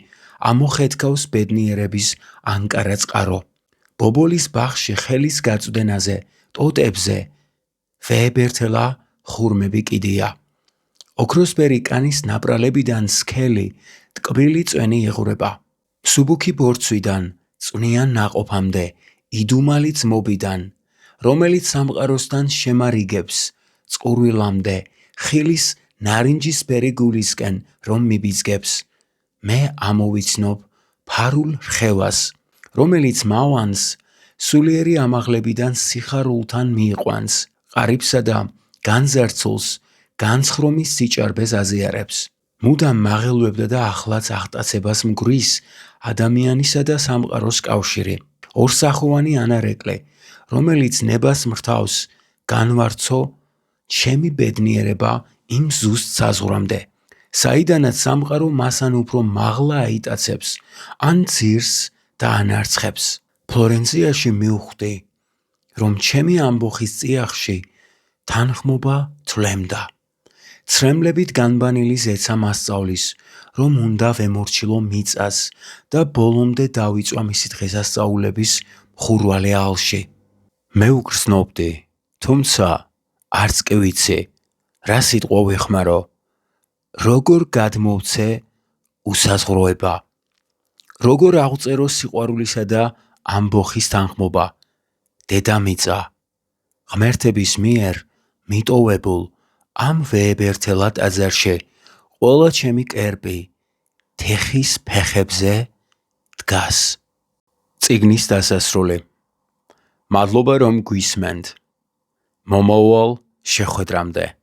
ამოხეთქავს ბედნიერების ანკარა წყარო. ბობოლის ბაღში ხელის გაწვდენაზე, ტოტებზე ვეებერთელა ხურმები კიდია. ოქროსფერი კანის ნაპრალებიდან სქელი, ტკბილი წვენი იღვრება. მსუბუქი ბორცვიდან წვნიან ნაყოფამდე, იდუმალი ძმობიდან, რომელიც სამყაროსთან შემარიგებს, წყურვილამდე, ხილის ნარინჯისფერი გულისკენ, რომ მიბიძგებს. მე ამოვიცნობ ფარულ რხევას, რომელიც მავანს სულიერი ამაღლებიდან სიხარულთან მიიყვანს, ყარიბსა და განძარცულს განცხრომის სიჭარბეს აზიარებს. მუდამ მაღელვებდა და ახლაც აღტაცებას მგრის ადამიანისა და სამყაროს კავშირი. ორსახოვანი ანარეკლე, რომელიც ნებას მრთავს, განვარცო ჩემი ბედნიერება იმ ზუსტ საზღვრამდე, საიდანაც სამყარო მასან უფრო მაღლა აიტაცებს, ან ძირს და ანარცხებს. ფლორენციაში მივხვდი, რომ ჩემი ამბოხის წიაღში თანხმობა თვლემდა. ცრემლებით განბანილი ზეცა მასწავლის, რომ უნდა ვემორჩილო მიწას და ბოლომდე დავიწვა მისი დღესასწაულების მხურვალე ალში. მე უგრძნობდი, თუმცა არც კი ვიცი, რა სიტყვა ვეხმარო, როგორ გადმოვცე უსაზღვროება, როგორ აღწერო სიყვარულისა და ამბოხის თანხმობა. დედამიწა, ღმერთების მიერ მიტოვებულ ამ ვეებერთელა ტაძარში, ყველა ჩემი კერპი თეხის ფეხებზე დგას. წიგნის დასასრული. მადლობა რომ გვისმენთ. მომავალ შეხვედრამდე.